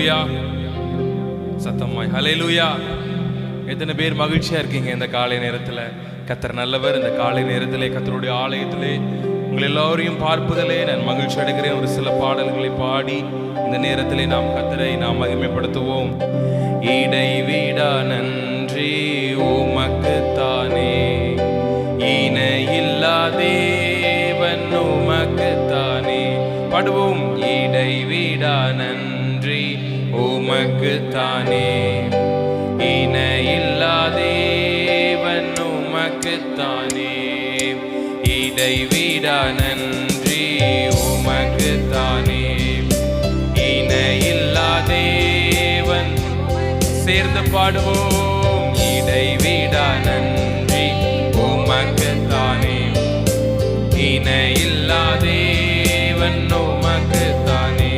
ஹல்லேலூயா. சத்தமாய் ஹல்லேலூயா. எத்தனை பேர் மகிழ்ச்சியா இருக்கீங்க இந்த காலை நேரத்தில்? கர்த்தர் நல்லவர். இந்த காலை நேரத்திலே கர்த்தருடைய ஆலயத்திலே உங்கள் எல்லோரையும் பார்ப்பதிலே நான் மகிழ்ச்சி அடைகிறேன். ஒரு சில பாடல்களை பாடி இந்த நேரத்திலே நாம் கர்த்தரை நாம் மகிமைப்படுத்துவோம். இடைவிடா நன்றி உமக்குத்தானே, இணையில்லா தேவன் உமக்குத்தானே. பாடுவோம். இடைவிடா நன்றி உமக்குத்தானே, இணையில்லா தேவன் உமக்குத்தானே. இடைவிடா நன்றி உமக்குத்தானே, இணையில்லா தேவன். சேர்ந்து பாடுவோம். இடைவிடா நன்றி உமக்குத்தானே, இணையில்லா தேவன் உமக்குத்தானே.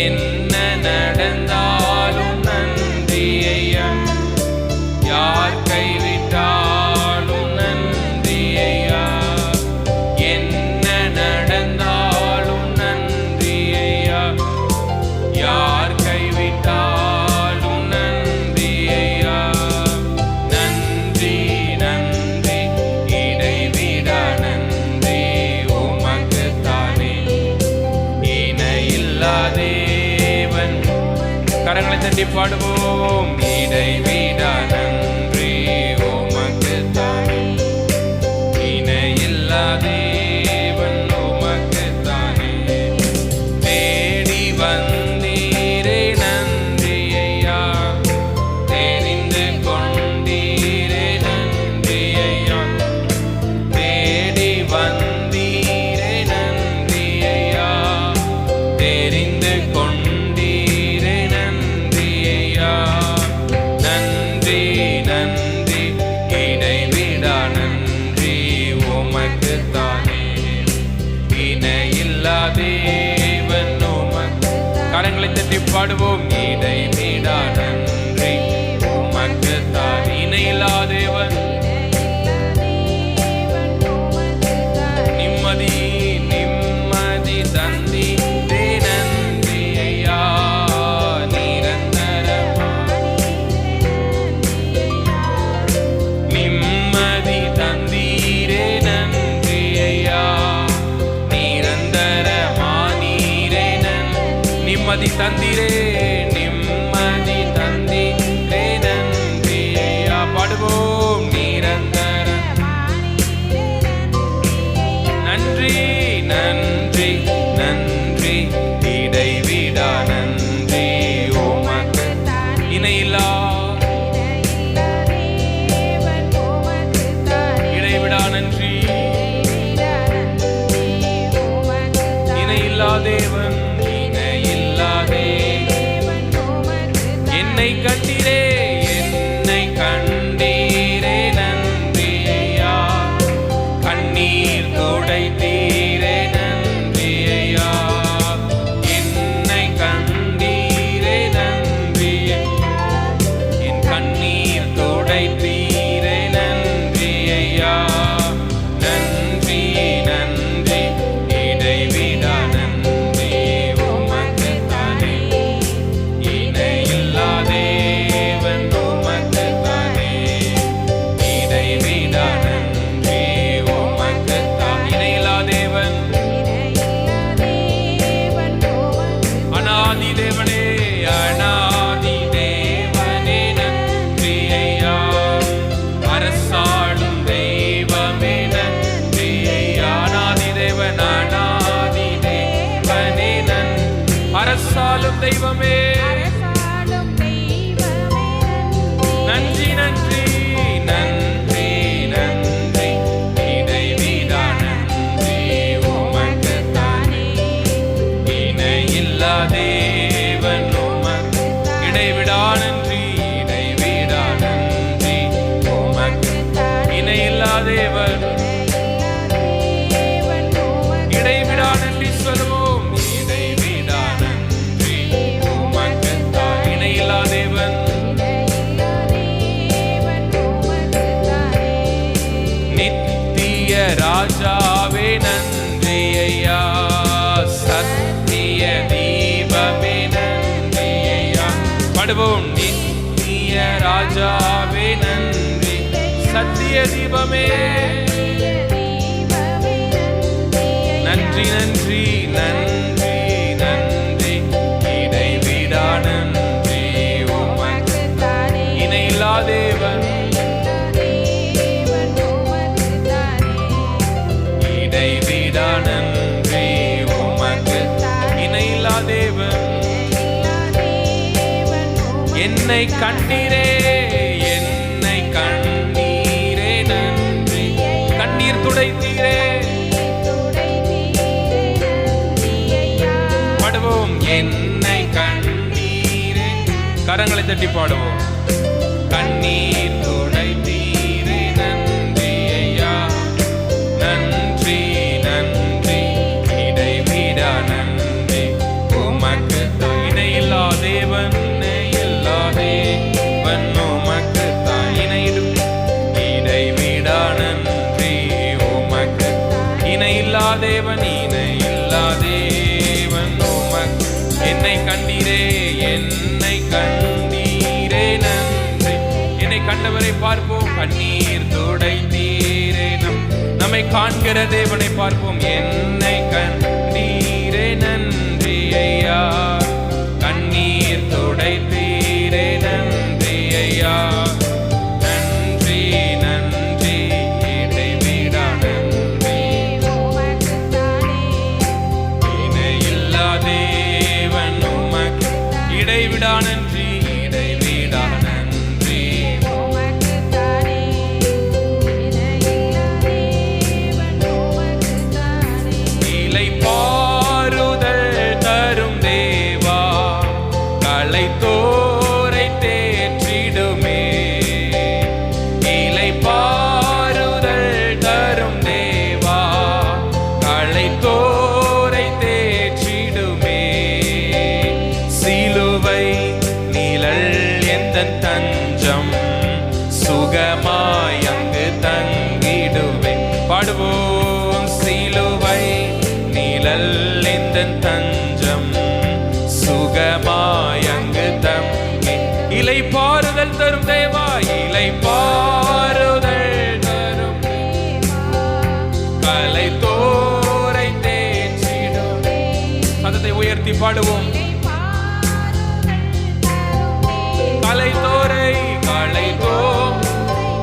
என்ன நடந்தாலும் நன்றி ஐயா, யார் கைவிட்டாலும் நன்றி ஐயா. என்ன நடந்தாலும் நன்றி ஐயா, யார் கைவிட்டாலும் நன்றி ஐயா. நன்றி நன்றி இடைவிடா நன்றி உமக்குத்தானே, இணையில்லா தேவன். கரங்களை தட்டி பாடுவோம். இடைவிடா நன்றி உமக்குத்தானே, இணையில்லா தேவன் உமக்குத்தானே. தேடி வந்தீரே நன்றி ஐயா, தெரிந்து கொண்டீரே நன்றி ஐயா. தேடி வந்தீரே நன்றி ஐயா, தெரிந்து கொண்டீரே நன்றி ஐயா. நன்றி நன்றி இடைவிடா நன்றி உமக்குத்தானே, இணையில்லா தேவன் உமக்கு. கரங்களை தட்டி பாடுவோம். இடைவிடா நன்றி உமக்குத்தானே, இணையில்லா தேவன். நிம்மதி நிம்மதி தந்தீரே நன்றி ஐயா, நிரந்தரமா. நிம்மதி தந்தீரே நன்றி ஐயா, நிரந்தரமா நீரே நிம்மதி தந்தீரே, நிம்மதி தந்தீரே நன்றி ஐயா. பாடுவோம். நிரந்தர நன்றி நன்றி நன்றி இடைவிடா நன்றி உமக்கு, இணையில்லா இடைவிடா நன்றி, இணையில்லா தேவன், இணையில்லா தேவன். என்னை கண்டீரே, என்னை கண்டீரே நன்றி ஐயா, கண்ணீர் துடைத்தீரே நன்றி ஐயா. என்னை கண்டீரே நன்றி, என் கண்ணீர் துடைத்தீரே நன்றி ஐயா. நன்றி நன்றி இடைவிடா நன்றி உமக்குத்தானே, இணையில்லா தேவன் உமக்குத்தானே. இடைவிடா நன்றி உமக்குத்தானே, இணையில்லா தேவன். அநாதி தேவனே, அநாதி தேவனே நன்றி ஐயா. அரசாளும் தெய்வமே நன்றி ஐயா. அநாதி தேவன், அநாதி தேவனே அரசாளும் தெய்வமே. நன்றி நன்றி நன்றி நன்றி இடைவிடா நன்றி உமக்குத்தானே, இணையில்லா தேவன் உமக்கு. இடைவிடா நன்றி, இடைவிடா நன்றி உமக்கு, இணையில்லா தேவன். இடைவிடா நன்றி சொல்லுவோம். இடைவிடா நன்றி உமக்குத்தான், இணையில்லா தேவன். நித்திய ராஜாவே நன்றி ஐயா, சத்திய தீபமே நன்றி பாடுவோம். நித்திய ராஜாவே நன்றி, சத்திய தீபமே நன்றி நன்றி நன்றி நன்றி, இடைவிடா நன்றி உமக்கு, இணையில்லா தேவன், இடைவிடா நன்றி உமக்கு, இணையில்லா தேவன். என்னை கண்டீரே, என்னை கண்டீரே நன்றி, கண்ணீர் துடைத்தீரே. பாடுவோம். என்னை கண்டீரே, கரங்களை தட்டி பாடுவோம். கண்ணீர் துடைத்தீரே நன்றி ஐயா, நன்றி நன்றி, இடைவிடா நன்றி உமக்கு, இணையில்லா தேவன், தேவன், இணையில்லா தேவன் உமக்கு. என்னை கண்டீரே, என்னை கண்டீரே நன்றி, என்னை கண்டவரை பார்ப்போம். கண்ணீர் துடைத்தீரே, நம்மை காண்கிற தேவனை பார்ப்போம். என்னை கண்டீரே நன்றி ஐயா, கண்ணீர் துடைத்தீரே நன்றி ஐயா, நன்றி நன்றி, இடைவிடா நன்றி, இணையில்லா தேவன் உமக்கு, இடைவிடா நன்றி, இடைவிடா நன்றி. இளைப்பாறுதல் தரும் தேவா, களைத்தோரை தேற்றிடுமே. இளைப்பாறுதல் தரும் தேவா, களைத்தோரை தேற்றிடுமே. சிலுவை நிழல் எந்தன் தஞ்சம், சுகமாய் அங்கு தங்கிடுவேன். பாடுவோம். சிலுவை நிழல் எந்தன் தஞ்சம், சுகமாய் அங்கு தங்கி, இளைப்பாறுதல் தரும் தேவா, இளைப்பாறுதல் தரும், களைத்தோரை தேற்றிடும். சத்தத்தை உயர்த்தி பாடுவோம். களைத்தோரை களைத்தோ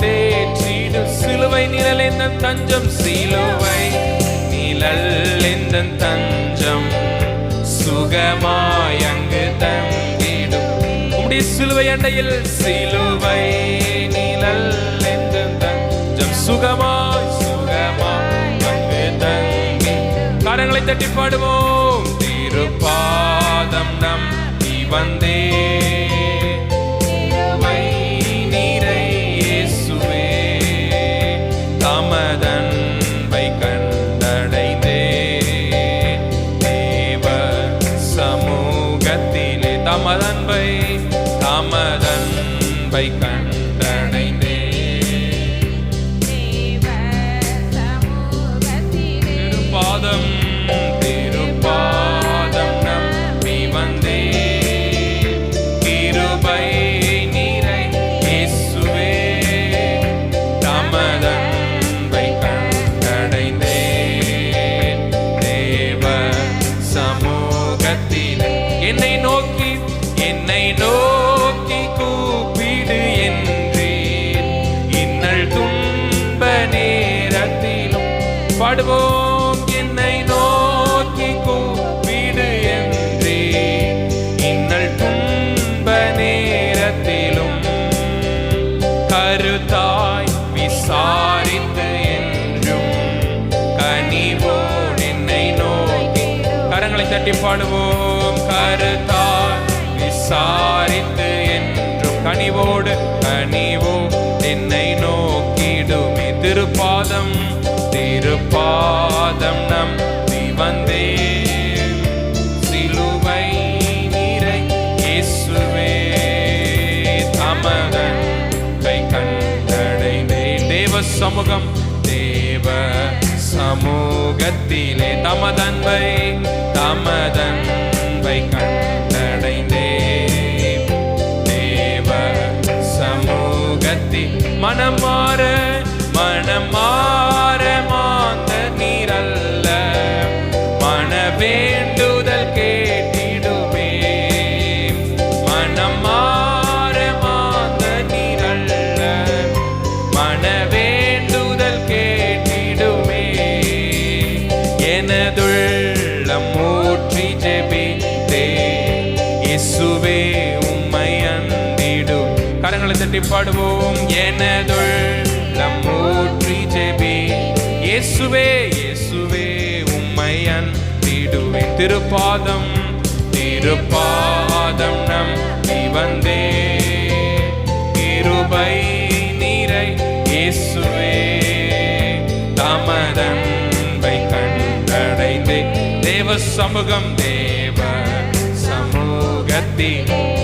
தேற்றிடும். சிலுவை நிழல் எந்தன் தஞ்சம், சிலுவை நிழல் எந்தன் தஞ்சம், சுகமாய் அங்கு தங்கிடும். உம்முடைய சிலுவை அண்டையில், சிலுவை நிழல் எந்தன் தஞ்சம், சுகமாய் சுகமாய் அங்கு தங்கி. கரங்களை தட்டி பாடுவோம். திருப்பாதம் நம்பி வந்தே, நீரை இயேசுவே, தமதன்பை கண்டடைந்தே, தேவ சமூகத்திலே, தமதன்பை தமதன்பை கண்டடைந்தே. திருப்பாதம் திருப்பாதம் நம்பி வந்தே, கிருபை நீரை இயேசுவே, தமதன்பை கண்டடைந்தே, தேவ சமூகத்திலே. என்னை நோக்கி கூப்பிடு என்றேன், இன்னல் துன்ப நேரத்திலும். பாடுவோம். என்னை நோக்கி கூப்பிடு என்றேன், இன்னல் துன்ப நேரத்திலும். கருத்தாய் விசாரித்து என்றும், கனிவோடு என்னை நோக்கி. கரங்களை தட்டி பாடுவோம். கருத்தாய் விசாரித்து என்றும், கனிவோடு என்னை நோக்கிடுமே. திருப்பாதம் திருப்பாதம் நம்பி வந்தே, சிலுவை நீரை இயேசுவே, தமதன்பை கண்டடைந்தேன். தேவ சமூகம் தேவ சமூகத்திலே, தமதன்பை கண்டடைந்தேன். மனமாற மாந்த நீரல்ல, மன வேண்டுதல் கேட்டிடுமே. மனமாற மாந்த நீரல்ல, மன வேண்டுதல் கேட்டிடுமே. எனதுள்ளம் ஊற்றி ஜெபித்தே இயேசுவே உம்மை அண்டிடும். கரங்களை தட்டி பாடுவோம். எனதுள்ளம் ஊற்றி ஜெபி இயேசுவே இயேசுவே உம்மை அண்டிடுவேன். திருப்பாதம் நம்பி வந்தே கிருபை நிறை இயேசுவே தமதன்பை கண்டடைந்தே. தேவ சமூகத்தில்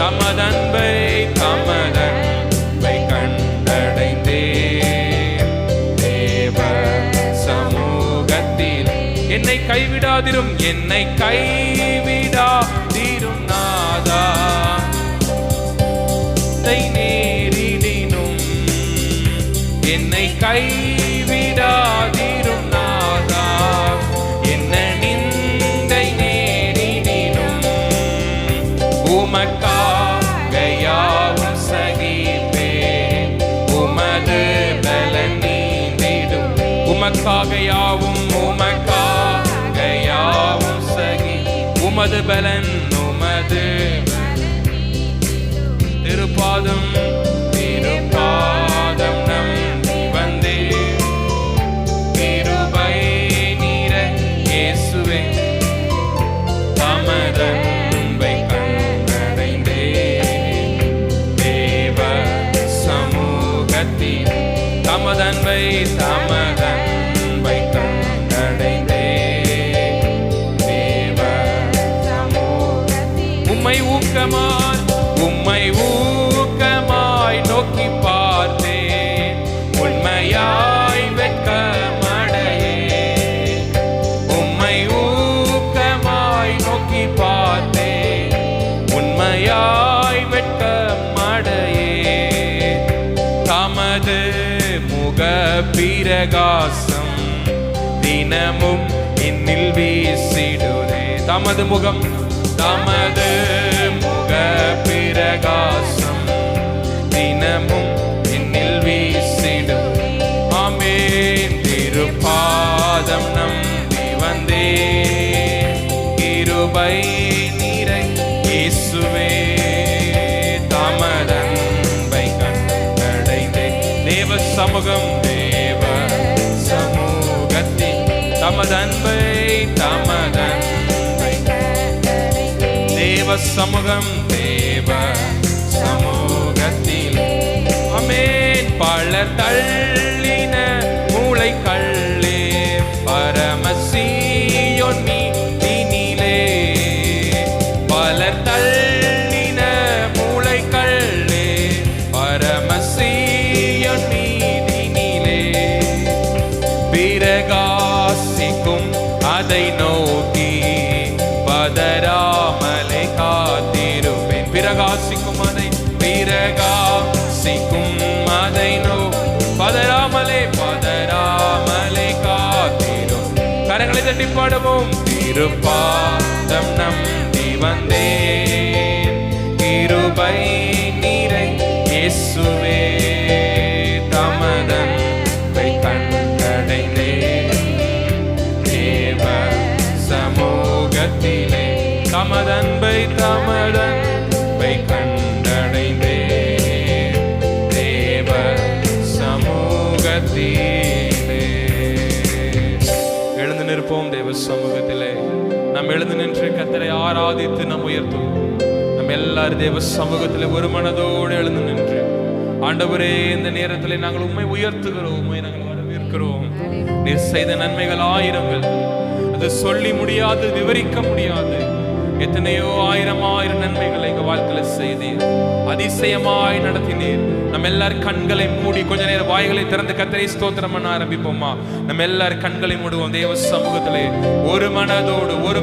தமதன்பை கண்டடைந்தே. தேவ சமூகத்தில் என்னை கைவிடாதிரும் நாதா. நேரிடினும் என்னை கைவிடாதிரும் நாதா. என்ன நிந்தை நேரிடினும் உமக்காக யாவும் சகிப்பேன். உமது பலன் நீந்திடும். உமக்காக யாவும் சகி. உமது பலன் உமது திருப்பாதம் நம்பி வந்தே கிருபை நிறை இயேசுவே தமதன்பை கண்டடைந்தே. தேவ சமூகத்தில் தமதன்பை கண்டடைந்தே. தேவ உம்மை ஊக்கமாய் நோக்கி பார்த்தேன். உண்மையாய் வெட்கமடையே. உம்மை ஊக்கமாய் நோக்கி பார்த்தேன். உண்மையாய் வெட்கமடையே. தமது முக பிரகாசம் தினமும் என்னில் வீசிடுதே. தமது முக பிரகாசம் தினமும் என்னில் வீசிடும். ஆமென். திருப்பாதம் நம்பி வந்தே கிருபை நிறை இயேசுவே தமதன்பை கண்டடைந்தே. தேவ சமூகத்தில் தமதன்பை தேவ சமூகத்தில். ஆமென். பலர் தள்ளின மூளை கள்ளே பரமசீயோன் மீதினிலே. பலர் தள்ளின மூளை கள்ளே பரமசீயோன் மீதினிலே. பிரகாசிக்கும் அதை நோக்கி பதராமலை காத்திருப்பேன். பிரகாசிக்கும் அதை பதராமலை காத்திரும். கரங்களை தட்டி பாடுவோம். திருப்பாதம் நம்பி வந்தேன் கிருபை நிறை இயேசுவே தமதன்பை கண்டடைந்தேன். தேவ சமூகத்திலே தமதன்பை கண்டடைந்தே. தேவ சமூகத்திலே எழுந்து நிற்போம். தேவ சமூகத்திலே நாம் எழுந்து நின்று கர்த்தரை ஆராதித்து நாம் உயர்த்துவோம். நம்ம எல்லாரும் தேவ சமூகத்திலே ஒரு மனதோடு எழுந்து நின்று ஆண்டவரே இந்த நேரத்திலே நாங்கள் உம்மை உயர்த்துகிறோம், உம்மை நாங்கள் வரவேற்கிறோம். நீர் செய்த நன்மைகள் ஆயிரங்கள், அது சொல்லி முடியாது, விவரிக்க முடியாது. எத்தனையோ ஆயிரம் நன்மைகளை எங்க வாழ்க்கையில செய்தீர், அதிசயமாய் நடத்தினீர். நம்ம எல்லாரும் கண்களை மூடி கொஞ்ச நேரம் வாய்களை திறந்து கர்த்தரை ஸ்தோத்திரம் பண்ண ஆரம்பிப்போமா? நம்ம எல்லாரும் கண்களை மூடுவோம். தேவ சமூகத்திலே ஒரு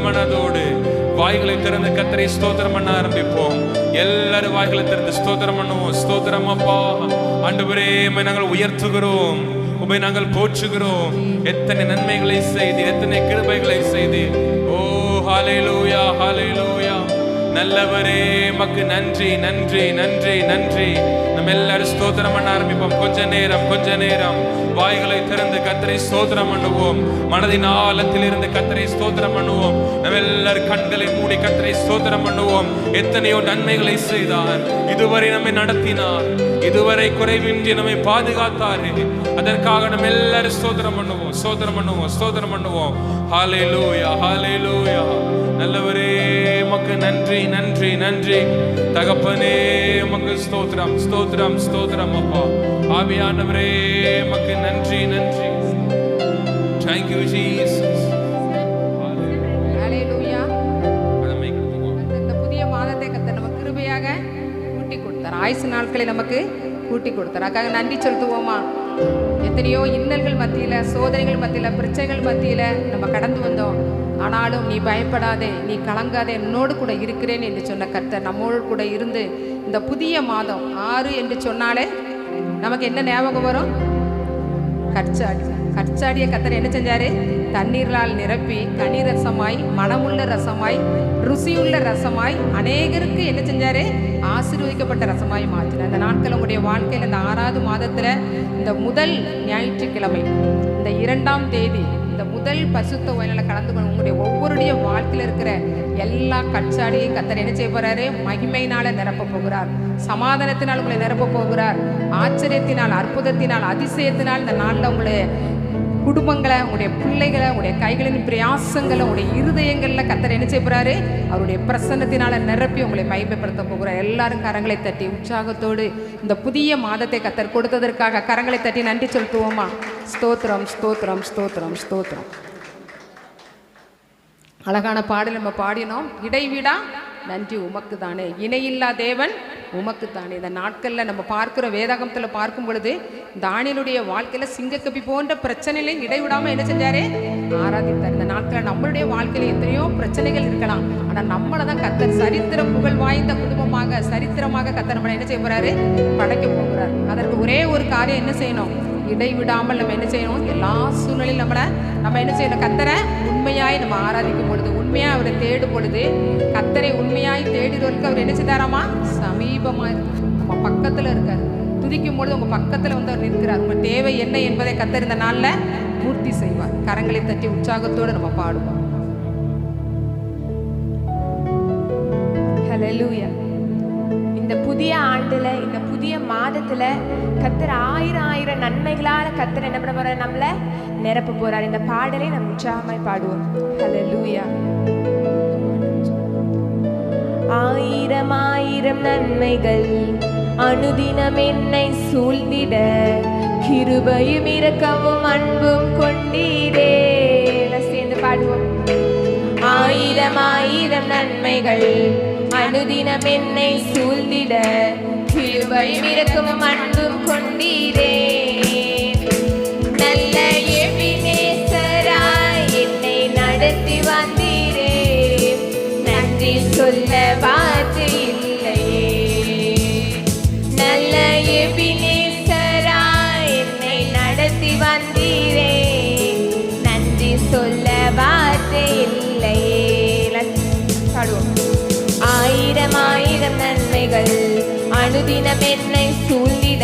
மனதோடு வாய்களை திறந்து கர்த்தரை ஸ்தோத்திரம் பண்ண ஆரம்பிப்போம். எல்லாரும் வாய்களை திறந்து ஸ்தோத்திரம் பண்ணுவோம். ஸ்தோத்திரம் அப்பா. ஆண்டவரே, உம்மை நாங்கள் உயர்த்துகிறோம், உம்மை நாங்கள் போற்றுகிறோம். எத்தனை நன்மைகளை செய்து, எத்தனை கிருபைகளை செய்து. ஓ ஹல்லேலூயா, ஹல்லேலூயா. நல்லவரே, மக்கு நன்றி, நன்றி, நன்றி, நன்றி. நம்ம எல்லாரும் ஸ்தோத்திரம் பண்ண ஆரம்பிப்போம். கொஞ்ச நேரம் வாய்களை திறந்து கர்த்தரை ஸ்தோத்திரம் பண்ணுவோம். மனதின் ஆழத்தில் இருந்து கர்த்தரை ஸ்தோத்திரம் பண்ணுவோம். நம்ம எல்லாரும் கண்களை மூடி கர்த்தரை ஸ்தோத்திரம் பண்ணுவோம். எத்தனையோ நன்மைகளை செய்தார், இதுவரை நம்மை நடத்தினார், இதுவரை குறைவின்றி நம்மை பாதுகாத்தார். அதற்காக நம்ம எல்லாரும் ஸ்தோத்திரம் பண்ணுவோம், ஸ்தோத்திரம் பண்ணுவோம், ஸ்தோத்திரம் பண்ணுவோம். ஹல்லேலூயா, ஹல்லேலூயா. நல்லவரே, உமக்கு நன்றி, நன்றி, நன்றி. தகப்பனே, உமக்கு ஸ்தோத்திரம், ஸ்தோத்திரம், ஸ்தோத்திரம் அப்பா. ஆவியானவரே, உமக்கு நன்றி, நன்றி. Thank you Jesus. ஹல்லேலூயா. இந்த புதிய மாதத்தை கர்த்தர் நமக்கு கிருபையாக கூட்டி கொடுத்தார். ஆயுசு நாட்களை நமக்கு கூட்டி கொடுத்தார். அதுக்காக நன்றி செலுத்துவோமா? எத்தனையோ இன்னல்கள் மத்தியில், சோதனைகள் மத்தியில், பிரச்சனைகள் மத்தியில் நம்ம கடந்து வந்தோம். ஆனாலும் நீ பயப்படாதே, நீ கலங்காதே, என்னோடு கூட இருக்கிறேன் என்று சொன்ன கர்த்தர் நம்மோடு கூட இருந்து இந்த புதிய மாதம் 6 என்று சொன்னாலே நமக்கு என்ன ஞாபகம் வரும்? கற்சாடிய கர்த்தர் என்ன செஞ்சாரு? தண்ணீரால் நிரப்பி கனி ரசமாய், மனமுள்ள ரசமாய், ருசியுள்ள ரசமாய், அநேகருக்கு என்ன செஞ்சாரு? ஆசீர்வதிக்கப்பட்ட ரசமாய் மாற்றினார். இந்த நாட்கள் உங்களுடைய வாழ்க்கையில் இந்த 6வது மாதத்தில் இந்த முதல் ஞாயிற்றுக்கிழமை, இந்த 2ஆம் தேதி, இந்த முதல் பரிசுத்த ஓய்வில் கலந்து கொண்டு உங்களுடைய ஒவ்வொருடைய வாழ்க்கையில் இருக்கிற எல்லா கற்சாடியும் கர்த்தர் என்ன செய்ய போறாரு? மகிமையினால நிரப்ப போகிறார், சமாதானத்தினால் உங்களை நிரப்ப போகிறார், ஆச்சரியத்தினால், அற்புதத்தினால், அதிசயத்தினால் இந்த நாளில் உங்களை குடும்பங்களை, உங்களுடைய பிள்ளைகளை, உங்களுடைய கைகளின் பிரயாசங்களை, உங்களுடைய இருதயங்களில் கர்த்தர் என்ன செய்ய போறாரு? அவருடைய பிரசன்னத்தினால நிரப்பி உங்களை மகிமைப்படுத்த போகிறார். எல்லாரும் கரங்களை தட்டி உற்சாகத்தோடு இந்த புதிய மாதத்தை கர்த்தர் கொடுத்ததற்காக கரங்களை தட்டி நன்றி செலுத்துவோமா? ஸ்தோத்திரம், ஸ்தோத்திரம், ஸ்தோத்திரம், ஸ்தோத்திரம். அழகான பாடல் நம்ம பாடினோம். இடைவிடா நன்றி உமக்கு தானே, இணையில்லா தேவன் உமக்கு தானே. இந்த நாட்களில் நம்ம பார்க்குற வேதாகமத்தில் பார்க்கும் பொழுது தானியேலுடைய வாழ்க்கையில் சிங்கக்கப்பி போன்ற பிரச்சனைகளையும் இடைவிடாமல் என்ன செஞ்சாரே? ஆராதித்தார். இந்த நாட்களில் நம்மளுடைய வாழ்க்கையில் எத்தனையோ பிரச்சனைகள் இருக்கலாம், ஆனால் நம்மளை தான் கர்த்தர் சரித்திரம் புகழ் வாய்ந்த குடும்பமாக, சரித்திரமாக கர்த்தர் நம்மளை என்ன செய்ய போகிறாரு? படைக்க போகிறார். அதற்கு ஒரே ஒரு காரியம் என்ன செய்யணும்? இடைவிடாமல் நம்ம என்ன செய்யணும்? எல்லா சூழ்நிலையும் நம்ம என்ன செய்யணும்? கர்த்தரை உண்மையாய் நம்ம ஆராதிக்கும் பொழுது, உண்மையாக அவரை தேடும் பொழுது, கர்த்தரை உண்மையாய் தேடுறவருக்கு அவர் என்ன செய்தாராமா? சமீபமாக இருக்கு, நம்ம பக்கத்தில் இருக்கார். துதிக்கும் பொழுது உங்கள் பக்கத்தில் வந்து அவர் நிற்கிறார். உங்கள் தேவை என்ன என்பதை கர்த்தர் இந்த நாளில் பூர்த்தி செய்வார். கரங்களை தட்டி உற்சாகத்தோடு நம்ம பாடுவோம். ஹல்லேலூயா. இந்த புதிய ஆண்டுல, இந்த புதிய மாதத்துல கர்த்தர் ஆயிரம் நன்மைகளால கர்த்தர் என்ன பண்ண போறாரு? நம்மள நிரப்ப போறார். இந்த பாடலை நம்ம உற்சாகமாய் பாடுவோம். ஹல்லேலூயா. ஆயிரம் நன்மைகள் அனுதினம் என்னை சூழ்ந்திட, கிருபையும் இரக்கமும் அன்பும் கொண்டீரே. சேர்ந்து பாடுவோம். ஆயிரம் நன்மைகள் அனுதினம் என்னை சூழ்ந்திட, கிருபையும் இரக்கமும் அன்பும் கொண்டீரே. நல்ல எபினேசராய் என்னை நடத்தி வந்தீரே, நன்றி சொல்ல வார்த்தை இல்லையே. நல்ல எபினேசராய் என்னை நடத்தி வந்தீரே, நன்றி சொல்ல வார்த்தை இல்லையே. பாடுவோம். ஆயிரம் நன்மைகள் அனுதினம் என்னை சூழ்ந்திட,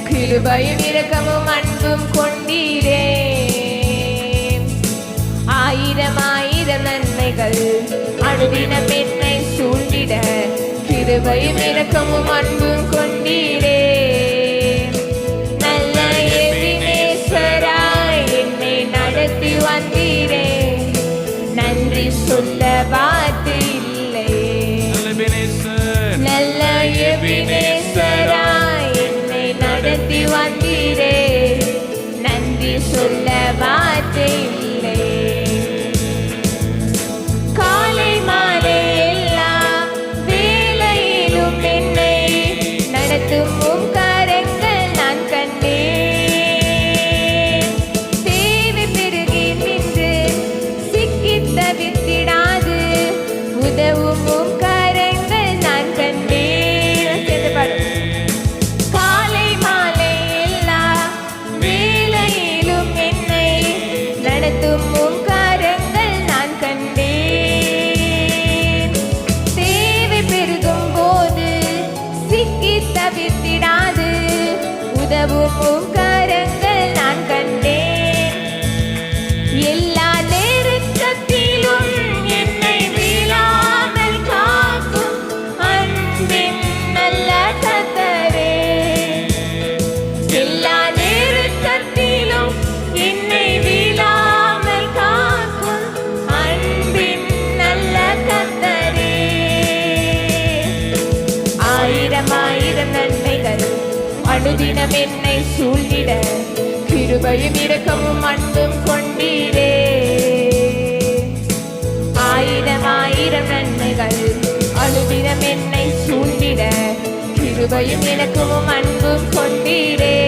கிருபையும் இரக்கமும் அன்பும் கொண்டீரே. ஆயிரம் நன்மைகள் அனுதினம் என்னை சூழ்ந்திட, கிருபையும் இரக்கமும் அன்பும் கொண்டீரே. நல்ல எபினேசராய் என்னை நடத்தி வந்தீரே, நன்றி சொல்ல வார்த்தை நல்ல எபினேசராய் என்னை நடத்தி வந்தீரே, நன்றி சொல்ல வார்த்தை இல்லை. காலை மாலை எல்லா வேளையிலும் என்னை நடத்தும் உம் கரங்கள் நான் கண்டேன். தேவை பெருகி நின்று சிக்கி தவிர்த்திடாது அனுதினம் என்னை சூழ்ந்திட கிருபையும் இரக்கமும் அன்பும் கொண்டீரே. ஆயிரம் ஆயிரம் நன்மைகள் அனுதினம் என்னை சூழ்ந்திட கிருபையும் இரக்கமும் அன்பும் கொண்டீரே.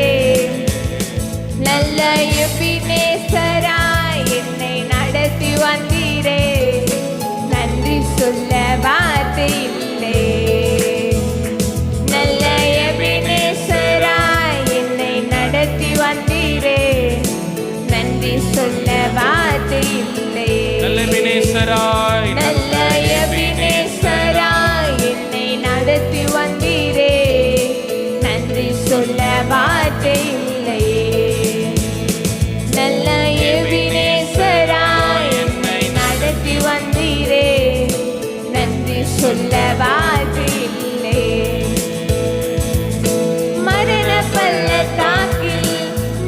நல்ல எபினேசராய் என்னை நடத்தி வந்தீரே. நன்றி சொல்ல வார்த்தை இல்லை. நல்ல எபினேசராய் என்னை நடத்தி வந்தீரே. நன்றி சொல்ல வார்த்தை இல்லை. நல்ல எபினேசராய், நல்ல எபினேசராய் என்னை நடத்தி வந்தீரே. நன்றி சொல்ல வார்த்தை இல்லை. நல்ல எபினேசராய் என்னை நடத்தி வந்தீரே. நன்றி சொல்ல வார்த்தை இல்லை. மரண பள்ளத்தாக்கில்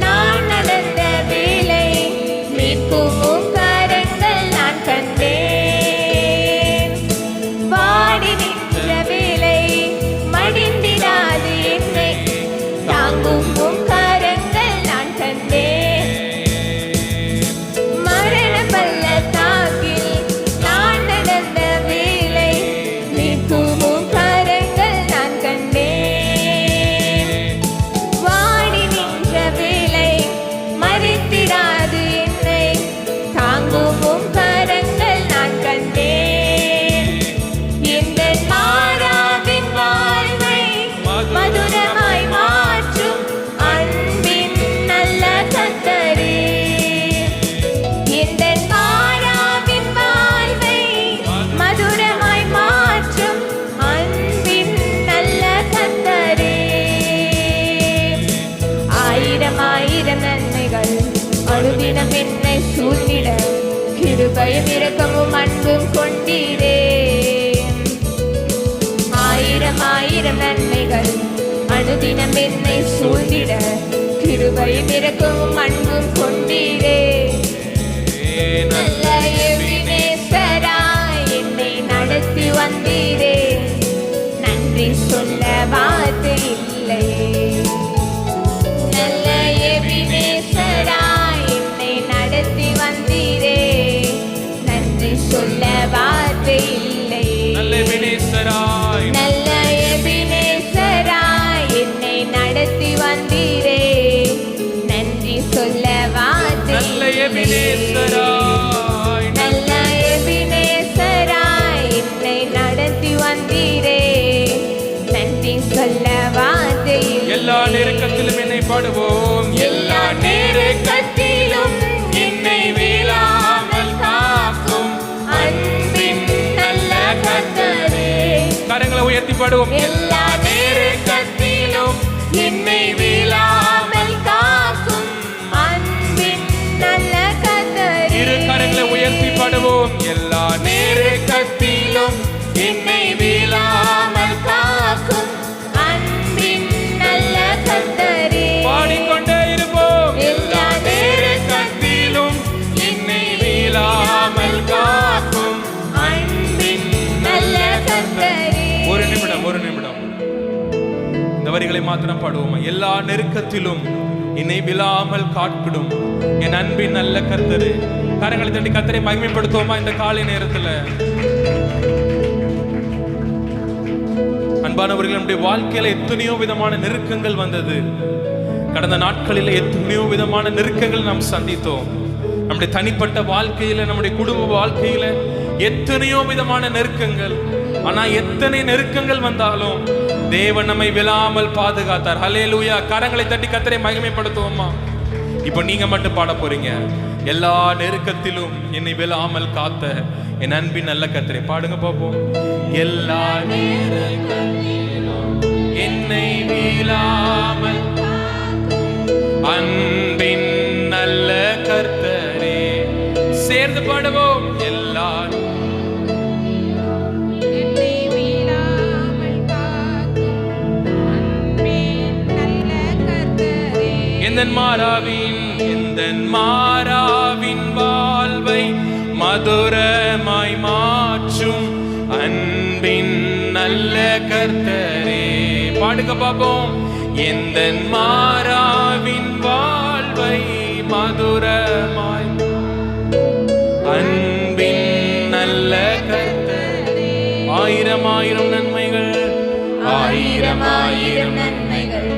நான் நடந்த வேளை மீட்கும் கரங்கள் நான் கண்டேன். வாடி நின்ற வேளை மடிந்திடாது என்னை தாங்கும் கரங்கள் நான் கண்டேன். மரண பள்ளத்தாக்கில் நான் நடந்த வேளை மீட்கும் கரங்கள் நான் கண்டேன். வாடி நின்ற வேளை மறித்திடாது என்னை தாங்கும் கரங்கள் நான் கண்டேன். இந்த மாறாவின் வாழ்வை மதுரமாய் மாற்றும் அன்பின் நல்ல கர்த்தரே. இந்த மாறாவின் வாழ்வை மதுரமாய் மாற்றும் அன்பின் நல்ல கர்த்தரே. ஆயிரம் ஆயிரம் நன்மைகள் அனுதினம் என்னை சூழ்ந்திட கிருபையும் இரக்கமும் அன்பும் கொண்டீரே. ஆயிரம் ஆயிரம் நன்மைகள் அனுதினம் என்னை சூழ்ந்திட கிருபையும் இரக்கமும் அன்பும் கொண்டீரே. நல்ல எபினேசராய் என்னை நடத்தி வந்தீரே. நன்றி சொல்ல வார்த்தை இல்லை. நல்ல எபினேசராய் என்னை நடத்தி வந்தீரே. நன்றி சொல்ல வார்த்தை இல்லை. நல்ல எபினேசராய், நல்ல எபினேசராய் என்னை நடத்தி வந்தீரே. நன்றி சொல்ல வார்த்தை நல்ல இல்லை. எபினேசராய், நல்ல எபினேசராய் என்னை நடத்தி வந்தீரே. நன்றி சொல்ல வார்த்தை இல்லை. எல்லா நெருக்கத்திலும் என்னை பாடுவோம். எல்லா நெருக்கத்திலும் என்னை வீழாமல் காக்கும் அன்பின் நல்ல கர்த்தரே. கரங்களை உயர்த்தி பாடுவோம். எல்லா நெருக்கத்திலும் என்னை வீழாமல் காக்கும் அன்பின் நல்ல கர்த்தரே. இரு கரங்களை உயர்த்தி பாடுவோம். எல்லா நெருக்கத்திலும் என்னை வீழாமல் காக்கும் அன்பின் நல்ல கர்த்தரே. பாடிக்கொண்டே இருப்போம். எல்லா நெருக்கத்திலும் என்னை வீழாமல் காக்கும் அன்பின் நல்ல கர்த்தரே. ஒரு நிமிடம், ஒரு நிமிடம். இந்த வரிகளை மாத்திரம் பாடுவோம். எல்லா நெருக்கத்திலும் என்னை விழாமல் காக்கிடும் என் அன்பின் நல்ல கர்த்தரே. கரங்களை தட்டி கர்த்தரை மகிமைப்படுத்துவோமா இந்த காலை நேரத்துல? அன்பானவர்கள், நம்முடைய வாழ்க்கையில எத்தனையோ விதமான நெருக்கங்கள் வந்தது. கடந்த நாட்களில் எத்தனையோ விதமான நெருக்கங்கள் நாம் சந்தித்தோம். நம்முடைய தனிப்பட்ட வாழ்க்கையில, நம்முடைய குடும்ப வாழ்க்கையில எத்தனையோ விதமான நெருக்கங்கள். ஆனா எத்தனை நெருக்கங்கள் வந்தாலும் தேவன் நம்மை விழாமல் பாதுகாத்தார். ஹல்லேலூயா. கரங்களை தட்டி கர்த்தரை மகிமைப்படுத்துவோமா? இப்போ நீங்க மட்டும் பாட போறீங்க. எல்லா நெருக்கத்திலும் என்னை விழாமல் காத்த என் அன்பின் நல்ல கர்த்தரை. பாடுங்க பாப்போம். எல்லா நேரத்திலும் என்னை விழாமல் அன்பின் நல்ல கர்த்தரே. சேர்ந்து பாடுவோம். எல்லா என்னை வீழாமல் காக்கும் அன்பின் நல்ல கர்த்தரே. எந்தன் மாறாவின் வாழ்வை மதுரமாய் மாற்றும் அன்பின் நல்ல கர்த்தரே. பாடுங்க பாப்போம். எந்தன் மாறாவின் வாழ்வை மதுரமாய் அன்பின் நல்ல கர்த்தரே. ஆயிரம் ஆயிரம் நன்மைகள், ஆயிரம் ஆயிரம் நன்மைகள்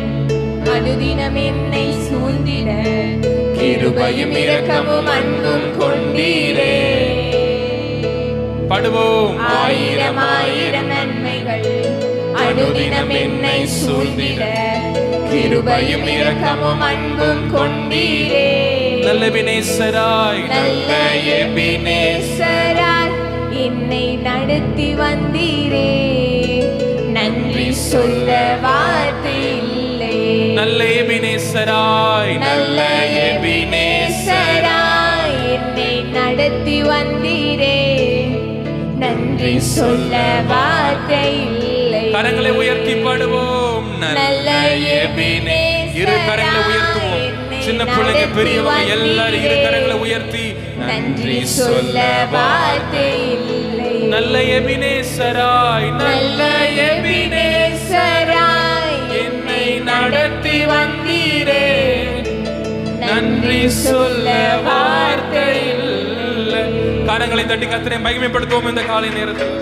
அனுதினம் என்னை சூழ்ந்திட கிருபையும் இரக்கமும் அன்பும் கொண்டீரே. பாடுவோம். ஆயிரம் ஆயிரம் நன்மைகள் அனுதினம் என்னை சூழ்ந்திட கிருபையும் இரக்கமும் அன்பும் கொண்டீரே. நல்ல எபினேசராய், நல்ல எபினேசராய் என்னை நடத்தி வந்தீரே. நன்றி சொல்ல வார்த்தை இல்லை. நல்ல எபினேசராய், நல்ல எபினேசராய் என்னை நடத்தி வந்தீரே. நன்றி சொல்ல வார்த்தை இல்லை. கரங்களை உயர்த்தி பாடுவோம். நல்ல எபினேசராய். இரு கரங்களை உயர்த்துவோம். சின்ன பிள்ளைங்க பெரியவங்க எல்லாரும் இரு கரங்களை உயர்த்தி நன்றி சொல்ல வார்த்தை இல்லை. நல்ல எபினேசராய், நல்ல எபினேசராய் என்னை நடத்தி வந்தீரே. நன்றி சொல்ல வார்த்தை இல்லை. கரங்களை தட்டி கர்த்தரை மகிமைப்படுத்துவோம் இந்த காலை நேரத்தில்.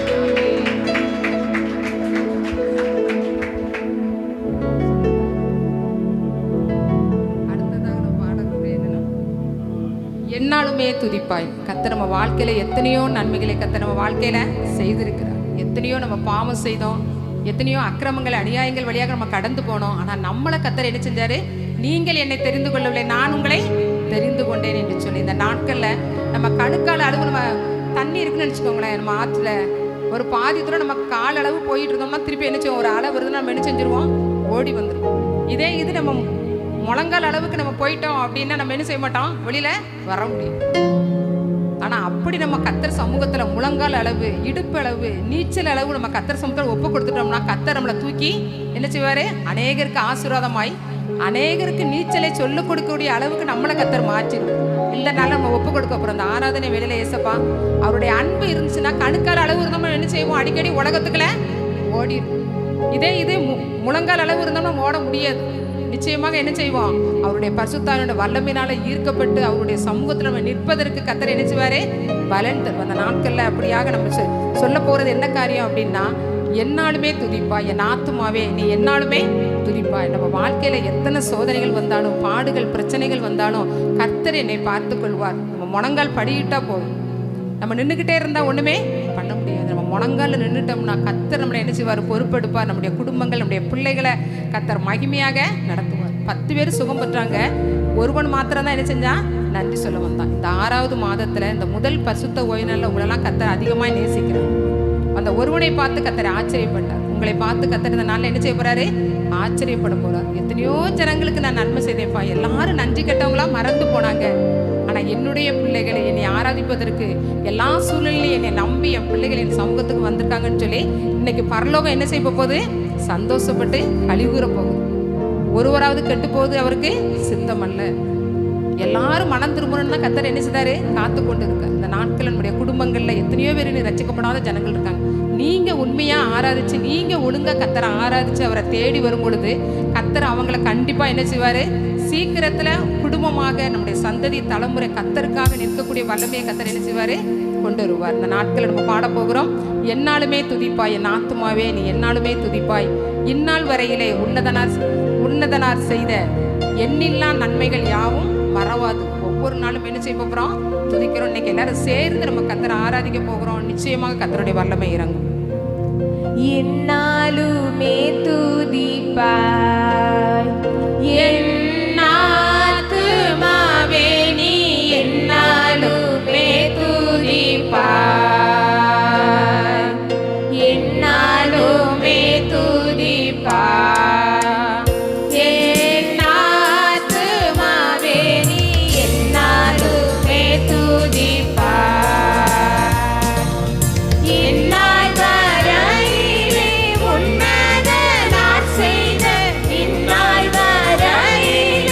என்னாலுமே துதிப்பாய். கர்த்தர் நம்ம வாழ்க்கையில எத்தனையோ நன்மைகளை கர்த்தர் நம்ம வாழ்க்கையில செய்திருக்கிறார். எத்தனையோ நம்ம பாவம் செய்தோம், எத்தனையோ அக்கிரமங்கள் அநியாயங்கள் வழியாக நம்ம கடந்து போனோம். ஆனா நம்மளை கர்த்தர் என்ன செஞ்சாரு? நீங்கள் என்னை தெரிந்து கொள்ளவில்லை, நான் உங்களை தெரிந்து கொண்டேன் என்று சொல்லி இந்த நாட்கள்ல நம்ம கணுக்கால அளவு நம்ம தண்ணி இருக்குன்னு நினைச்சுக்கோங்களேன். நம்ம ஆற்றுல ஒரு பாதி தூரம் நம்ம கால அளவு போயிட்டு இருந்தோம்னா திருப்பி என்ன செய்வோம்? ஒரு அளவு வருதுன்னு நம்ம என்ன செஞ்சிருவோம்? ஓடி வந்துருவோம். இதே இது நம்ம முழங்கால் அளவுக்கு நம்ம போயிட்டோம் அப்படின்னா நம்ம என்ன செய்ய மாட்டோம்? வெளியில வர முடியும். ஆனா அப்படி நம்ம கர்த்தர் சமூகத்துல முழங்கால் அளவு, இடுப்பு அளவு, நீச்சல் அளவு நம்ம கர்த்தர் சமூகத்துல ஒப்பு கொடுத்துட்டோம்னா கர்த்தர் நம்மளை தூக்கி என்ன செய்வாரு? அநேகருக்கு ஆசீர்வாதமாய், அநேகருக்கு நீச்சலை சொல்லிக் கொடுக்கக்கூடிய அளவுக்கு நம்மளை கர்த்தர் மாற்றிடும். இல்லைனாலும் நம்ம ஒப்பு கொடுக்க போறோம். அந்த ஆராதனை வேலையில ஏசப்பா அவருடைய அன்பு இருந்துச்சுன்னா கணுக்கால் அளவு இருந்தோம்னா என்ன செய்வோம்? அடிக்கடி உலகத்துக்குள்ள ஓடிடும். இதே இது முழங்கால் அளவு இருந்தோம்னா ஓட முடியாது. நிச்சயமாக என்ன செய்வோம்? அவருடைய பரிசுத்தாவினுடைய வல்லமையினால ஈர்க்கப்பட்டு அவருடைய சமூகத்தில் நம்ம நிற்பதற்கு கர்த்தர் என்ன செய்வாரு? பலன் தரும். அந்த நாட்கள்ல அப்படியாக நம்ம சொல்ல போறது என்ன காரியம் அப்படின்னா, என்னாலுமே துதிப்பாய் என் ஆத்துமாவே, நீ என்னாலுமே துதிப்பாய். நம்ம வாழ்க்கையில எத்தனை சோதனைகள் வந்தாலும், பாடுகள் பிரச்சனைகள் வந்தாலும் கர்த்தர் என்னை பார்த்து கொள்வார். நம்ம முழங்கால் படியிட்டா போதும். நம்ம நின்றுக்கிட்டே இருந்தா ஒண்ணுமே பண்ண முடியாது. நம்ம முழங்கால நின்றுட்டோம்னா கர்த்தர் நம்மளை என்ன செய்வார்? பொறுப்பெடுப்பார். நம்முடைய குடும்பங்கள், நம்முடைய பிள்ளைகளை கர்த்தர் மகிமையாக நடத்துவார். 10 பேர் சுகம் பெற்றாங்க, ஒருவன் மாத்திரம் தான் என்ன செஞ்சான்? நன்றி சொல்ல வந்தான். இந்த 6வது மாதத்துல இந்த முதல் பரிசுத்த ஓய்வு நாள்ல உங்களெல்லாம் கர்த்தர் அதிகமாக நேசிக்கிறார். அந்த ஒருவனை பார்த்து கர்த்தர் ஆச்சரியப்பட்டார். உங்களை பார்த்து கர்த்தர் இந்த நாள்ல என்ன செய்ய போறாரு? ஆச்சரியப்பட போறார். எத்தனையோ ஜனங்களுக்கு நான் நன்மை செய்தேன்ப்பா, எல்லாரும் நன்றி கெட்டவங்களா மறந்து போனாங்க. ஆனா என்னுடைய பிள்ளைகளை என்னை ஆராதிப்பதற்கு எல்லா சூழ்நிலையிலும் என்னை நம்பி என் பிள்ளைகள் என் சமூகத்துக்கு வந்திருக்காங்கன்னு சொல்லி இன்னைக்கு பரலோகம் என்ன செய்ய போகுது? சந்தோஷப்பட்டு கழிவுற போகுது. ஒருவராவது கெட்டு போகுது அவருக்கு சித்தம் அல்ல. எல்லாரும் மனம் திரும்பணும்னு தான் கர்த்தர் என்ன செய்தாரு? காத்து கொண்டு இருக்க. இந்த நாட்கள் நம்முடைய குடும்பங்கள்ல எத்தனையோ பேர் ரட்சிக்கப்படாத ஜனங்கள் இருக்காங்க. நீங்க உண்மையா ஆராதிச்சு, நீங்க ஒழுங்கா கர்த்தரை ஆராதிச்சு அவரை தேடி வரும் பொழுது கர்த்தர் அவங்களை கண்டிப்பா என்ன செய்வாரு? சீக்கிரத்துல குடும்பமாக நம்முடைய சந்ததி தலைமுறை கர்த்தருக்காக நிற்கக்கூடிய வல்லமையை கர்த்தர் என்ன செய்வாரு? கொண்டு வருவார். இந்த நாட்களை நம்ம பாட போகிறோம். என்னாலுமே துதிப்பாய் என் ஆத்துமாவே, நீ என்னாலுமே துதிப்பாய். இந்நாள் வரையிலே உன்னதனார் செய்த எண்ணில்லா நன்மைகள் யாவும் மறவாது. ஒவ்வொரு நாளும் என்ன செய்ய போகிறோம்? துதிக்கிறோம். இன்னைக்கு எல்லாரும் சேர்ந்து நம்ம கர்த்தரை ஆராதிக்க போகிறோம். நிச்சயமாக கர்த்தருடைய வல்லமை இறங்கும். என்னாலுமே துதிப்பாய் என் ஆத்துமாவே, நீ என்னாலுமே துதிப்பாய், என்னாலுமே துதிப்பாய். என் ஆத்துமாவே, நீ என்னாலுமே துதிப்பாய். என்னால் வரையிலே உன்னதனார் செய்த, இந்நாள் வரையிலே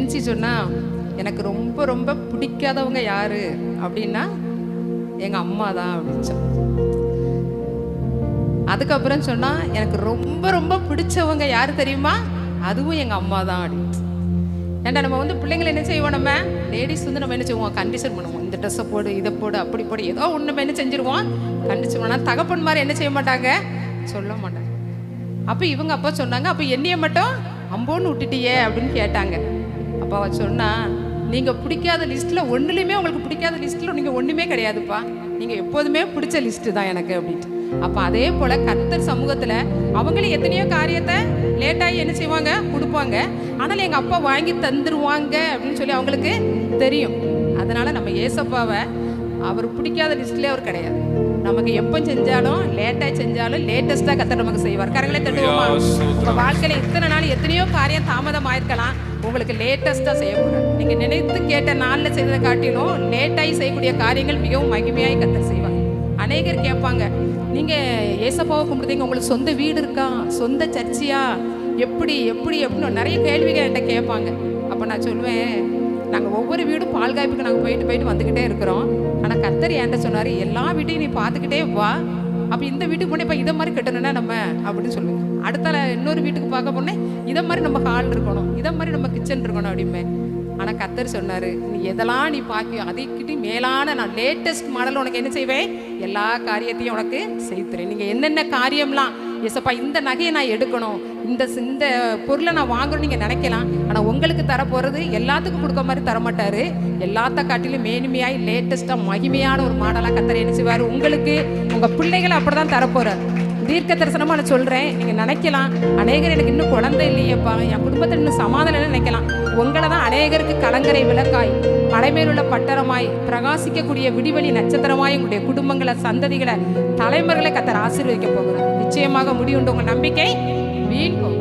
பென்சி சொன்னா, எனக்கு ரொம்ப ரொம்ப பிடிக்காதவங்க யாரு அப்படின்னா எங்கள் அம்மா தான் அப்படின்னு. அதுக்கப்புறம் சொன்னா, எனக்கு ரொம்ப ரொம்ப பிடிச்சவங்க யாரு தெரியுமா, அதுவும் எங்கள் அம்மா தான் அப்படின்னு. ஏன்டா நம்ம வந்து பிள்ளைங்களை என்ன செய்வோம், நம்ம லேடிஸ் வந்து நம்ம என்ன செய்வோம், கண்டிஷன் பண்ணுவோம். இந்த ட்ரெஸ்ஸை போடு, இதை போடு, அப்படி போடு, ஏதோ ஒன்று நம்ம என்ன செஞ்சிருவோம், கண்டிஷன் பண்ணால் தகப்பன் மாதிரி என்ன செய்ய மாட்டாங்க, சொல்ல மாட்டாங்க. அப்போ இவங்க அப்பா சொன்னாங்க, அப்போ என்னைய மட்டும் அம்போன்னு விட்டுட்டியே அப்படின்னு கேட்டாங்க. அப்போ அவ சொன்னா, நீங்கள் பிடிக்காத லிஸ்ட்டில் ஒன்றுலையுமே உங்களுக்கு பிடிக்காத லிஸ்ட்டில் நீங்கள் ஒன்றுமே கிடையாதுப்பா, நீங்கள் எப்போதுமே பிடிச்ச லிஸ்ட்டு தான் எனக்கு அப்படின்ட்டு. அப்போ அதே போல் கர்த்தர் சமூகத்தில் அவங்களும் எத்தனையோ காரியத்தை லேட்டாகி என்ன செய்வாங்க, கொடுப்பாங்க. ஆனால் எங்கள் அப்பா வாங்கி தந்துருவாங்க அப்படின்னு சொல்லி அவங்களுக்கு தெரியும். அதனால் நம்ம ஏசப்பாவை அவர் பிடிக்காத லிஸ்ட்லேயே அவர் கிடையாது. நமக்கு எப்போ செஞ்சாலும், லேட்டாக செஞ்சாலும் லேட்டஸ்ட்டாக கர்த்தர் நமக்கு செய்வார். கரங்களை தட்டுவோமா? உங்கள் வாழ்க்கையில் இத்தனை நாள் எத்தனையோ காரியம் தாமதம் ஆயிருக்கலாம், உங்களுக்கு லேட்டஸ்ட்டாக செய்யக்கூடாது. நீங்கள் நினைத்து கேட்ட நாளில் செய்ததை காட்டிலும் லேட்டாகி செய்யக்கூடிய காரியங்கள் மிகவும் மகிமையாய் கர்த்தர் செய்வார். அநேகர் கேட்பாங்க, நீங்கள் ஏசப்பாவை கும்பிடுறீங்க, உங்களுக்கு சொந்த வீடு இருக்கா, சொந்த சர்ச்சியா, எப்படி எப்படி அப்படின்னு நிறைய கேள்விகள் என்கிட்ட கேட்பாங்க. அப்போ நான் சொல்லுவேன், நாங்கள் ஒவ்வொரு வீடும் பால் காய்ப்புக்கு நாங்கள் போயிட்டு வந்துக்கிட்டே இருக்கிறோம். ஆனால் கர்த்தர் என்கிட்ட சொன்னார், எல்லா வீட்டையும் நீ பார்த்துக்கிட்டே வா, அப்போ இந்த வீட்டுக்கு போனே இப்போ இதை மாதிரி கட்டணும்னா நம்ம அப்படின்னு சொல்லுவேன். அடுத்த இன்னொரு வீட்டுக்கு பார்க்க போனேன், இதை மாதிரி நம்ம ஹால் இருக்கணும், இதை மாதிரி நம்ம கிச்சன் இருக்கணும் அப்படிமே. ஆனால் கர்த்தர் சொன்னார், நீ எதெல்லாம் நீ பார்க்கியோ அதுக்கிட்ட மேலான நான் லேட்டஸ்ட் மாடல் உனக்கு என்ன செய்வேன், எல்லா காரியத்தையும் உனக்கு செய்துறேன். நீங்கள் என்னென்ன காரியம்லாம், ஏசப்பா இந்த நகையை நான் எடுக்கணும், இந்த பொருளை நான் வாங்கணும் நீங்கள் நினைக்கலாம். ஆனால் உங்களுக்கு தரப்போகிறது எல்லாத்துக்கும் கொடுக்க மாதிரி தரமாட்டார். எல்லாத்த காட்டிலும் மேன்மையாய் லேட்டஸ்ட்டாக மகிமையான ஒரு மாடலாக கர்த்தர் என்ன செய்வார், உங்களுக்கு உங்கள் பிள்ளைகளை அப்படி தான் தரப்போகிறார். தீர்க்க தரிசனமாக நான் சொல்கிறேன், நீங்கள் நினைக்கலாம், அநேகர் எனக்கு இன்னும் குழந்தை இல்லையப்பா, என் குடும்பத்தில் இன்னும் சமாதானம் நினைக்கலாம். உங்களை தான் அநேகருக்கு கலங்கரை விளக்காய், மலைமேலுள்ள பட்டரமாய், பிரகாசிக்கக்கூடிய விடிவெளி நட்சத்திரமாய் உங்களுடைய குடும்பங்களை, சந்ததிகளை, தலைமுறைகளை கர்த்தர் ஆசீர்வதிக்க போகிறார். நிச்சயமாக முடியுண்டு. உங்கள் நம்பிக்கை வீண் போக,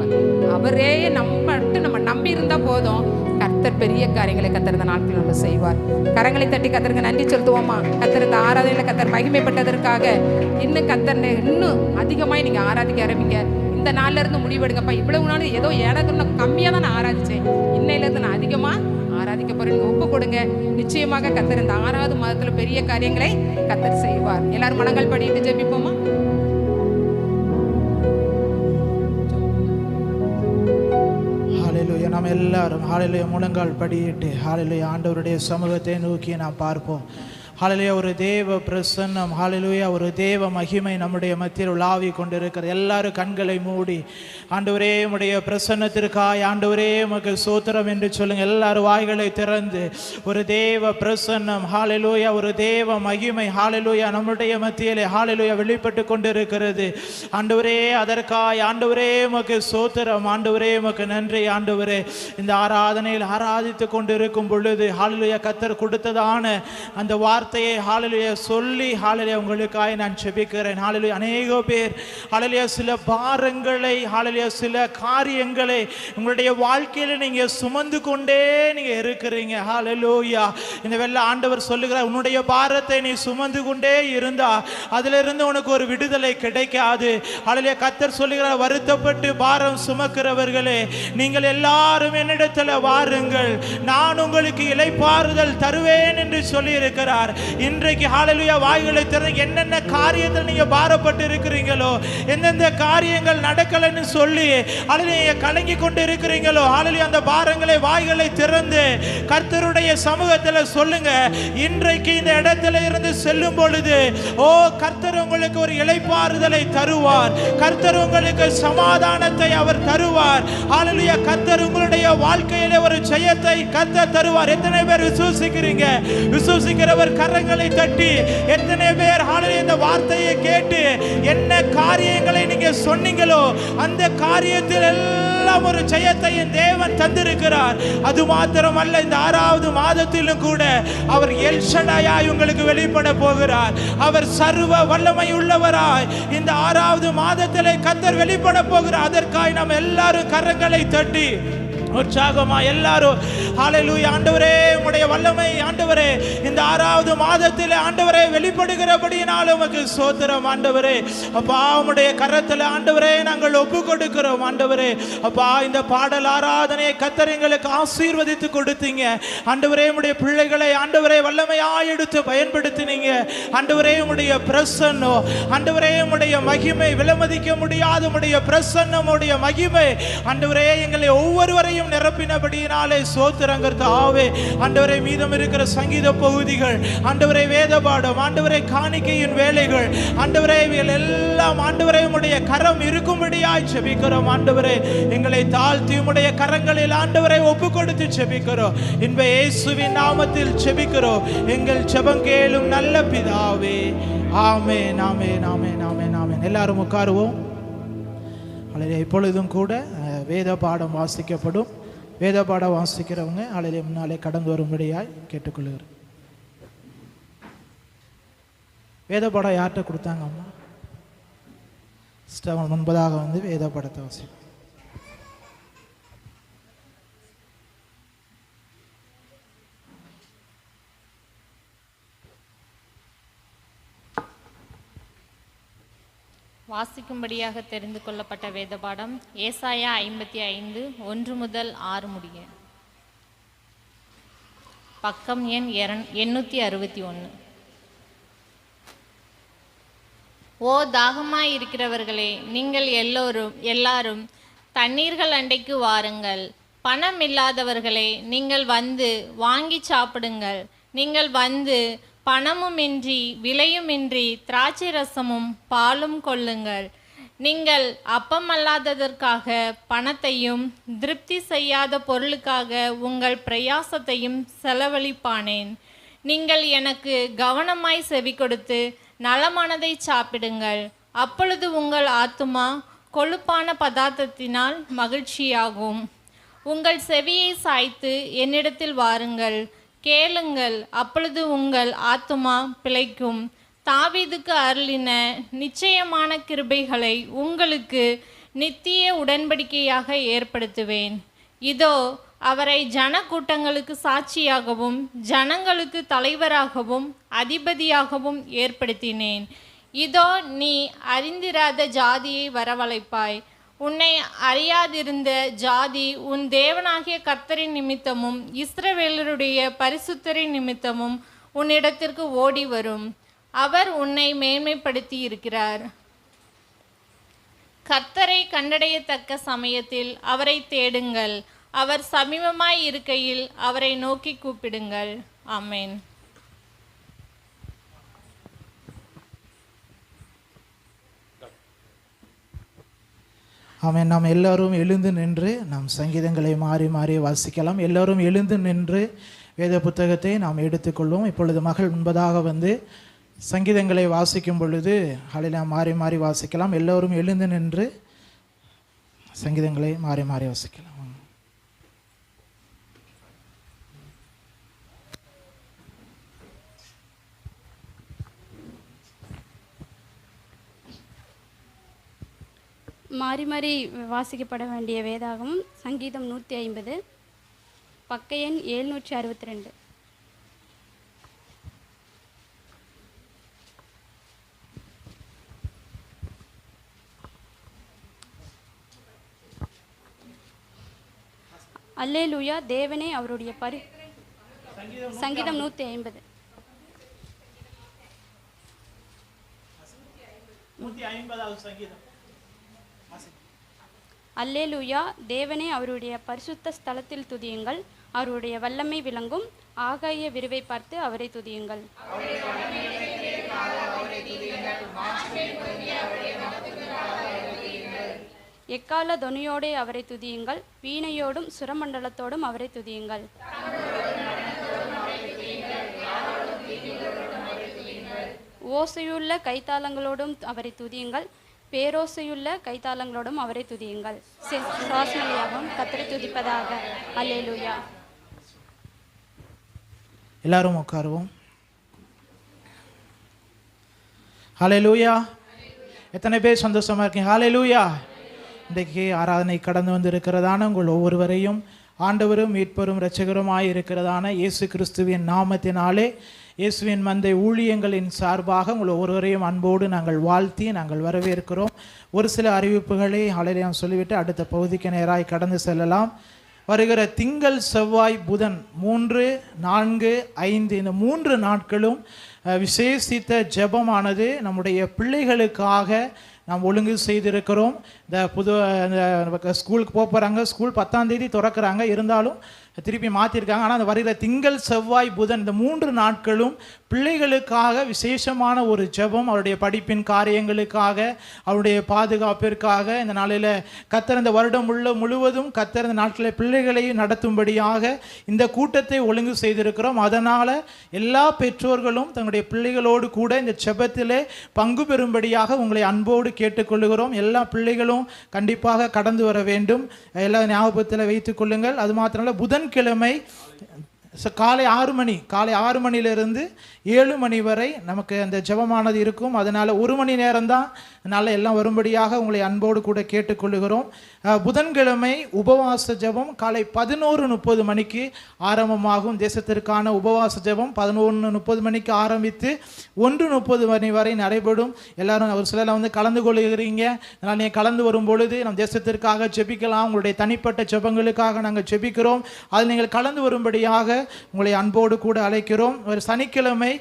அவரே நம்ம நம்பி இருந்தால் போதும், கர்த்தர் பெரிய காரியங்களை கர்த்தர் இந்த நாட்கள் நம்ம செய்வார். கரங்களை தட்டி கர்த்தருக்கு நன்றி செலுத்துவோமா? கர்த்தர் இந்த ஆராதனையில் கர்த்தர் மகிமைப்பட்டதற்காக இன்னும் கர்த்தர் இன்னும் அதிகமாக நீங்கள் ஆராதிக்க ஆரம்பிங்க. இந்த நாள்ல இருந்து முடிவெடுங்கப்பா, இவ்வளவு நாள் ஏதோ எனக்கு இன்னும் கம்மியாக தான் நான் ஆராதிச்சேன், இன்னையிலேருந்து நான் அதிகமாக ஆராதிக்க போறேன், ஒப்பு கொடுங்க. நிச்சயமாக கர்த்தர் இந்த 6வது மாதத்துல பெரிய காரியங்களை கர்த்தர் செய்வார். எல்லாரும் மனங்கள் படிட்டு ஜெபிப்போமா? ஹல்லேலூயா. நாம் எல்லாரும் ஹல்லேலூயா முழங்கால் படியிட்டு ஹல்லேலூயா ஆண்டவருடைய சமூகத்தை நோக்கி நாம் பார்ப்போம். ஹல்லேலூயா. ஒரு தேவ பிரசன்னம், ஹல்லேலூயா, ஒரு தேவ மகிமை நம்முடைய மத்தியில் உலாவி கொண்டிருக்கிறது. எல்லாரும் கண்களை மூடி ஆண்டவரே உம்முடைய பிரசன்னத்திற்காய் ஆண்டவரே உமக்கு ஸ்தோத்திரம் என்று சொல்லுங்க. எல்லாரும் வாய்களை திறந்து ஒரு தேவ பிரசன்னம், ஹல்லேலூயா, ஒரு தேவ மகிமை ஹல்லேலூயா நம்முடைய மத்தியிலே ஹல்லேலூயா வெளிப்பட்டு கொண்டிருக்கிறது. ஆண்டவரே அதற்காய் ஆண்டவரே உமக்கு ஸ்தோத்திரம், ஆண்டவரே உமக்கு நன்றி. ஆண்டவரே இந்த ஆராதனையில் ஆராதித்து கொண்டிருக்கும் பொழுது ஹல்லேலூயா கர்த்தர் கொடுத்ததான அந்த வார்த்தையை ஹல்லேலூயா சொல்லி ஹல்லேலூயா உங்களுக்காய் நான் ஜெபிக்கிறேன். ஹல்லேலூயா. அநேக பேர் ஹல்லேலூயா சில பாரங்களை ஹல்லேலூயா சில காரியங்களை உங்களுடைய வாழ்க்கையில நீங்க சுமந்து கொண்டே நீங்க இருக்கிறீங்க. ஹல்லேலூயா. இந்த வெள்ள ஆண்டவர் சொல்லுகிறார், உன்னுடைய பாரத்தை நீ சுமந்து கொண்டே இருந்தா அதிலிருந்து உனக்கு ஒரு விடுதலை கிடைக்காது. ஹல்லேலூயா. கர்த்தர் சொல்லுகிறார், வருத்தப்பட்டு பாரம் சுமக்கிறவர்களே நீங்கள் எல்லாரும் என்னிடத்தில் வாருங்கள், நான் உங்களுக்கு இளைப்பாறுதல் தருவேன் என்று சொல்லி இருக்கிறார். இன்றைக்கு ஹல்லேலூயா வாய்களை திறந்து என்னென்ன காரியத்தில் நீங்க பாரப்பட்டு இருக்கிறீங்களோ, எந்தெந்த காரியங்கள் நடக்கலன்னு சொல்லி ஹல்லேலூயா கலங்கி கொண்டு இருக்கிறீங்களோ, ஹல்லேலூயா அந்த பாரங்களை வாய்களை திறந்து கர்த்தருடைய சமூகத்தில் சொல்லுங்க. இன்றைக்கு இந்த இடத்துல இருந்து செல்லும் பொழுது ஓ கர்த்தர் உங்களுக்கு ஒரு இளைப்பாறுதலை தருவார், கர்த்தர் உங்களுக்கு சமாதானத்தை அவர் தருவார். ஹல்லேலூயா. கர்த்தர் உங்களுடைய வாழ்க்கையிலே ஒரு ஜெயத்தை கர்த்தர் தருவார். எத்தனை பேர் விசுவாசிக்கிறீங்க? விசுவாசிக்கிறவர் கரங்களை தட்டி எத்தனை பேர் ஹல்லேலூயா இந்த வார்த்தையை கேட்டு என்ன காரியங்களை நீங்க சொன்னீங்களோ அந்த காரியத்தில் எல்லாம் ஒரு ஜெயத்தை தேவன் தந்திருக்கிறார். அது மாத்திரமல்ல, இந்த 6வது மாதத்திலும் கூட அவர் எல் ஷடாயாய் உங்களுக்கு வெளிப்பட போகிறார். அவர் சர்வ வல்லமை உள்ளவராய் இந்த 6வது மாதத்திலே கர்த்தர் வெளிப்பட போகிறார். அதற்காக நாம் எல்லாரும் கரங்களை தட்டி உற்சாகமா எல்லாரும் ஹalleluya. ஆண்டவரே உம்முடைய வல்லமை ஆண்டவரே இந்த 6வது மாதத்திலே ஆண்டவரே வெளிப்படுகிறபடியினால உமக்கு ஸ்தோத்திரம் ஆண்டவரே. அப்பா உம்முடைய கரத்தில் ஆண்டவரே நாங்கள் ஒப்பு கொடுக்கிறோம் ஆண்டவரே. அப்பா இந்த பாடல் ஆராதனையை கர்த்தர் எங்களுக்கு ஆசீர்வதித்து கொடுத்தீங்க ஆண்டவரே. உம்முடைய பிள்ளைகளை ஆண்டவரே வல்லமையாய் எடுத்து பயன்படுத்தினீங்க ஆண்டவரே. உம்முடைய பிரசன்னம் ஆண்டவரே, உம்முடைய மகிமை விலமதிக்க முடியாத உம்முடைய பிரசன்னம் உம்முடைய மகிமை ஆண்டவரே எங்களை ஒவ்வொருவரையும் நிரப்பினபடியினாலே ஸ்தோத்திரம் கர்த்தாவே. ஆண்டவரே மீதம் இருக்கிற சங்கீத பகுதிகள் ஆண்டவரே, வேத பாடம் ஆண்டவரே, காணிக்கையின் வேலைகள் ஆண்டவரே, இவைகள் எல்லாம் ஆண்டவரே உம்முடைய கரம் இருக்கும்படியாய் செபிக்கிறோம் ஆண்டவரே. எங்களை தாழ்த்தி உம்முடைய கரங்களில் ஆண்டவரை ஒப்பு கொடுத்து செபிக்கிறோம். இன்ப இயேசுவின் நாமத்தில் செபிக்கிறோம் எங்கள் ஜெபம் கேளும் நல்ல பிதாவே. ஆமென் ஆமென் ஆமென் ஆமென் ஆமென். எல்லாரும் உட்காருவோம். இப்பொழுதும் கூட வேத பாடம் வாசிக்கப்படும். வேத பாடம் வாசிக்கிறவங்க அலையிலே முன்னாலே கடந்து வரும்படியாய் கேட்டுக்கொள்கிறேன். வேத பாடம் யார்கிட்ட கொடுத்தாங்க அம்மா? ஸ்டவன் முன்பதாக வந்து வேத பாடத்தை வாசிப்போம். வாசிக்கும்படியாக தெரிந்து கொள்ளப்பட்ட வேத பாடம் ஏசாயா 55 1 முதல் 6 முடிய. பக்கம் எண் 861. ஓ தாகமாய் இருக்கிறவர்களே, நீங்கள் எல்லாரும் தண்ணீர்கள் அண்டைக்கு வாருங்கள். பணம் இல்லாதவர்களே, நீங்கள் வந்து வாங்கி சாப்பிடுங்கள். நீங்கள் வந்து பணமுமின்றி விலையுமின்றி திராட்சை ரசமும் பாலும் கொள்ளுங்கள். நீங்கள் அப்பமல்லாததற்காக பணத்தையும் திருப்தி செய்யாத பொருளுக்காக உங்கள் பிரயாசத்தையும் செலவழிப்பானேன். நீங்கள் எனக்கு கவனமாய் செவி கொடுத்து நலமானதை சாப்பிடுங்கள். அப்பொழுது உங்கள் ஆத்துமா கொழுப்பான பதார்த்தத்தினால் மகிழ்ச்சியாகும். உங்கள் செவியை சாய்த்து என்னிடத்தில் வாருங்கள், கேளுங்கள், அப்பொழுது உங்கள் ஆத்துமா பிழைக்கும். தாவீதுக்கு அருளின நிச்சயமான கிருபைகளை உங்களுக்கு நித்திய உடன்படிக்கையாக ஏற்படுத்துவேன். இதோ அவரை ஜன கூட்டங்களுக்கு சாட்சியாகவும் ஜனங்களுக்கு தலைவராகவும் அதிபதியாகவும் ஏற்படுத்தினேன். இதோ நீ அறிந்திராத ஜாதியை வரவழைப்பாய். உன்னை அறியாதிருந்த ஜாதி உன் தேவனாகிய கர்த்தரின் நிமித்தமும் இஸ்ரவேலருடைய பரிசுத்தரின் நிமித்தமும் உன்னிடத்திற்கு ஓடி வரும். அவர் உன்னை மேன்மைப்படுத்தி இருக்கிறார். கர்த்தரை கண்டடையத்தக்க சமயத்தில் அவரை தேடுங்கள். அவர் சமீபமாய் இருக்கையில் அவரை நோக்கி கூப்பிடுங்கள். ஆமென். ஆமென். நாம் எல்லோரும் எழுந்து நின்று நாம் சங்கீதங்களை மாறி மாறி வாசிக்கலாம். எல்லோரும் எழுந்து நின்று வேத புத்தகத்தை நாம் எடுத்துக்கொள்வோம். இப்பொழுது மகள் முன்பதாக வந்து சங்கீதங்களை வாசிக்கும் பொழுது நாம் மாறி மாறி வாசிக்கலாம். எல்லோரும் எழுந்து நின்று சங்கீதங்களை மாறி மாறி வாசிக்கலாம். மாறி மாறி வாசிக்கப்பட வேண்டிய வேதாகமம் சங்கீதம் 150, பக்க எண் 762. அல்லேலூயா, தேவனே அவருடைய சங்கீதம் 150. அல்லேலூயா, தேவனே அவருடைய பரிசுத்த ஸ்தலத்தில் துதியுங்கள். அவருடைய வல்லமை விளங்கும் ஆகாய விரிவை பார்த்து அவரை துதியுங்கள். எக்கால தொனியோடே அவரை துதியுங்கள். வீணையோடும் சுரமண்டலத்தோடும் அவரை துதியுங்கள். ஓசையுள்ள கைத்தாளங்களோடும் அவரை துதியுங்கள். பேரோசையுள்ள கைத்தாளங்களோடும் அவரை துதியுங்கள். சுவாசனையாகவும் கர்த்தரை துதிப்பதாக. அல்லேலூயா. எல்லாரும் உட்காருவோம். ஹல்லேலூயா. எத்தனை பேர் சந்தோஷமா இருக்கீங்க? ஹல்லேலூயா. இன்றைக்கு ஆராதனை கடந்து வந்து இருக்கிறதான உங்கள் ஒவ்வொருவரையும் ஆண்டவரும் மீட்பரும் இரட்சகருமாய் இருக்கிறதான இயேசு கிறிஸ்துவின் நாமத்தினாலே இயேசுவின் மந்தை ஊழியங்களின் சார்பாக உங்கள் ஒருவரையும் அன்போடு நாங்கள் வாழ்த்தி நாங்கள் வரவேற்கிறோம். ஒரு சில அறிவிப்புகளை அலையிலாம் சொல்லிவிட்டு அடுத்த பகுதிக்கு நேராய் கடந்து செல்லலாம். வருகிற திங்கள், செவ்வாய், புதன் 3, 4, 5 இந்த 3 நாட்களும் விசேஷித்த ஜெபமானது நம்முடைய பிள்ளைகளுக்காக நாம் ஒழுங்கு செய்திருக்கிறோம். இந்த ஸ்கூலுக்கு போகிறாங்க, ஸ்கூல் 10ஆம் தேதி திறக்கிறாங்க, இருந்தாலும் திருப்பி மாற்றிருக்காங்க. ஆனால் அந்த வருகிற திங்கள், செவ்வாய், புதன் இந்த 3 நாட்களும் பிள்ளைகளுக்காக விசேஷமான ஒரு ஜெபம், அவருடைய படிப்பின் காரியங்களுக்காக, அவருடைய பாதுகாப்பிற்காக இந்த நாளில் கர்த்தர் இந்த வருடம் முழுவதும் கர்த்தர் இந்த நாட்களில் பிள்ளைகளை நடத்தும்படியாக இந்த கூட்டத்தை ஒழுங்கு செய்திருக்கிறோம். அதனால் எல்லா பெற்றோர்களும் தங்களுடைய பிள்ளைகளோடு கூட இந்த ஜெபத்திலே பங்கு பெறும்படியாக உங்களை அன்போடு கேட்டுக்கொள்ளுகிறோம். எல்லா பிள்ளைகளும் கண்டிப்பாக கடந்து வர வேண்டும். எல்லா ஞாபகத்தில் வைத்துக் கொள்ளுங்கள். அது மாத்திரமல்ல, புதன்கிழமை காலை 6 மணியிலிருந்து 7 மணி வரை நமக்கு அந்த ஜெபமானது இருக்கும். அதனால் 1 மணி நேரம்தான், அதனால் எல்லாம் வரும்படியாக உங்களை அன்போடு கூட கேட்டுக்கொள்ளுகிறோம். புதன்கிழமை உபவாச ஜெபம் காலை 11:30 மணிக்கு ஆரம்பமாகும். தேசத்திற்கான உபவாச ஜெபம் 11:30 மணிக்கு ஆரம்பித்து 1:30 மணி வரை நடைபெறும். எல்லாரும் ஒரு சிலர் வந்து கலந்து கொள்ளுகிறீங்க. அதனால் நீங்கள் கலந்து வரும் பொழுது நம் தேசத்திற்காக ஜெபிக்கலாம். உங்களுடைய தனிப்பட்ட ஜெபங்களுக்காக நாங்கள் ஜெபிக்கிறோம். அதில் நீங்கள் கலந்து வரும்படியாக உங்களை அன்போடு கூட அழைக்கிறோம். ஒரு சனிக்கிழமை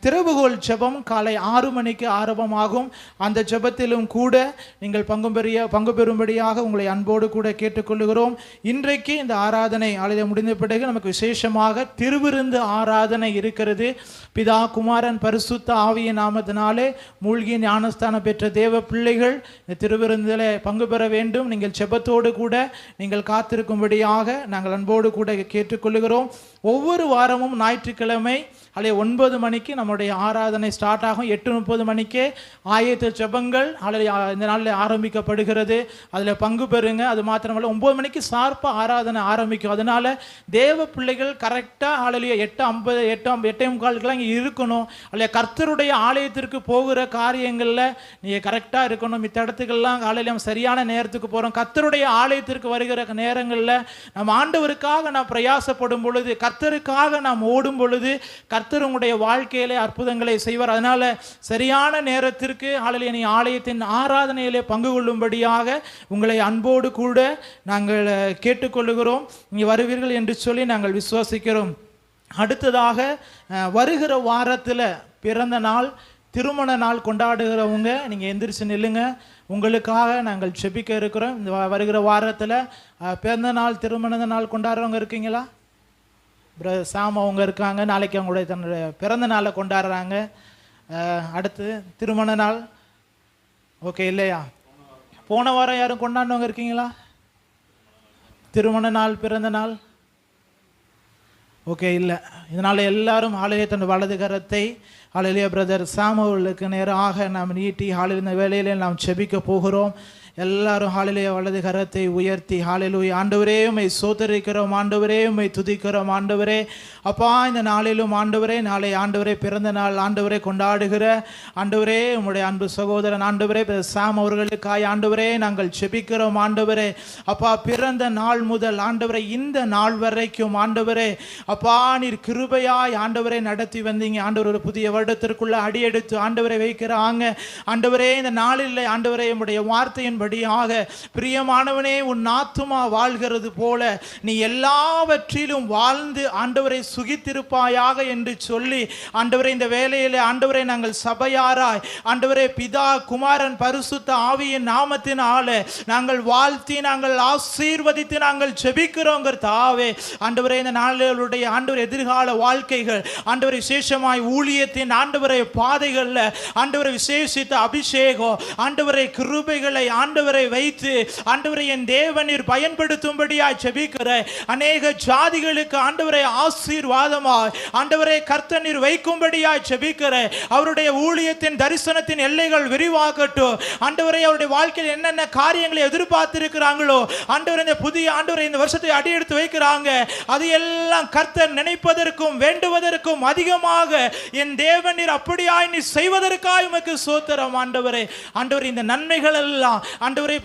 திறவுகோல் ஜெபம் காலை 6 மணிக்கு ஆரம்பமாகும். அந்த ஜெபத்திலும் கூட நீங்கள் பங்கு பெறும்படியாக உங்களை அன்போடு கூட கேட்டுக்கொள்ளுகிறோம். இன்றைக்கு இந்த ஆராதனை ஆலயம் முடிந்த பிறகு நமக்கு விசேஷமாக திருவிருந்து ஆராதனை இருக்கிறது. பிதா, குமாரன், பரிசுத்த ஆவியின் நாமத்தினாலே மூழ்கி ஞானஸ்தானம் பெற்ற தேவ பிள்ளைகள் இந்த திருவிருந்தில் பங்கு பெற வேண்டும். நீங்கள் ஜெபத்தோடு கூட நீங்கள் காத்திருக்கும்படியாக நாங்கள் அன்போடு கூட கேட்டுக்கொள்ளுகிறோம். ஒவ்வொரு வாரமும் ஞாயிற்றுக்கிழமை 9 மணிக்கு நம்முடைய ஆராதனை ஸ்டார்ட் ஆகும். 8:30 மணிக்கே ஆயத்த ஜெபங்கள் இந்த நாளில் ஆரம்பிக்கப்படுகிறது. அதில் பங்கு பெறுங்க. அது மாத்திரமல்ல, 9 மணிக்கு ஷார்ப்பாக ஆராதனை ஆரம்பிக்கும். அதனால் தேவ பிள்ளைகள் கரெக்டாக 8:50 8:45 இங்கே இருக்கணும். அல்ல கர்த்தருடைய ஆலயத்திற்கு போகிற காரியங்களில் நீங்கள் கரெக்டாக இருக்கணும். மித்த இடத்துக்கெல்லாம் காலையில் சரியான நேரத்துக்கு போகிறோம். கர்த்தருடைய ஆலயத்திற்கு வருகிற நேரங்களில் நம்ம ஆண்டவருக்காக நாம் பிரயாசப்படும் பொழுது, கர்த்தருக்காக நாம் ஓடும் பொழுது கர்த்தர் உங்களுடைய வாழ்க்கையிலே அற்புதங்களை செய்வார். அதனால சரியான நேரத்திற்கு நீ ஆலயத்தின் ஆராதனையிலே பங்கு கொள்ளும்படியாக உங்களை அன்போடு கூட நாங்கள் கேட்டுக்கொள்ளுகிறோம். நீ வருவீர்கள் என்று சொல்லி நாங்கள் விசுவாசிக்கிறோம். அடுத்ததாக வருகிற வாரத்தில் பிறந்த நாள், திருமண நாள் கொண்டாடுகிறவங்க நீங்கள் எந்திரிச்சு நில்லுங்க. உங்களுக்காக நாங்கள் ஜெபிக்க இருக்கிறோம். இந்த வருகிற வாரத்தில் பிறந்த நாள், திருமண நாள் கொண்டாடுறவங்க இருக்கீங்களா? சாம் அவங்க இருக்காங்க. நாளைக்கு அவங்களுடைய தன்னுடைய பிறந்த நாளை கொண்டாடுறாங்க. அடுத்து திருமண நாள் ஓகே இல்லையா? போன வாரம் யாரும் கொண்டாடுனவங்க இருக்கீங்களா? திருமண நாள், பிறந்த நாள் ஓகே இல்லை. இதனால் எல்லாரும் தன் வலது கரத்தை பிரதர் சாம் அவர்களுக்கு நேராக நாம் நீட்டி இந்த வேலையிலே நாம் செபிக்க போகிறோம். எல்லாரும் வலது கரத்தை உயர்த்தி ஆண்டவரே உம்மை சோதரிக்கிறோம், ஆண்டவரே உம்மை துதிக்கிறோம். ஆண்டவரே அப்பா, இந்த நாளிலும் ஆண்டவரே, நாளை ஆண்டவரே பிறந்த நாள் ஆண்டவரே கொண்டாடுகிற ஆண்டவரே உம்முடைய அன்பு சகோதரன் ஆண்டவரே சாம் அவர்களுக்காய் ஆண்டவரே நாங்கள் செபிக்கிறோம். ஆண்டவரே அப்பா, பிறந்த நாள் முதல் ஆண்டவரே இந்த நாள் வரைக்கும் ஆண்டவரே அப்பா நீர் கிருபையாய் ஆண்டவரே நடத்தி வந்தீங்க. ஆண்டவர் ஒரு புதிய வருடத்திற்குள்ள அடியெடுத்து ஆண்டவரை வைக்கிறாங்க. ஆண்டவரே இந்த நாளில் ஆண்டவரே உம்முடைய வார்த்தையின் பிரியமானவனே, உன் ஆத்துமா வாழ்கிறது போல நீ எல்லாவற்றிலும் வாழ்ந்து ஆண்டவரை சுகித்திருப்பாயாக என்று சொல்லி ஆண்டவரே இந்த வேளையிலே ஆண்டவரை நாங்கள் சபையாராய் ஆண்டவரே பிதா, குமாரன், பரிசுத்த ஆவியின் நாமத்தினாலே நாங்கள் வாழ்த்தி நாங்கள் ஆசீர்வதித்து நாங்கள் ஜெபிக்கிறோம். கர்த்தாவே ஆண்டவரே இந்த நாளுடைய ஆண்டவர் எதிர்கால வாழ்க்கைகள் ஆண்டவரை விசேஷமாய் ஊழியத்தின் ஆண்டவரை பாதைகளில் ஆண்டவரை விசேஷித்த அபிஷேகம் ஆண்டவரை கிருபைகளை ஆண்டவரை வைத்து ஆண்டவரை என் தேவனீர் பயன்படுத்தும்படியாய் ஜெபிக்கிற அநேக ஜாதிகளுக்கு ஆண்டவரை ஆசீர்வாதமாய் ஆண்டவரை கர்த்தர் நீர் வைக்கும்படியாய் ஜெபிக்கிற அவருடைய ஊழியத்தின் தரிசனத்தின் எல்லைகள் விரிவாகட்டும். ஆண்டவரை அவருடைய வாழ்க்கையில் என்னென்ன காரியங்களை எதிர்பார்த்திருக்கிறாங்களோ ஆண்டவரை இந்த புதிய ஆண்டவரை இந்த வருஷத்தை அடியெடுத்து வைக்கிறாங்க. அது எல்லாம் கர்த்தர் நினைப்பதற்கும் வேண்டுவதற்கும் அதிகமாக என் தேவனீர் அப்படியாய் நீ செய்வதற்காய் உமக்கு ஸ்தோத்திரம். ஆண்டவரே ஆண்டவர் இந்த நன்மைகள் எல்லாம் ஆண்டவரே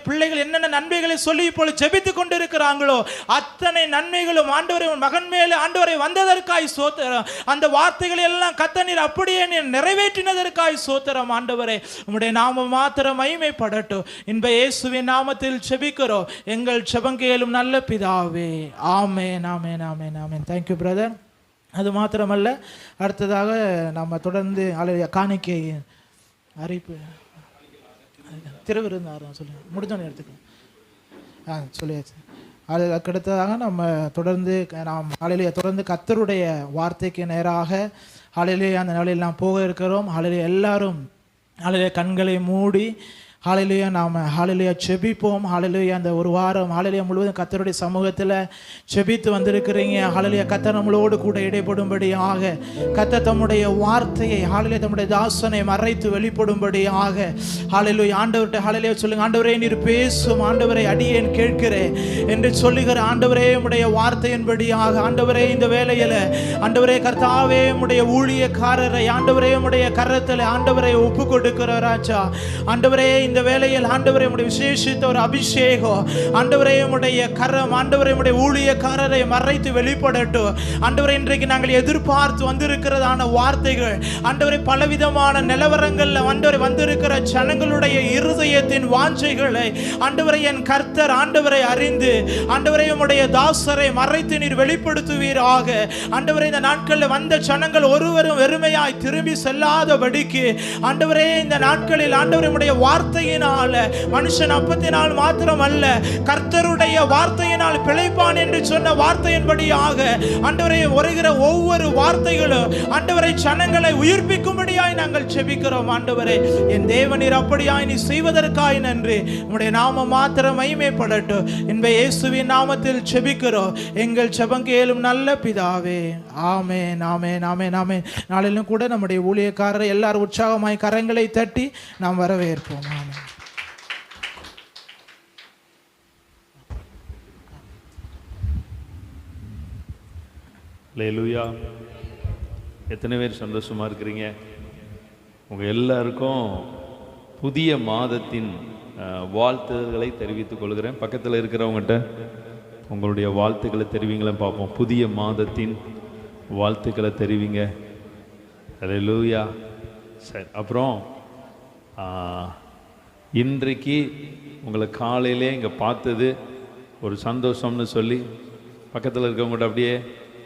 பிள்ளைகள் என்னென்ன நன்மைகளை சொல்லி இப்பொழுது ஜெபித்து கொண்டிருக்கிறாங்களோ அத்தனை நன்மைகளும் ஆண்டவரே மகன் மேலே ஆண்டவரை வந்ததற்காய் ஸ்தோத்திரம். அந்த வார்த்தைகளை எல்லாம் கர்த்தர் அப்படியே நிறைவேற்றினதற்காய் ஸ்தோத்திரம். ஆண்டவரே உம்முடைய நாமம் மாத்திரம் மகிமைப்படட்டும். இன்ப இயேசுவின் நாமத்தில் ஜெபிக்கிறோம் எங்கள் ஜெபம் கேளும் நல்ல பிதாவே. ஆமென் ஆமென் ஆமென் ஆமென். Thank you brother. அது மாத்திரமல்ல, அடுத்ததாக நம்ம தொடர்ந்து காணிக்கை அறிவிப்பு திருவிருந்தாரம் சொல்லி முடிஞ்சோன்னு எடுத்துக்கலாம் சொல்லியாச்சு. அதுக்கு அடுத்ததாக நம்ம தொடர்ந்து தொடர்ந்து கர்த்தருடைய வார்த்தைக்கு நேராக ஹல்லேலூயா அந்த நாளில் நாம் போக இருக்கிறோம். ஹல்லேலூயா எல்லாரும் ஹல்லேலூயா கண்களை மூடி ஹல்லேலூயா நாம் ஹல்லேலூயா செபிப்போம். ஹல்லேலூயா அந்த ஒரு வாரம் ஹல்லேலூயா முழுவதும் கர்த்தருடைய சமூகத்தில் செபித்து வந்திருக்கிறீங்க. ஹல்லேலூயா கர்த்தர் நம்மளோடு கூட இடைப்படும்படியாக கர்த்தர் தம்முடைய வார்த்தையை ஹல்லேலூயா தம்முடைய தாசனை மறைத்து வெளிப்படும்படியாக ஹல்லேலூயா ஆண்டவர்கிட்ட ஹல்லேலூயா சொல்லுங்க. ஆண்டவரே நீர் பேசும், ஆண்டவரை அடியேன் கேட்கிறேன் என்று சொல்லுகிற ஆண்டவரே உம்முடைய வார்த்தையின்படியாக ஆண்டவரே இந்த வேளையில் ஆண்டவரே கர்த்தாவே உம்முடைய ஊழியக்காரரை ஆண்டவரே உம்முடைய கரத்தில் ஆண்டவரை ஒப்பு கொடுக்கிற ராஜா. ஆண்டவரே இந்த வேளையில் ஆண்டவரே உம்முடைய விசேஷித்த ஒரு அபிஷேகம் ஆண்டவரே உம்முடைய கரம் ஆண்டவரே உம்முடைய ஊழியக்காரரை மறைத்து வெளிப்படட்டும். ஆண்டவரே இன்றைக்கு நாங்கள் எதிர்பார்த்து வந்திருக்கிறதான வார்த்தைகள் ஆண்டவரே பலவிதமான நிலவரங்கள்ல ஆண்டவரே வந்திருக்கிற ஜனங்களுடைய இருதயத்தின் வாஞ்சைகளை ஆண்டவரே என் கர்த்தர் ஆண்டவரை அறிந்து ஆண்டவரே உம்முடைய தாசரை மறைத்து நீர் வெளிப்படுத்துவீராக. ஆண்டவரே இந்த நாட்களில் வந்த ஜனங்கள் ஒருவரும் வெறுமையாய் திரும்பி செல்லாதபடிக்கு ஆண்டவரே இந்த நாட்களில் ஆண்டவரே உம்முடைய வார்த்தையினால மனுஷன் அப்பத்தினால் மாத்திரம் அல்ல கர்த்தருடைய வார்த்தையினால் பிழைப்பான் என்று சொன்ன வார்த்தையின்படியாக ஆண்டவரே வருகிற ஒவ்வொரு வார்த்தைகளும் ஆண்டவரை ஜனங்களை உயிர்ப்பிக்கும்படியாய் நாங்கள் செபிக்கிறோம். ஆண்டவரே என் தேவனீர் அப்படியாய் நீ செய்வதற்காய் நன்றி. உம்முடைய நாமம் மாத்திரம் மகிமைப்படட்டும். இன்ப இயேசுவின் நாமத்தில் செபிக்கிறோம் எங்கள் ஜெபம் கேளும் நல்ல பிதாவே. ஆமென் ஆமென் ஆமென் ஆமென். நாளிலும் கூட நம்முடைய ஊழியக்காரரை எல்லாரும் உற்சாகமாய் கரங்களை தட்டி நாம் வரவேற்போம். ஆமென். அல்லேலூயா. எத்தனை பேர் சந்தோஷமா இருக்கிறீங்க? உங்க எல்லாருக்கும் புதிய மாதத்தின் வாழ்த்துதல்களை தெரிவித்துக் கொள்கிறேன். பக்கத்தில் இருக்கிறவங்ககிட்ட உங்களுடைய வாழ்த்துக்களை தெரிவிங்களே பார்ப்போம். புதிய மாதத்தின் வாழ்த்துக்களை தெரிவிங்க. அல்லேலூயா. சரி, அப்புறம் இன்றைக்கு உங்களை காலையிலே இங்கே பார்த்தது ஒரு சந்தோஷம்னு சொல்லி பக்கத்தில் இருக்கவங்கள்ட்ட அப்படியே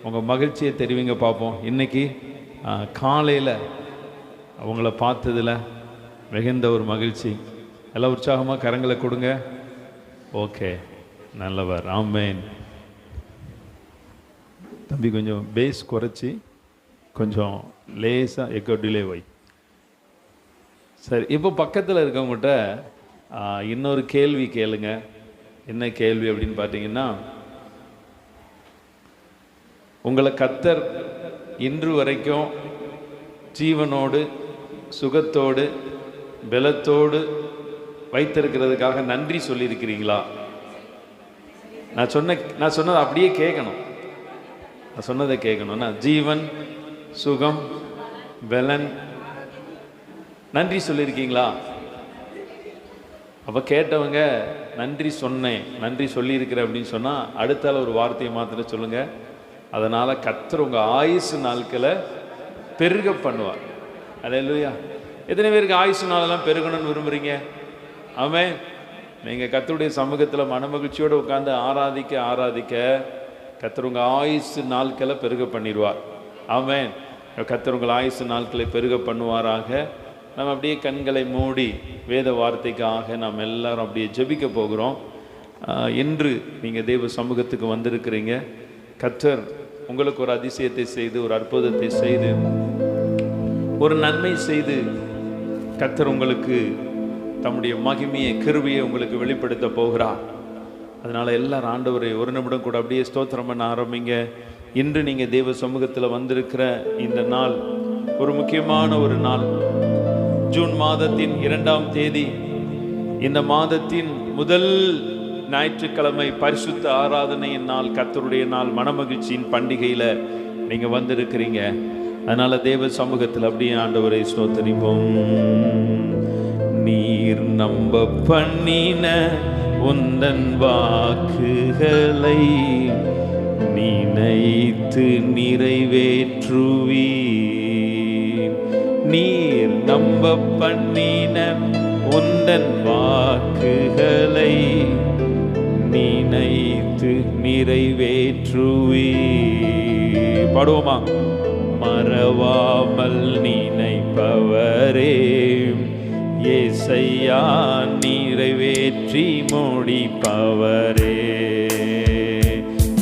உங்கள் மகிழ்ச்சியை தெரிவிங்க பார்ப்போம். இன்றைக்கி காலையில் அவங்கள பார்த்ததில் மிகுந்த ஒரு மகிழ்ச்சி. எல்லாம் உற்சாகமாக கரங்களை கொடுங்க. ஓகே, நல்லவர். ஆமென். தம்பி கொஞ்சம் பேஸ் குறைச்சி கொஞ்சம் லேசாக எக்கோ டிலே வை. சரி, இப்போ பக்கத்தில் இருக்கவங்ககிட்ட இன்னொரு கேள்வி கேளுங்க. என்ன கேள்வி அப்படின்னு பார்த்தீங்கன்னா, உங்களை கர்த்தர் இன்று வரைக்கும் ஜீவனோடு சுகத்தோடு பலத்தோடு வைத்திருக்கிறதுக்காக நன்றி சொல்லியிருக்கிறீங்களா? நான் சொன்னதை அப்படியே கேட்கணும். நான் சொன்னதை கேட்கணும்னா ஜீவன் சுகம் பலன் நன்றி சொல்லியிருக்கீங்களா? அப்போ கேட்டவங்க நன்றி சொன்னேன் நன்றி சொல்லியிருக்கிறேன் அப்படின்னு சொன்னால் அடுத்தால ஒரு வார்த்தையை மாத்திரம் சொல்லுங்கள். அதனால் கர்த்தர் உங்கள் ஆயுசு நாட்களை பெருக பண்ணுவார். அல்லேலூயா. எத்தனை பேருக்கு ஆயுசு நாளெல்லாம் பெருகணும்னு விரும்புகிறீங்க? ஆமென். நீங்கள் கர்த்தருடைய சமூகத்தில் மனமகிழ்ச்சியோடு உட்காந்து ஆராதிக்க கர்த்தர் உங்கள் ஆயுசு நாட்களை பெருக பண்ணிடுவார். ஆமென். கர்த்தர் உங்கள் ஆயுசு நாட்களை பெருக பண்ணுவாராக. நம்ம அப்படியே கண்களை மூடி வேத வார்த்தைக்காக நாம் எல்லாரும் அப்படியே ஜெபிக்க போகிறோம். இன்று நீங்கள் தேவ சமூகத்துக்கு வந்திருக்கிறீங்க. கர்த்தர் உங்களுக்கு ஒரு அதிசயத்தை செய்து ஒரு அற்புதத்தை செய்து ஒரு நன்மை செய்து கர்த்தர் உங்களுக்கு தம்முடைய மகிமையை கிருபையை உங்களுக்கு வெளிப்படுத்த போகிறார். அதனால் எல்லாரும் ஆண்டவரை ஒரு நிமிடம் கூட அப்படியே ஸ்தோத்திரம் பண்ண ஆரம்பிங்க. இன்று நீங்கள் தேவ சமூகத்தில் வந்திருக்கிற இந்த நாள் ஒரு முக்கியமான ஒரு நாள். ஜூன் மாதத்தின் 2ஆம் தேதி, இந்த மாதத்தின் முதல் ஞாயிற்றுக்கிழமை, பரிசுத்த ஆராதனையின் நாள், கர்த்தருடைய நாள், மனமகிழ்ச்சியின் பண்டிகையில் நீங்கள் வந்திருக்கிறீங்க. அதனால் தேவ சமூகத்தில் அப்படியே ஆண்டவரை ஸ்தோத்திரிப்போம். நீர் நம்ப பண்ணின உந்தன் வாக்குகளை நினைத்து நிறைவேற்றுவீர். நீர் நம்ப பண்ணின உந்தன் வாக்குகளை நினைத்து நிறைவேற்றுவீர். பாடுவோமா? மறவாமல் நினைப்பவரே ஏசையா, நிறைவேற்றி முடிப்பவரே.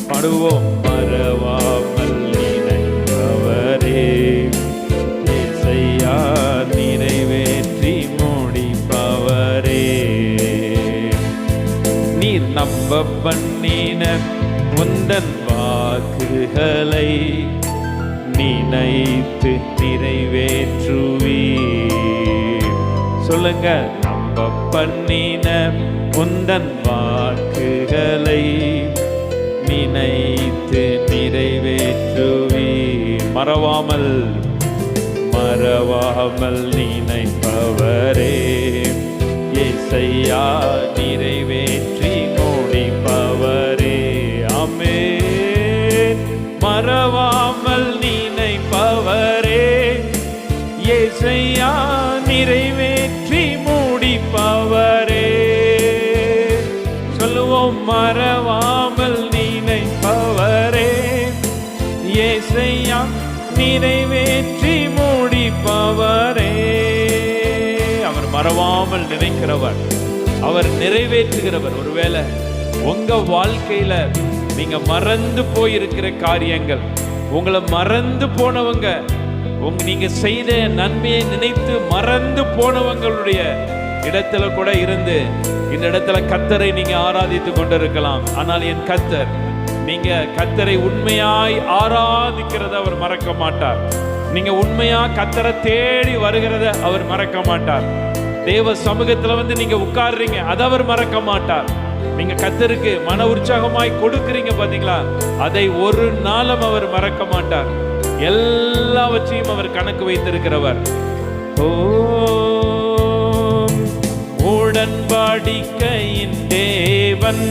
பாடுவோம். மறவாமல் நினைப்பவரே ஏசையா, நிறைவேற்றி முடிப்பவரே. நீர் நம்ப பண்ணின உந்தன் வாக்குகளை நினைத்து நிறைவேற்றுவீர். சொல்லுங்க. நம்ப பண்ணின உந்தன் வாக்குகளை நினைத்து நிறைவேற்றுவீர். மறவாமல் நினைப்பவரே ஏசையா, நிறைவேற்றி முடிப்பவரே. ஆமென். மறவாமல் நினைப்பவரே ஏசையா, நிறைவேற்றி முடிப்பவரே. சொல்லுவோம். மறவாமல் நினைப்பவரே ஏசையா, நிறைவேற்றி முடிப்பவரே. அவர் மறவாமல் நினைக்கிறவர், அவர் நிறைவேற்றுகிறவர். ஒருவேளை உங்க வாழ்க்கையில நீங்க மறந்து போயிருக்கிற காரியங்கள், உங்களை மறந்து போனவங்க, நீங்க செய்த நன்மையை நினைத்து மறந்து போனவங்களுடைய இடத்துல கூட இருந்து இந்த இடத்துல கர்த்தரை நீங்க ஆராதித்து கொண்டிருக்கலாம். ஆனால் என் கர்த்தர், நீங்க கர்த்தரை உண்மையாய் ஆராதிக்கிறத அவர் மறக்க மாட்டார். நீங்க உண்மையா கர்த்தரை தேடி வருகிறத அவர் மறக்க மாட்டார். தேவ சமூகத்துல வந்து நீங்க உட்கார்றீங்க, அதை அவர் மறக்க மாட்டார். நீங்க கர்த்தருக்கு மன உற்சாகமாய் கொடுக்கிறீங்க பாத்தீங்களா, அதை ஒரு நாளும் அவர் மறக்க மாட்டார். எல்லாவற்றையும் அவர் கணக்கு வைத்திருக்கிறவர். உடன்படிக்கையின் தேவன்,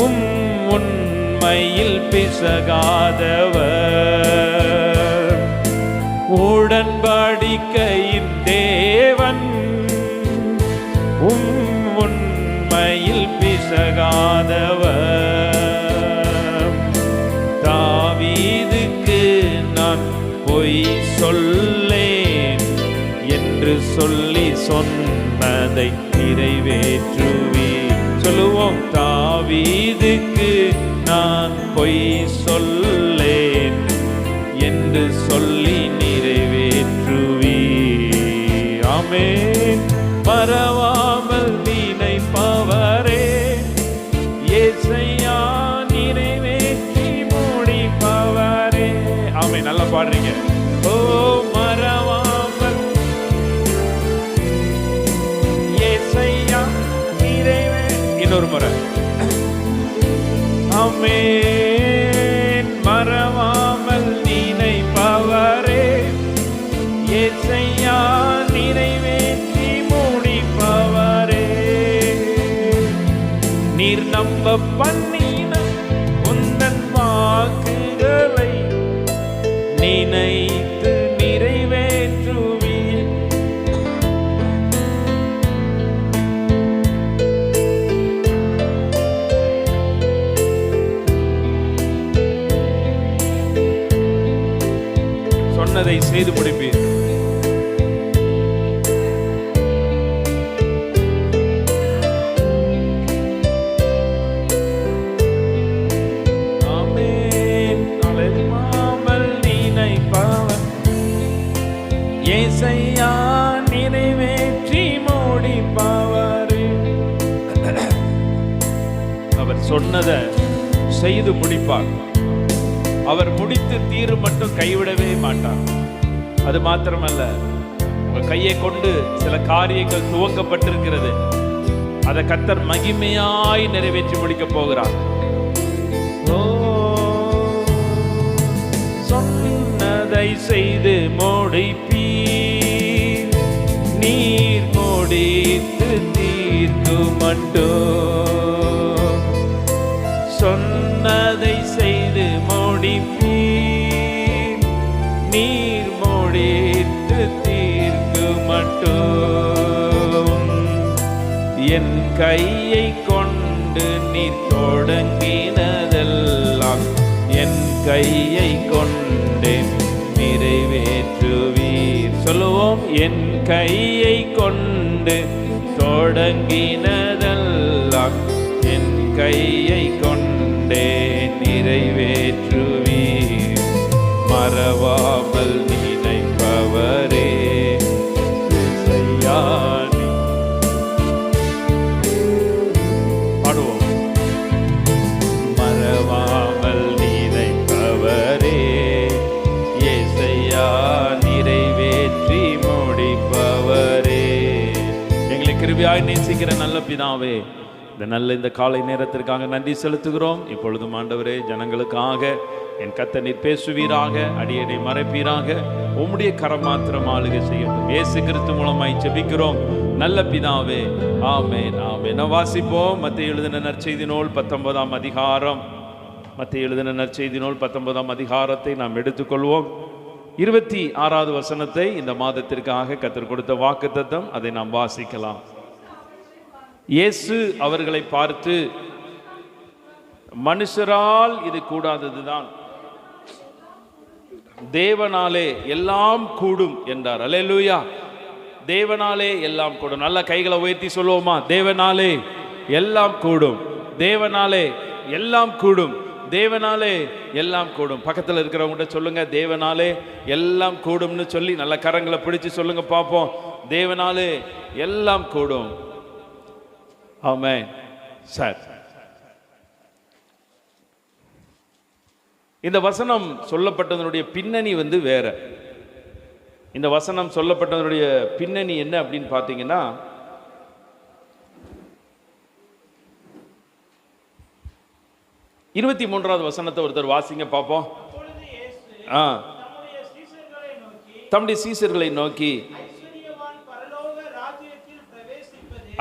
உண்மையில் பிசகாதவர். உடன்படிக்கையின் தேவன், உண்மையில் பிசகாதவர். தாவீதுக்கு நான் பொய் சொல்லேன் என்று சொல்லி சொன்னதை நிறைவேற்றுவேன். சொல்லுவோம். தாவீதுக்கு நான் பொய் சொல்லேன் என்று சொல்லி நிறைவேற்றுவேன். ஆமென். மறவாமல் நினைப்பவரே ஏசையா, நிறைவேற்றி முடிப்பவரே. ஆமென். நல்லா பாடுறீங்க. ஓ மறவாமல் ஏசையா, இன்னொரு முறை. ஆமென். மறவாமல் நினைப்பவரே ஏசையா, நிறைவேற்றி முடிப்பவரே. நீர் நம்ப பண்ணின உந்தன் வாக்குகளை நினைத்து நிறைவேற்றுவீர். சொன்னதை செய்து முடிப்பீர். ஏசையா, நிறைவேற்றி முடிப்பவரே. அவர் சொன்னதை செய்து முடிப்பார். அவர் முடித்து தீரு மட்டும் கைவிடவே மாட்டார். அது மாத்திரமல்ல, உங்க கையை கொண்டு சில காரியங்கள் துவக்கப்பட்டிருக்கிறது, அதை கர்த்தர் மகிமையாய் நிறைவேற்றி முடிக்க போகிறார். சொன்னதை செய்து முடிப்பீர். நீ மட்டும் சொன்னதை செய்து முடிப்பீர். நீர் முடித்து தீர்க்கு மட்டும் என் கையை கொண்டு நீர் தொடங்கினதெல்லாம் என் கையை கொண்டு நிறைவேற்றுவீர். சொல்லுவோம், என் கையை கொண்டு தொடங்கினதெல்லாம் என் கையை கொண்டே நிறைவேற்றுவீர். மறவாமல் நினைப்பவரே இசையானி. பாடுவோம். மறவாமல் நினைப்பவரே இசையா நிறைவேற்றி முடிப்பவரே. எங்களை கிருபையாய் நேசிக்கிற நல்ல பிதாவே, இந்த காலை நேரத்திற்காக நன்றி செலுத்துகிறோம். இப்பொழுதும் ஆண்டவரே, ஜனங்களுக்காக என் கர்த்தர் நீர் பேசுவீராக, அடியனை மறைப்பீராக, உம்முடைய கரம் மாத்திரம் ஆளுகை செய்யட்டும். இயேசு கிறிஸ்து மூலமாய் ஜெபிக்கிறோம் நல்ல பிதாவே, ஆமென் ஆமென். வாசிப்போம். மத்தேயு எழுதின நற்செய்தி நூல் 19ஆம் அதிகாரம். மத்தேயு எழுதின நற்செய்தி நூல் 19ஆம் அதிகாரத்தை நாம் எடுத்துக்கொள்வோம். 26வது வசனத்தை இந்த மாதத்திற்காக கர்த்தர் கொடுத்த வாக்குத்தத்தம், அதை நாம் வாசிக்கலாம். இயேசு அவர்களை பார்த்து, மனுஷரால் இது கூடாததுதான், தேவனாலே எல்லாம் கூடும் என்றார். அல்லேலூயா. தேவனாலே எல்லாம் கூடும். நல்ல கைகளை உயர்த்தி சொல்லுவோமா? தேவனாலே எல்லாம் கூடும், தேவனாலே எல்லாம் கூடும், தேவனாலே எல்லாம் கூடும். பக்கத்தில் இருக்கிறவங்ககிட்ட சொல்லுங்க, தேவனாலே எல்லாம் கூடும்னு சொல்லி நல்ல கரங்களை பிடிச்சு சொல்லுங்க பார்ப்போம். தேவனாலே எல்லாம் கூடும். ஆமென். சார், இந்த வசனம் சொல்லப்பட்டதனுடைய பின்னணி வேற. இந்த வசனம் சொல்லப்பட்டதனுடைய பின்னணி என்ன அப்படின்னு பார்த்தீங்கன்னா, இருபத்தி 23வது வசனத்தை ஒருத்தர் வாசிங்க பார்ப்போம். தம்முடைய சீசர்களை நோக்கி,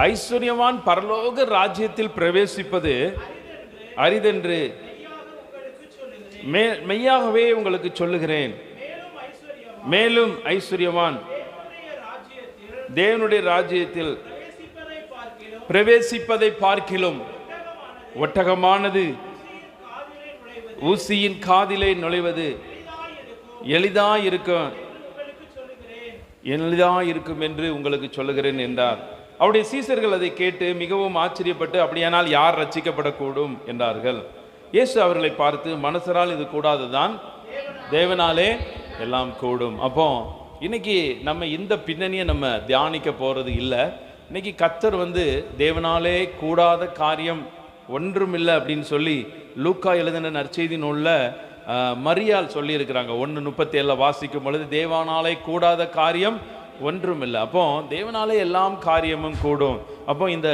ஐஸ்வர்யவான் பரலோக ராஜ்யத்தில் பிரவேசிப்பது அரிதென்று மெய்யாகவே உங்களுக்கு சொல்லுகிறேன். மேலும் ஐஸ்வர்யவான் தேவனுடைய ராஜ்யத்தில் பிரவேசிப்பதை பார்க்கிலும் ஒட்டகமானது ஊசியின் காதிலே நுழைவது எளிதாயிருக்கும் என்று உங்களுக்கு சொல்லுகிறேன் என்றார். அவருடைய சீசர்கள் அதை கேட்டு மிகவும் ஆச்சரியப்பட்டு, அப்படியானால் யார் ரட்சிக்கப்படக்கூடும் என்றார்கள். இயேசு அவர்களை பார்த்து, மனுஷரால் இது கூடாதுதான், தேவனாலே எல்லாம் கூடும். அப்போ இன்னைக்கு நம்ம இந்த பின்னணியை நம்ம தியானிக்க போறது இல்லை. இன்னைக்கு கர்த்தர் தேவனாலே கூடாத காரியம் ஒன்றுமில்லை அப்படின்னு சொல்லி லூக்கா எழுதின நற்செய்தி நூல்ல மரியாள் சொல்லி இருக்கிறாங்க. 1:37 வாசிக்கும் பொழுது, தேவனாலே கூடாத காரியம் ஒன்றுமில்லை. அப்போ தேவனாலே எல்லாம் காரியமும் கூடும். அப்போ இந்த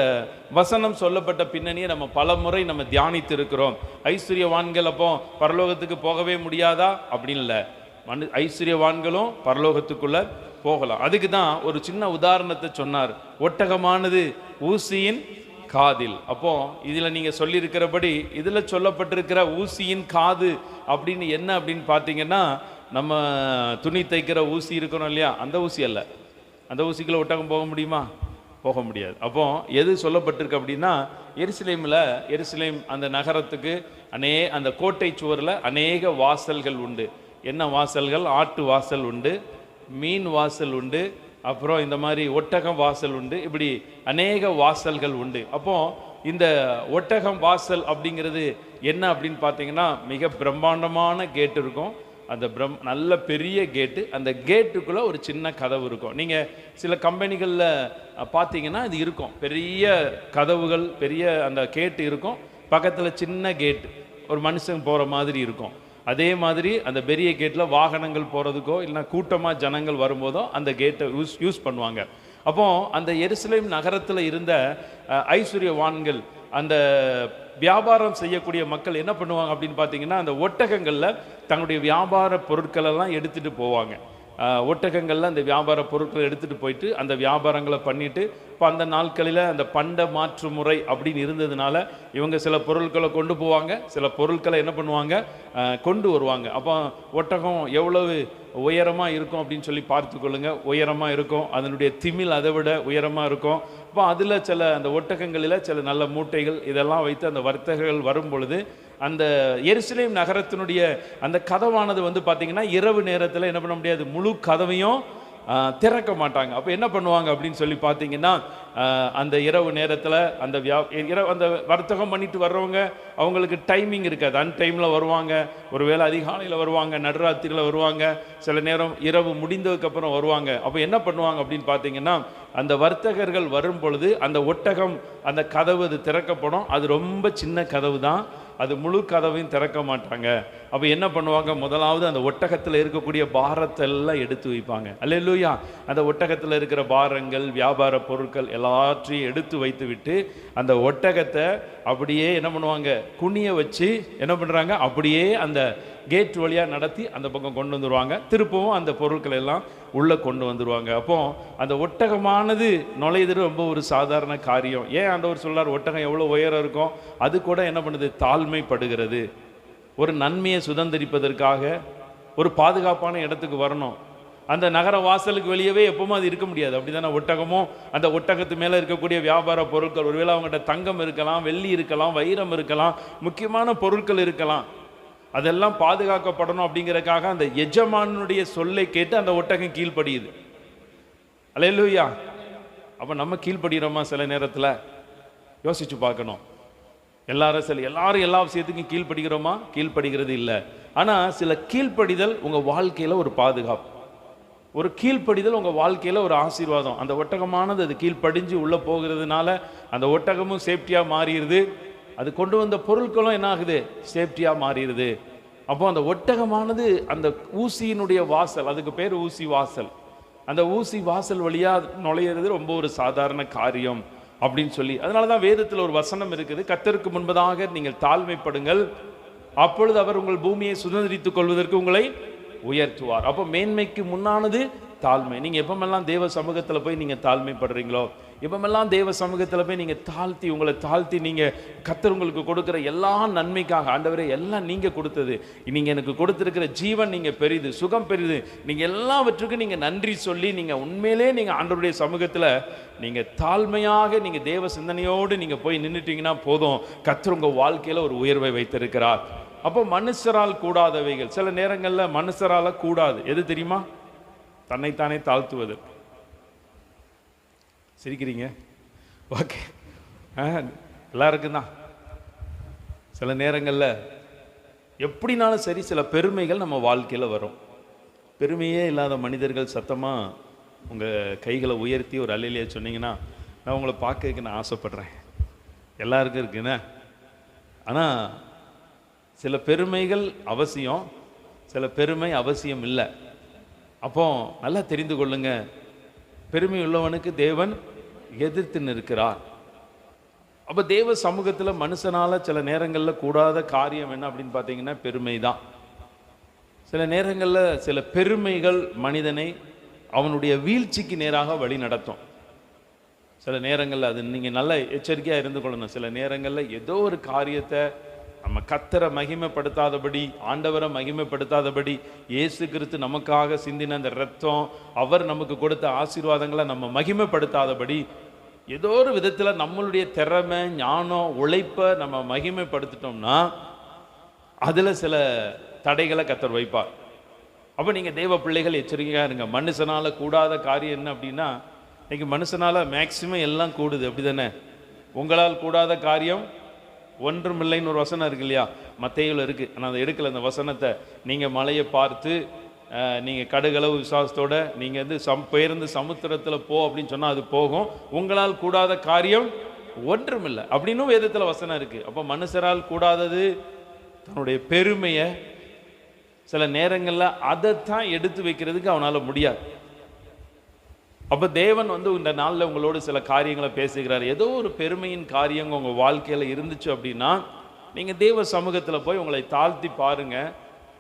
வசனம் சொல்லப்பட்ட பின்னணியை நம்ம பல முறை நம்ம தியானித்து இருக்கிறோம். ஐஸ்வர்யவான்கள் அப்போ பரலோகத்துக்கு போகவே முடியாதா அப்படின்னு இல்லை. ஐஸ்வர்யவான்களும் பரலோகத்துக்குள்ள போகலாம். அதுக்கு தான் ஒரு சின்ன உதாரணத்தை சொன்னார். ஒட்டகமானது ஊசியின் காதில். அப்போ இதுல நீங்க சொல்லியிருக்கிறபடி இதுல சொல்லப்பட்டிருக்கிற ஊசியின் காது அப்படின்னு என்ன அப்படின்னு பார்த்தீங்கன்னா, நம்ம துணி தைக்கிற ஊசி இருக்கணும் இல்லையா, அந்த ஊசி அல்ல. அந்த ஊசிக்குள்ள ஒட்டகம் போக முடியுமா? போக முடியாது. அப்போ எது சொல்லப்பட்டிருக்கு அப்படின்னா, எருசலேம் அந்த நகரத்துக்கு அந்த கோட்டை சுவரில் அநேக வாசல்கள் உண்டு. என்ன வாசல்கள்? ஆட்டு வாசல் உண்டு, மீன் வாசல் உண்டு, அப்புறம் இந்த மாதிரி ஒட்டகம் வாசல் உண்டு. இப்படி அநேக வாசல்கள் உண்டு. அப்போ இந்த ஒட்டகம் வாசல் அப்படிங்கிறது என்ன அப்படின்னு பார்த்தீங்கன்னா, மிக பிரம்மாண்டமான கேட் இருக்கும். அந்த நல்ல பெரிய கேட்டு. அந்த கேட்டுக்குள்ளே ஒரு சின்ன கதவு இருக்கும். நீங்கள் சில கம்பெனிகளில் பார்த்தீங்கன்னா இது இருக்கும், பெரிய கதவுகள், பெரிய அந்த கேட்டு இருக்கும், பக்கத்தில் சின்ன கேட்டு ஒரு மனுஷன் போகிற மாதிரி இருக்கும். அதே மாதிரி அந்த பெரிய கேட்டில் வாகனங்கள் போகிறதுக்கோ இல்லைனா கூட்டமாக ஜனங்கள் வரும்போதோ அந்த கேட்டை யூஸ் பண்ணுவாங்க. அப்போ அந்த எருசலேம் நகரத்தில் இருந்த ஐஸ்வர்யவான்கள், அந்த வியாபாரம் செய்யக்கூடிய மக்கள் என்ன பண்ணுவாங்க அப்படின்னு பார்த்தீங்கன்னா, அந்த ஒட்டகங்களில் தங்களுடைய வியாபார பொருட்களெல்லாம் எடுத்துகிட்டு போவாங்க. ஒட்டகங்கள்ல அந்த வியாபார பொருட்களை எடுத்துகிட்டு போயிட்டு அந்த வியாபாரங்களை பண்ணிட்டு, இப்போ அந்த நாட்களில் அந்த பண்ட மாற்று முறை அப்படின்னு இருந்ததுனால இவங்க சில பொருட்களை கொண்டு போவாங்க, சில பொருட்களை என்ன பண்ணுவாங்க, கொண்டு வருவாங்க. அப்போ ஒட்டகம் எவ்வளவு உயரமாக இருக்கும் அப்படின்னு சொல்லி பார்த்துக்கொள்ளுங்க. உயரமாக இருக்கும், அதனுடைய திமில் அதை விட உயரமாக இருக்கும். அப்போ அதில் சில அந்த ஒட்டகங்களில் சில நல்ல மூட்டைகள் இதெல்லாம் வைத்து அந்த வர்த்தகர்கள் வரும் பொழுது அந்த எருசலேம் நகரத்தினுடைய அந்த கதவானது வந்து பார்த்திங்கன்னா இரவு நேரத்தில் என்ன பண்ண முடியாது, முழு கதவையும் திறக்க மாட்டாங்க. அப்போ என்ன பண்ணுவாங்க அப்படின்னு சொல்லி பார்த்தீங்கன்னா, அந்த இரவு நேரத்தில் அந்த அந்த வர்த்தகம் பண்ணிட்டு வர்றவங்க அவங்களுக்கு டைமிங் இருக்காது, அன்டைமில் வருவாங்க, ஒருவேளை அதிகாலையில் வருவாங்க, நடுராத்திரியில் வருவாங்க, சில நேரம் இரவு முடிந்ததுக்கப்புறம் வருவாங்க. அப்போ என்ன பண்ணுவாங்க அப்படின்னு பார்த்தீங்கன்னா, அந்த வர்த்தகர்கள் வரும் பொழுது அந்த ஒட்டகம் அந்த கதவு அது திறக்கப்படும். அது ரொம்ப சின்ன கதவு தான், அது முழு கதவையும் திறக்க மாட்டாங்க. அப்போ என்ன பண்ணுவாங்க, முதலாவது அந்த ஒட்டகத்தில் இருக்கக்கூடிய பாரத்தை எல்லாம் எடுத்து வைப்பாங்க. அல்லேலூயா. அந்த ஒட்டகத்தில் இருக்கிற பாரங்கள், வியாபார பொருட்கள் எல்லாத்தையும் எடுத்து வைத்து விட்டு அந்த ஒட்டகத்தை அப்படியே என்ன பண்ணுவாங்க, குனிய வச்சு என்ன பண்ணுறாங்க, அப்படியே அந்த கேட் வழியாக நடத்தி அந்த பக்கம் கொண்டு வந்துடுவாங்க. திருப்பவும் அந்த பொருட்கள் எல்லாம் உள்ளே கொண்டு வந்துடுவாங்க. அப்போ அந்த ஒட்டகமானது நுழையுது ரொம்ப ஒரு சாதாரண காரியம். ஏன் ஆண்டவர் சொல்றார், ஒட்டகம் எவ்வளோ உயரம் இருக்கும், அது கூட என்ன பண்ணுது, தாழ்மைப்படுகிறது. ஒரு நன்மையை சுதந்திரிப்பதற்காக ஒரு பாதுகாப்பான இடத்துக்கு வரணும். அந்த நகர வாசலுக்கு வெளியவே எப்பவுமே அது இருக்க முடியாது. அப்படிதானே ஒட்டகமும் அந்த ஒட்டகத்து மேலே இருக்கக்கூடிய வியாபார பொருட்கள், ஒருவேளை அவங்ககிட்ட தங்கம் இருக்கலாம், வெள்ளி இருக்கலாம், வைரம் இருக்கலாம், முக்கியமான பொருட்கள் இருக்கலாம், அதெல்லாம் பாதுகாக்கப்படணும். அப்படிங்கிறதுக்காக அந்த எஜமானுடைய சொல்லை கேட்டு அந்த ஒட்டகம் கீழ்ப்படியுது. அல்லேலூயா. அப்போ நம்ம கீழ்ப்படுகிறோமா? சில நேரத்தில் யோசிச்சு பார்க்கணும். எல்லாரும் எல்லா விஷயத்துக்கும் கீழ்ப்படுகிறோமா? கீழ்ப்படுகிறது இல்லை. ஆனால் சில கீழ்ப்படிதல் உங்கள் வாழ்க்கையில் ஒரு பாதுகாப்பு, ஒரு கீழ்ப்படிதல் உங்கள் வாழ்க்கையில் ஒரு ஆசீர்வாதம். அந்த ஒட்டகமானது அது கீழ்ப்படிஞ்சு உள்ளே போகிறதுனால அந்த ஒட்டகமும் சேஃப்டியாக மாறிடுது, அது கொண்டு வந்த பொருட்களும் என்ன ஆகுது, சேஃப்டியாக மாறிடுது. அப்போ அந்த ஒட்டகமானது அந்த ஊசியினுடைய வாசல், அதுக்கு பேர் ஊசி வாசல், அந்த ஊசி வாசல் வழியாக நுழையிறது ரொம்ப ஒரு சாதாரண காரியம் அப்படின்னு சொல்லி, அதனால தான் வேதத்தில் ஒரு வசனம் இருக்குது, கர்த்தருக்கு முன்பதாக நீங்கள் தாழ்மைப்படுங்கள், அப்பொழுது அவர் உங்கள் பூமியை சுதந்திரித்துக் கொள்வதற்கு உங்களை உயர்த்துவார். அப்போ மேன்மைக்கு முன்னானது தாழ்மை. நீங்கள் எப்பமெல்லாம் தேவ சமூகத்தில் போய் நீங்கள் தாழ்மைப்படுறீங்களோ, எப்பமெல்லாம் தேவ சமூகத்தில் போய் நீங்கள் உங்களை தாழ்த்தி நீங்கள் கர்த்தர் உங்களுக்கு கொடுக்குற எல்லா நன்மைக்காக, ஆண்டவரே எல்லாம் நீங்கள் கொடுத்தது, நீங்கள் எனக்கு கொடுத்துருக்கிற ஜீவன் நீங்கள் பெரிது, சுகம் பெரிது, நீங்கள் எல்லாவற்றுக்கும் நீங்கள் நன்றி சொல்லி நீங்கள் உண்மையிலே நீங்கள் ஆண்டவருடைய சமூகத்தில் நீங்கள் தாழ்மையாக நீங்கள் தேவ சிந்தனையோடு நீங்கள் போய் நின்றுட்டீங்கன்னா போதும், கர்த்தர் உங்கள் வாழ்க்கையில் ஒரு உயர்வை வைத்திருக்கிறார். அப்போ மனுஷரால் கூடாதவைகள், சில நேரங்களில் மனுஷரால் கூடாது. எது தெரியுமா? தன்னைத்தானே தாழ்த்துவது. சிரிக்கிறீங்க? ஓகே, எல்லாருக்கும் தான். சில நேரங்களில் எப்படினாலும் சரி சில பெருமைகள் நம்ம வாழ்க்கையில் வரும். பெருமையே இல்லாத மனிதர்கள் சத்தமாக உங்கள் கைகளை உயர்த்தி ஒரு அல்லையிலே சொன்னீங்கன்னா நான் உங்களை பார்க்கறதுக்கு நான் ஆசைப்படுறேன். எல்லாருக்கும் இருக்குண்ணே. ஆனால் சில பெருமைகள் அவசியம், சில பெருமை அவசியம் இல்லை. அப்போ நல்லா தெரிந்து கொள்ளுங்க, பெருமை உள்ளவனுக்கு தேவன் எதிர்த்து நிற்கிறார். அப்போ தேவ சமூகத்தில் மனுஷனால சில நேரங்களில் கூடாத காரியம் என்ன அப்படின்னு பார்த்தீங்கன்னா பெருமை தான். சில நேரங்களில் சில பெருமைகள் மனிதனை அவனுடைய வீழ்ச்சிக்கு நேராக வழி நடத்தும். சில நேரங்களில் அது நீங்கள் நல்ல எச்சரிக்கையாக இருந்து கொள்ளணும். சில நேரங்களில் ஏதோ ஒரு காரியத்தை நம்ம கர்த்தரை மகிமைப்படுத்தாதபடி, ஆண்டவரை மகிமைப்படுத்தாதபடி, இயேசு கிறிஸ்து நமக்காக சிந்தின அந்த ரத்தம், அவர் நமக்கு கொடுத்த ஆசீர்வாதங்களை நம்ம மகிமைப்படுத்தாதபடி, ஏதோ ஒரு விதத்தில் நம்மளுடைய திறமை, ஞானம், உழைப்பை நம்ம மகிமைப்படுத்திட்டோம்னா அதில் சில தடைகளை கர்த்தர் வைப்பார். அப்போ நீங்கள் தேவ பிள்ளைகள் எச்சரிக்கையாக இருங்க. மனுஷனால் கூடாத காரியம் என்ன அப்படின்னா, இன்னைக்கு மனுஷனால் மேக்சிமம் எல்லாம் கூடுது, அப்படி தானே? உங்களால் கூடாத காரியம் ஒன்றுமில்லைன்னு ஒரு வசனம் இருக்கு இல்லையா, மத்தேயுல இருக்குது. ஆனால் அதை எடுக்கலை அந்த வசனத்தை. நீங்கள் மலையை பார்த்து நீங்கள் கடுகளவு விசுவாசத்தோட நீங்கள் வந்து பெயர்ந்து சமுத்திரத்தில் போ அப்படின்னு சொன்னால் அது போகும். உங்களால் கூடாத காரியம் ஒன்றுமில்லை அப்படின்னு வேதத்தில் வசனம் இருக்குது. அப்போ மனுஷரால் கூடாதது தன்னுடைய பெருமையை, சில நேரங்களில் அதைத்தான் எடுத்து வைக்கிறதுக்கு அவனால் முடியாது. அப்போ தேவன் வந்து இந்த நாளில் உங்களோடு சில காரியங்களை பேசுகிறார். ஏதோ ஒரு பெருமையின் காரியங்க உங்கள் வாழ்க்கையில் இருந்துச்சு அப்படின்னா நீங்கள் தேவ சமூகத்தில் போய் உங்களை தாழ்த்தி பாருங்கள்.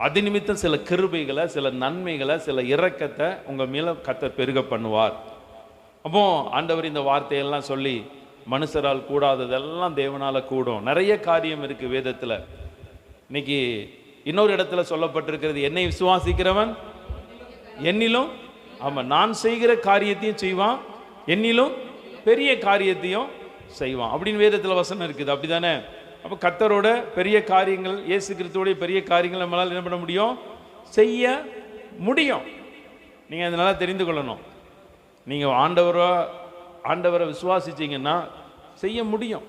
அது நிமித்தம் சில கிருபைகளை, சில நன்மைகளை, சில இரக்கத்தை உங்கள் மேலே கர்த்தர் பெருக பண்ணுவார். அப்போ ஆண்டவர் இந்த வார்த்தையெல்லாம் சொல்லி மனுஷரால் கூடாததெல்லாம் தேவனால் கூடும். நிறைய காரியம் இருக்குது வேதத்தில். இன்னைக்கு இன்னொரு இடத்துல சொல்லப்பட்டிருக்கிறது, என்னை விசுவாசிக்கிறவன் என்னிலும், ஆமாம், நான் செய்கிற காரியத்தையும் செய்வான், என்னிலும் பெரிய காரியத்தையும் செய்வான் அப்படின்னு வேதத்தில் வசனம் இருக்குது. அப்படி தானே? அப்போ கர்த்தரோட பெரிய காரியங்கள், இயேசு கிறிஸ்துவோடைய பெரிய காரியங்கள் நம்மளால் என்ன பண்ண முடியும்? செய்ய முடியும். நீங்கள் அதனால தெரிந்து கொள்ளணும். நீங்கள் ஆண்டவரை விசுவாசிச்சிங்கன்னா செய்ய முடியும்.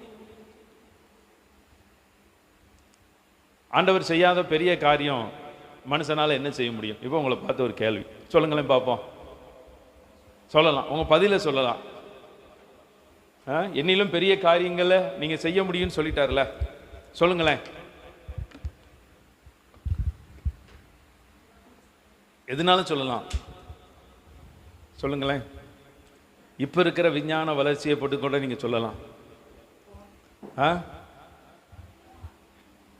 ஆண்டவர் செய்யாத பெரிய காரியம் மனுஷனால் என்ன செய்ய முடியும்? இப்போ உங்களை பார்த்து ஒரு கேள்வி சொல்லுங்களேன் பார்ப்போம். சொல்லலாம், உங்கள் பதிலை சொல்லலாம். என்னிலும் பெரிய காரியங்களை நீங்கள் செய்ய முடியும்னு சொல்லிட்டார்ல, சொல்லுங்களேன். எதுனாலும் சொல்லலாம், சொல்லுங்களேன். இப்போ இருக்கிற விஞ்ஞான வளர்ச்சியை போட்டுக்கொண்ட நீங்கள் சொல்லலாம்.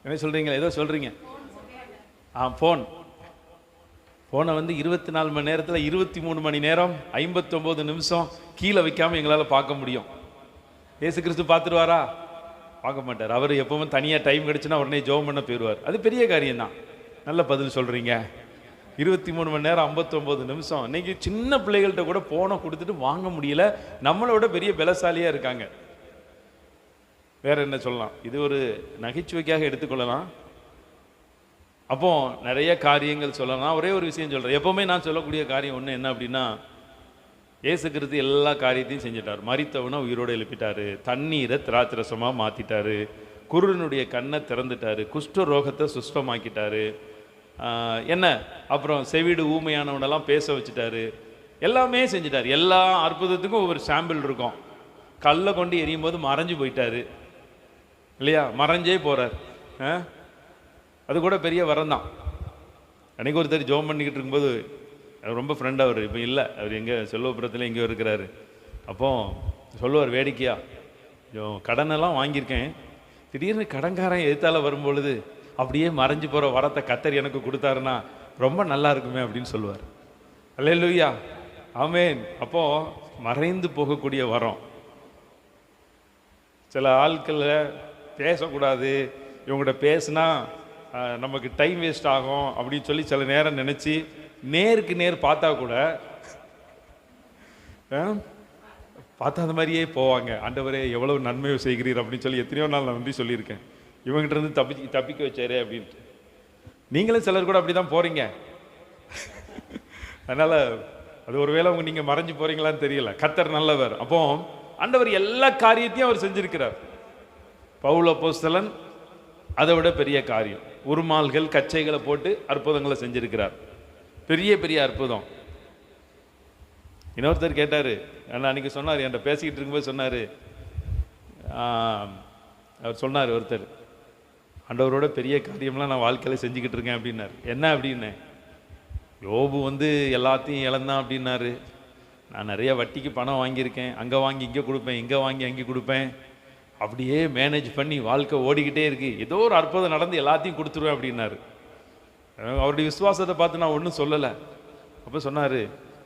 என்ன சொல்கிறீங்க? ஏதோ சொல்கிறீங்க. ஃபோனை வந்து 24 மணி நேரத்தில் 23 மணி நேரம் 59 நிமிஷம் கீழே வைக்காமல் எங்களால் பார்க்க முடியும். இயேசு கிறிஸ்து பார்த்துருவாரா? பார்க்க மாட்டார். அவர் எப்பவுமே தனியாக டைம் கிடச்சுன்னா உடனே ஜெபம் பண்ண போயிடுவார். அது பெரிய காரியம்தான். நல்ல பதில் சொல்கிறீங்க. 23 மணி நேரம் 59 நிமிஷம். இன்னைக்கு சின்ன பிள்ளைகள்கிட்ட கூட ஃபோனை கொடுத்துட்டு வாங்க முடியல. நம்மளோட பெரிய பலசாலியாக இருக்காங்க. வேற என்ன சொல்லலாம்? இது ஒரு நகைச்சுவைக்காக எடுத்துக்கொள்ளலாம். அப்போ நிறைய காரியங்கள் சொல்லலாம். ஒரே ஒரு விஷயம் சொல்கிறேன். எப்போவுமே நான் சொல்லக்கூடிய காரியம் ஒன்று என்ன அப்படின்னா, இயேசு கிறிஸ்து எல்லா காரியத்தையும் செஞ்சிட்டார். மரித்தவனை உயிரோடு எழுப்பிட்டாரு, தண்ணீரை திராட்சரசமாக மாற்றிட்டாரு, குருடனுடைய கண்ணை திறந்துட்டாரு, குஷ்ட ரோகத்தை சுஸ்டமாக்கிட்டாரு, என்ன அப்புறம் செவிடு ஊமையானவனெல்லாம் பேச வச்சுட்டாரு. எல்லாமே செஞ்சிட்டார். எல்லா அற்புதத்துக்கும் ஒவ்வொரு சாம்பிள் இருக்கும். கல்லை கொண்டு எரியும் போது மறைஞ்சு போயிட்டாரு இல்லையா? மறைஞ்சே போகிறார். அது கூட பெரிய வரம் தான். அன்றைக்கி ஒருத்தர் ஜோம் பண்ணிக்கிட்டு இருக்கும்போது, ரொம்ப ஃப்ரெண்ட் அவர், இப்போ இல்லை, அவர் எங்கே செல்வபுரத்தில் எங்கேயோ இருக்கிறாரு. அப்போ சொல்லுவார் வேடிக்கையா, கடனெல்லாம் வாங்கியிருக்கேன், திடீர்னு கடன்காரன் எதிர்த்தால வரும்பொழுது அப்படியே மறைஞ்சு போகிற வரத்தை கர்த்தர் எனக்கு கொடுத்தாருன்னா ரொம்ப நல்லா இருக்குமே அப்படின்னு சொல்லுவார். அல்லேலூயா, ஆமென். அப்போது மறைந்து போகக்கூடிய வரம். சில ஆட்களில் பேசக்கூடாது, இவங்கள்ட்ட பேசுனா நமக்கு டைம் வேஸ்ட் ஆகும் அப்படின்னு சொல்லி சில நேரம் நினச்சி நேருக்கு நேர் பார்த்தா கூட பார்த்தாத மாதிரியே போவாங்க. ஆண்டவரே எவ்வளவு நன்மையை செய்கிறீர் அப்படின்னு சொல்லி எத்தனையோ நாள் நான் நன்றி சொல்லியிருக்கேன். இவங்ககிட்ட இருந்து தப்பிக்க வச்சாரே அப்படின்ட்டு. நீங்களும் சிலர் கூட அப்படி தான் போகிறீங்க. அதனால் அது ஒருவேளை நீங்கள் மறைஞ்சு போகிறீங்களான்னு தெரியல. கர்த்தர் நல்லவர். அப்போ ஆண்டவர் எல்லா காரியத்தையும் அவர் செஞ்சிருக்கிறார். பவுல் அப்போஸ்தலன் அதை விட பெரிய காரியம், உருமால்கள் கச்சைகளை போட்டு அற்புதங்களை செஞ்சிருக்கிறார். பெரிய பெரிய அற்புதம். இன்னொருத்தர் கேட்டார், அன்னைக்கு சொன்னார், என்கிட்ட பேசிக்கிட்டு இருக்கும்போது சொன்னார், அவர் சொன்னார் ஒருத்தர், ஆண்டவரோட பெரிய காரியம்லாம் நான் வாழ்க்கையில் செஞ்சுக்கிட்டு இருக்கேன் அப்படின்னார். என்ன அப்படின்னு? யோபு வந்து எல்லாத்தையும் இழந்தான் அப்படின்னாரு. நான் நிறைய வட்டிக்கு பணம் வாங்கியிருக்கேன், அங்கே வாங்கி இங்கே கொடுப்பேன், இங்கே வாங்கி அங்கே கொடுப்பேன், அப்படியே மேனேஜ் பண்ணி வாழ்க்கை ஓடிக்கிட்டே இருக்கு, ஏதோ ஒரு அற்புதம் நடந்து எல்லாத்தையும் கொடுத்துருவேன் அப்படின்னாரு. அவருடைய விசுவாசத்தை பார்த்து நான் ஒன்றும் சொல்லலை. அப்போ சொன்னார்,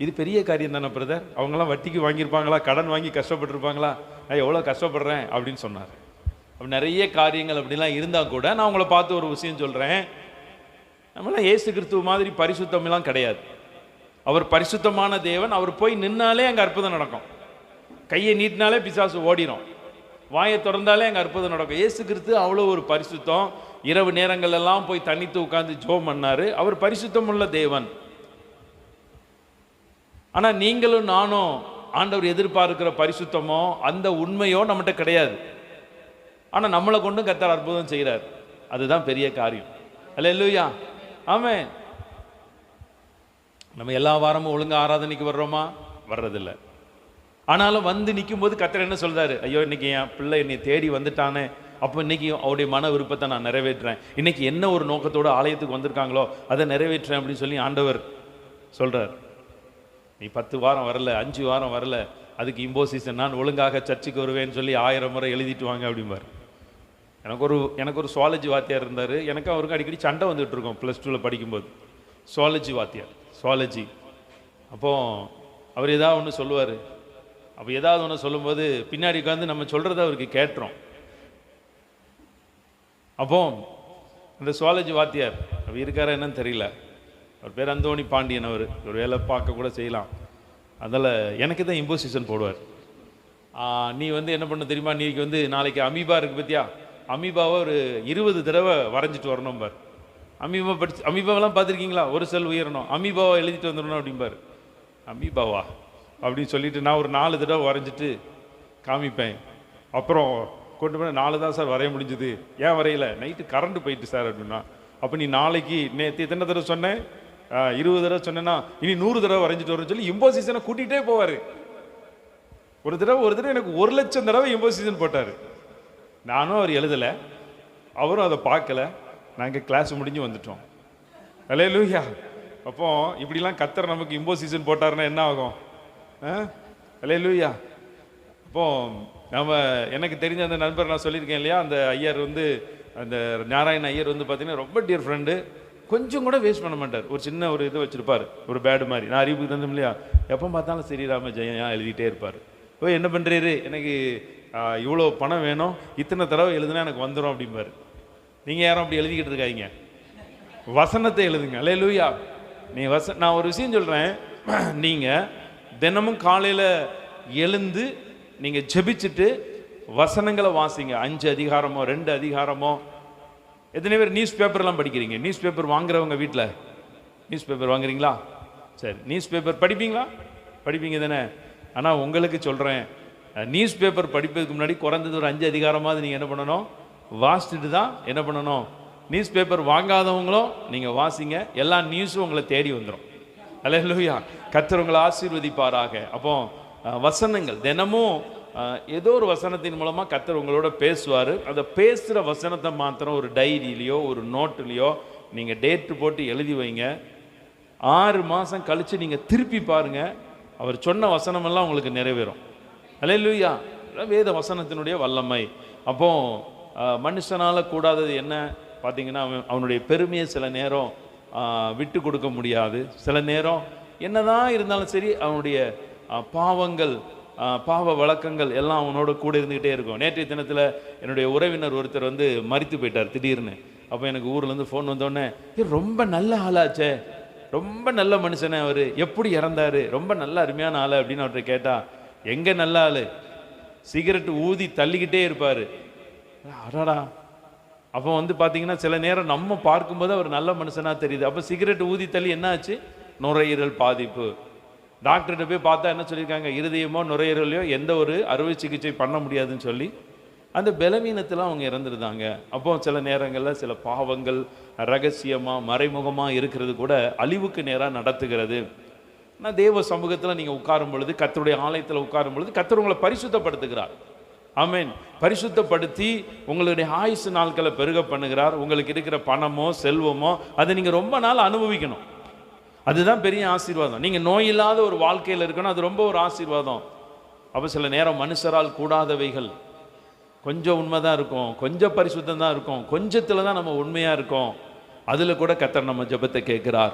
இது பெரிய காரியம் தானே பிரதர், அவங்களாம் வட்டிக்கு வாங்கியிருப்பாங்களா, கடன் வாங்கி கஷ்டப்பட்டுருப்பாங்களா, நான் எவ்வளோ கஷ்டப்படுறேன் அப்படின்னு சொன்னார். அப்படி நிறைய காரியங்கள் அப்படிலாம் இருந்தால் கூட நான் உங்களை பார்த்து ஒரு விஷயம் சொல்கிறேன். நம்மளாம் இயேசு கிறிஸ்துவ மாதிரி பரிசுத்தமெல்லாம் கிடையாது. அவர் பரிசுத்தமான தேவன். அவர் போய் நின்னாலே அங்கே அற்புதம் நடக்கும். கையை நீட்டினாலே பிசாசு ஓடிடும். வாயை திறந்தாலே அங்கே அற்புதம் நடக்கும். இயேசு கிறிஸ்து அவ்வளோ ஒரு பரிசுத்தம். இரவு நேரங்கள் எல்லாம் போய் தனித்து உட்கார்ந்து ஜெபம் பண்ணாரு. அவர் பரிசுத்தம் உள்ள தேவன். ஆனால் நீங்களும் நானும் ஆண்டவர் எதிர்பார்க்கிற பரிசுத்தமோ அந்த உண்மையோ நம்மகிட்ட கிடையாது. ஆனால் நம்மளை கொண்டும் கர்த்தர் அற்புதம் செய்கிறார். அதுதான் பெரிய காரியம். அல்லேலூயா, ஆமென். நம்ம எல்லா வாரமும் ஒழுங்காக ஆராதனைக்கு வர்றோமா? வர்றதில்லை. ஆனாலும் வந்து நிற்கும் போது கர்த்தர் என்ன சொல்றாரு? ஐயோ, இன்னைக்கு என் பிள்ளை என்னை தேடி வந்துட்டானே, அப்போ இன்னைக்கு அவருடைய மன விருப்பத்தை நான் நிறைவேற்றுறேன், இன்னைக்கு என்ன ஒரு நோக்கத்தோடு ஆலயத்துக்கு வந்திருக்காங்களோ அதை நிறைவேற்றுறேன் அப்படின்னு சொல்லி ஆண்டவர் சொல்றார். நீ 10 வாரம் வரல, 5 வாரம் வரல, அதுக்கு இம்போசிஷன், நான் ஒழுங்காக சர்ச்சுக்கு வருவேன்னு சொல்லி 1000 முறை எழுதிட்டு வாங்க அப்படிம்பார். எனக்கு ஒரு சுவாலஜி வாத்தியார் இருந்தார். எனக்கு அவருக்கு அடிக்கடி சண்டை வந்துகிட்டு இருக்கோம் +2 படிக்கும்போது. சுவாலஜி வாத்தியார், சுவாலஜி. அப்போது அவர் ஏதாவது ஒன்று சொல்லுவார். அப்போ ஏதாவது ஒன்று சொல்லும்போது பின்னாடி உட்காந்து நம்ம சொல்கிறத அவருக்கு கேட்டுறோம். அப்போ இந்த சுவாலஜி வாத்தியார் அவர் இருக்காரா என்னன்னு தெரியல. அவர் பேர் அந்தோணி பாண்டியன். அவர் ஒரு வேலை பார்க்க கூட செய்யலாம். அதில் எனக்கு தான் இம்போசிஷன் போடுவார். நீ என்ன பண்ண தெரியுமா, நீக்கு நாளைக்கு அமீபா இருக்குது பற்றியா, அமீபாவை ஒரு 20 தடவை வரைஞ்சிட்டு வரணும் பார். அமீபாவெல்லாம் பார்த்துருக்கீங்களா, ஒரு செல் உயரணும், அமீபாவை எழுதிட்டு வந்துடணும் அப்படிம்பார். அமீபாவா அப்படின்னு சொல்லிட்டு நான் ஒரு 4 தடவை வரைஞ்சிட்டு காமிப்பேன். அப்புறம் கொண்டு போய் 4 தான் சார் வரைய முடிஞ்சுது. ஏன் வரையல, நைட்டு கரண்ட் போயிட்டு சார் அப்படின்னா. அப்போ நீ நாளைக்கு நேற்று எத்தனை தடவை சொன்னேன், 20 தடவை சொன்னேன்னா இனி 100 தடவை வரைஞ்சிட்டு வரணும்னு சொல்லி இம்போசிஷனை கூட்டிகிட்டே போவார். ஒரு தடவை எனக்கு 1,00,000 தடவை இம்போசிஷன் போட்டார். நானும் அவர் எழுதலை, அவரும் அதை பார்க்கல. நாங்கள் கிளாஸ் முடிஞ்சு வந்துட்டோம். அல்லேலூயா. அப்போ இப்படிலாம் கர்த்தர் நமக்கு இம்போசிஷன் போட்டாருன்னா என்ன ஆகும்? அல்லேலூயா. அப்போ எனக்கு தெரிஞ்ச அந்த நண்பர் நான் சொல்லியிருக்கேன் இல்லையா, அந்த ஐயர் அந்த நாராயண ஐயர் பார்த்தீங்கன்னா ரொம்ப டியர் ஃப்ரெண்டு. கொஞ்சம் கூட வேஸ்ட் பண்ண மாட்டார். ஒரு சின்ன ஒரு இது வச்சுருப்பார், ஒரு பேடு மாதிரி. நான் அறிவுக்கு தந்தோம் இல்லையா, எப்போ பார்த்தாலும் ஸ்ரீராம ஜெயம் எழுதிட்டே இருப்பார். இப்போ என்ன பண்ணுறாரு, எனக்கு இவ்வளோ பணம் வேணும், இத்தனை தடவை எழுதுனா எனக்கு வந்துடும் அப்படிம்பார். நீங்கள் யாரும் அப்படி எழுதிக்கிட்டு இருக்காங்க, வசனத்தை எழுதுங்க. அல்லேலூயா. நான் ஒரு விஷயம் சொல்கிறேன், நீங்கள் தினமும் காலையில் எழுந்து நீங்கள் ஜெபிச்சுட்டு வசனங்களை வாசிங்க. 5 அதிகாரமோ 2 அதிகாரமோ. எத்தனை பேர் நியூஸ் பேப்பர்லாம் படிக்கிறீங்க? நியூஸ் பேப்பர் வாங்குறவங்க வீட்டில் நியூஸ் பேப்பர் வாங்குறீங்களா? சரி, நியூஸ் பேப்பர் படிப்பீங்களா? படிப்பீங்க தானே. ஆனால் உங்களுக்கு சொல்கிறேன், நியூஸ் பேப்பர் படிப்பதுக்கு முன்னாடி குறைந்தது ஒரு 5 அதிகாரமாவது நீங்கள் என்ன பண்ணணும், வாசிச்சுட்டு தான் என்ன பண்ணணும். நியூஸ் பேப்பர் வாங்காதவங்களும் நீங்கள் வாசிங்க, எல்லா நியூஸும் உங்களை தேடி வந்துடும். அல்லேலூயா. கர்த்தர் உங்களை ஆசீர்வதிப்பாராக. அப்போ வசனங்கள் தினமும் ஏதோ ஒரு வசனத்தின் மூலமாக கர்த்தர் உங்களோட பேசுவார். அந்த பேசுகிற வசனத்தை மாத்திரம் ஒரு டைரியிலையோ ஒரு நோட்டுலையோ நீங்கள் டேட்டு போட்டு எழுதி வைங்க. 6 மாதம் கழித்து நீங்கள் திருப்பி பாருங்கள், அவர் சொன்ன வசனமெல்லாம் உங்களுக்கு நிறைவேறும். அல்லேலூயா. வேத வசனத்தினுடைய வல்லமை. அப்போ மனுஷனால் கூடாதது என்ன பார்த்தீங்கன்னா, அவனுடைய பெருமையை சில நேரம் விட்டு கொடுக்க முடியாது. சில நேரம் என்னதான் இருந்தாலும் சரி, அவனுடைய பாவங்கள் பாவ வழக்கங்கள் எல்லாம் அவனோட கூட இருந்துக்கிட்டே இருக்கும். நேற்றைய தினத்தில் என்னுடைய உறவினர் ஒருத்தர் மரித்து போயிட்டார் திடீர்னு. அப்போ எனக்கு ஊர்லேருந்து ஃபோன் வந்தோடனே, ரொம்ப நல்ல ஆளாச்சே, ரொம்ப நல்ல மனுஷனே, அவர் எப்படி இறந்தார், ரொம்ப நல்ல அருமையான ஆள் அப்படின்னு அவர்கிட்ட கேட்டால், எங்கே நல்ல ஆள், சிகரெட்டு ஊதி தள்ளிக்கிட்டே இருப்பார். அடாடா. அப்போ பார்த்தீங்கன்னா சில நேரம் நம்ம பார்க்கும்போது அவர் நல்ல மனுஷனாக தெரியுது. அப்போ சிகரெட்டு ஊதி தள்ளி என்ன ஆச்சு, நுரையீரல் பாதிப்பு. டாக்டர்கிட்ட போய் பார்த்தா என்ன சொல்லியிருக்காங்க, இருதயமோ நுரையீரலையோ எந்த ஒரு அறுவை சிகிச்சை பண்ண முடியாதுன்னு சொல்லி அந்த பலவீனத்தில் அவங்க இறந்துருந்தாங்க. அப்போ சில நேரங்களில் சில பாவங்கள் ரகசியமாக மறைமுகமாக இருக்கிறது கூட அழிவுக்கு நேராக நடத்துகிறது. நான் தேவ சமூகத்தில் நீங்கள் உட்காரும் பொழுது, கர்த்தருடைய ஆலயத்தில் உட்காரும் பொழுது கர்த்தர் உங்களை பரிசுத்தப்படுத்துகிறார். ஆமென். பரிசுத்தப்படுத்தி உங்களுடைய ஆயுசு நாட்களை பெருக பண்ணுகிறார். உங்களுக்கு இருக்கிற பணமோ செல்வமோ அதை நீங்கள் ரொம்ப நாள் அனுபவிக்கணும். அதுதான் பெரிய ஆசீர்வாதம். நீங்கள் நோய் இல்லாத ஒரு வாழ்க்கையில் இருக்கணும், அது ரொம்ப ஒரு ஆசீர்வாதம். அப்போ சில நேரம் மனுஷரால் கூடாதவைகள் கொஞ்சம் உண்மை தான் இருக்கும், கொஞ்சம் பரிசுத்தம் தான் இருக்கும், கொஞ்சத்தில் தான் நம்ம உண்மையாக இருக்கோம். அதில் கூட கர்த்தர் நம்ம ஜெபத்தை கேட்குறார்.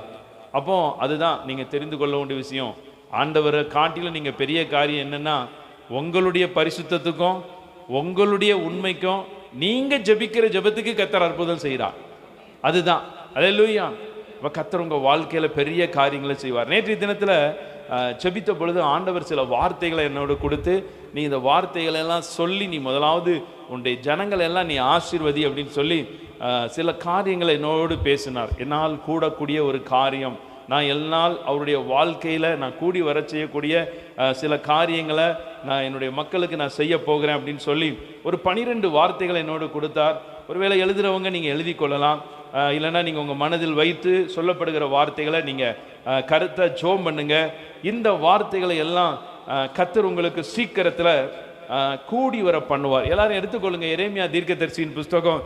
அப்போ அதுதான் நீங்கள் தெரிந்து கொள்ள வேண்டிய விஷயம். ஆண்டவரை காட்டிலும் நீங்கள் பெரிய காரியம் என்னென்னா, உங்களுடைய பரிசுத்தத்துக்கும் உங்களுடைய உண்மைக்கும் நீங்கள் ஜெபிக்கிற ஜெபத்துக்கு கர்த்தர் அற்புதம் செய்கிறார். அதுதான். அல்லேலூயா. கர்த்தர் உங்கள் வாழ்க்கையில் பெரிய காரியங்களை செய்வார். நேற்றைய தினத்தில் ஜெபித்த பொழுது ஆண்டவர் சில வார்த்தைகளை என்னோட கொடுத்து, நீ இந்த வார்த்தைகளை எல்லாம் சொல்லி நீ முதலாவது உன்னுடைய ஜனங்களை எல்லாம் நீ ஆசீர்வதி அப்படின்னு சொல்லி சில காரியங்களை என்னோடு பேசினார். என்னால் கூடக்கூடிய ஒரு காரியம், நான் என்னால் அவருடைய வாழ்க்கையில் நான் கூடி வர செய்யக்கூடிய சில காரியங்களை நான் என்னுடைய மக்களுக்கு நான் செய்ய போகிறேன் அப்படின்னு சொல்லி ஒரு 12 வார்த்தைகளை என்னோடு கொடுத்தார். ஒருவேளை எழுதுகிறவங்க நீங்கள் எழுதி கொள்ளலாம், இல்லைன்னா நீங்கள் உங்கள் மனதில் வைத்து சொல்லப்படுகிற வார்த்தைகளை நீங்கள் கருத்தை ஜோம் பண்ணுங்க. இந்த வார்த்தைகளை எல்லாம் கர்த்தர் உங்களுக்கு சீக்கிரத்தில் கூடி வர பண்ணுவார். எல்லாரும் எடுத்துக்கொள்ளுங்க. எரேமியா தீர்க்கதரிசியின் புஸ்தகம்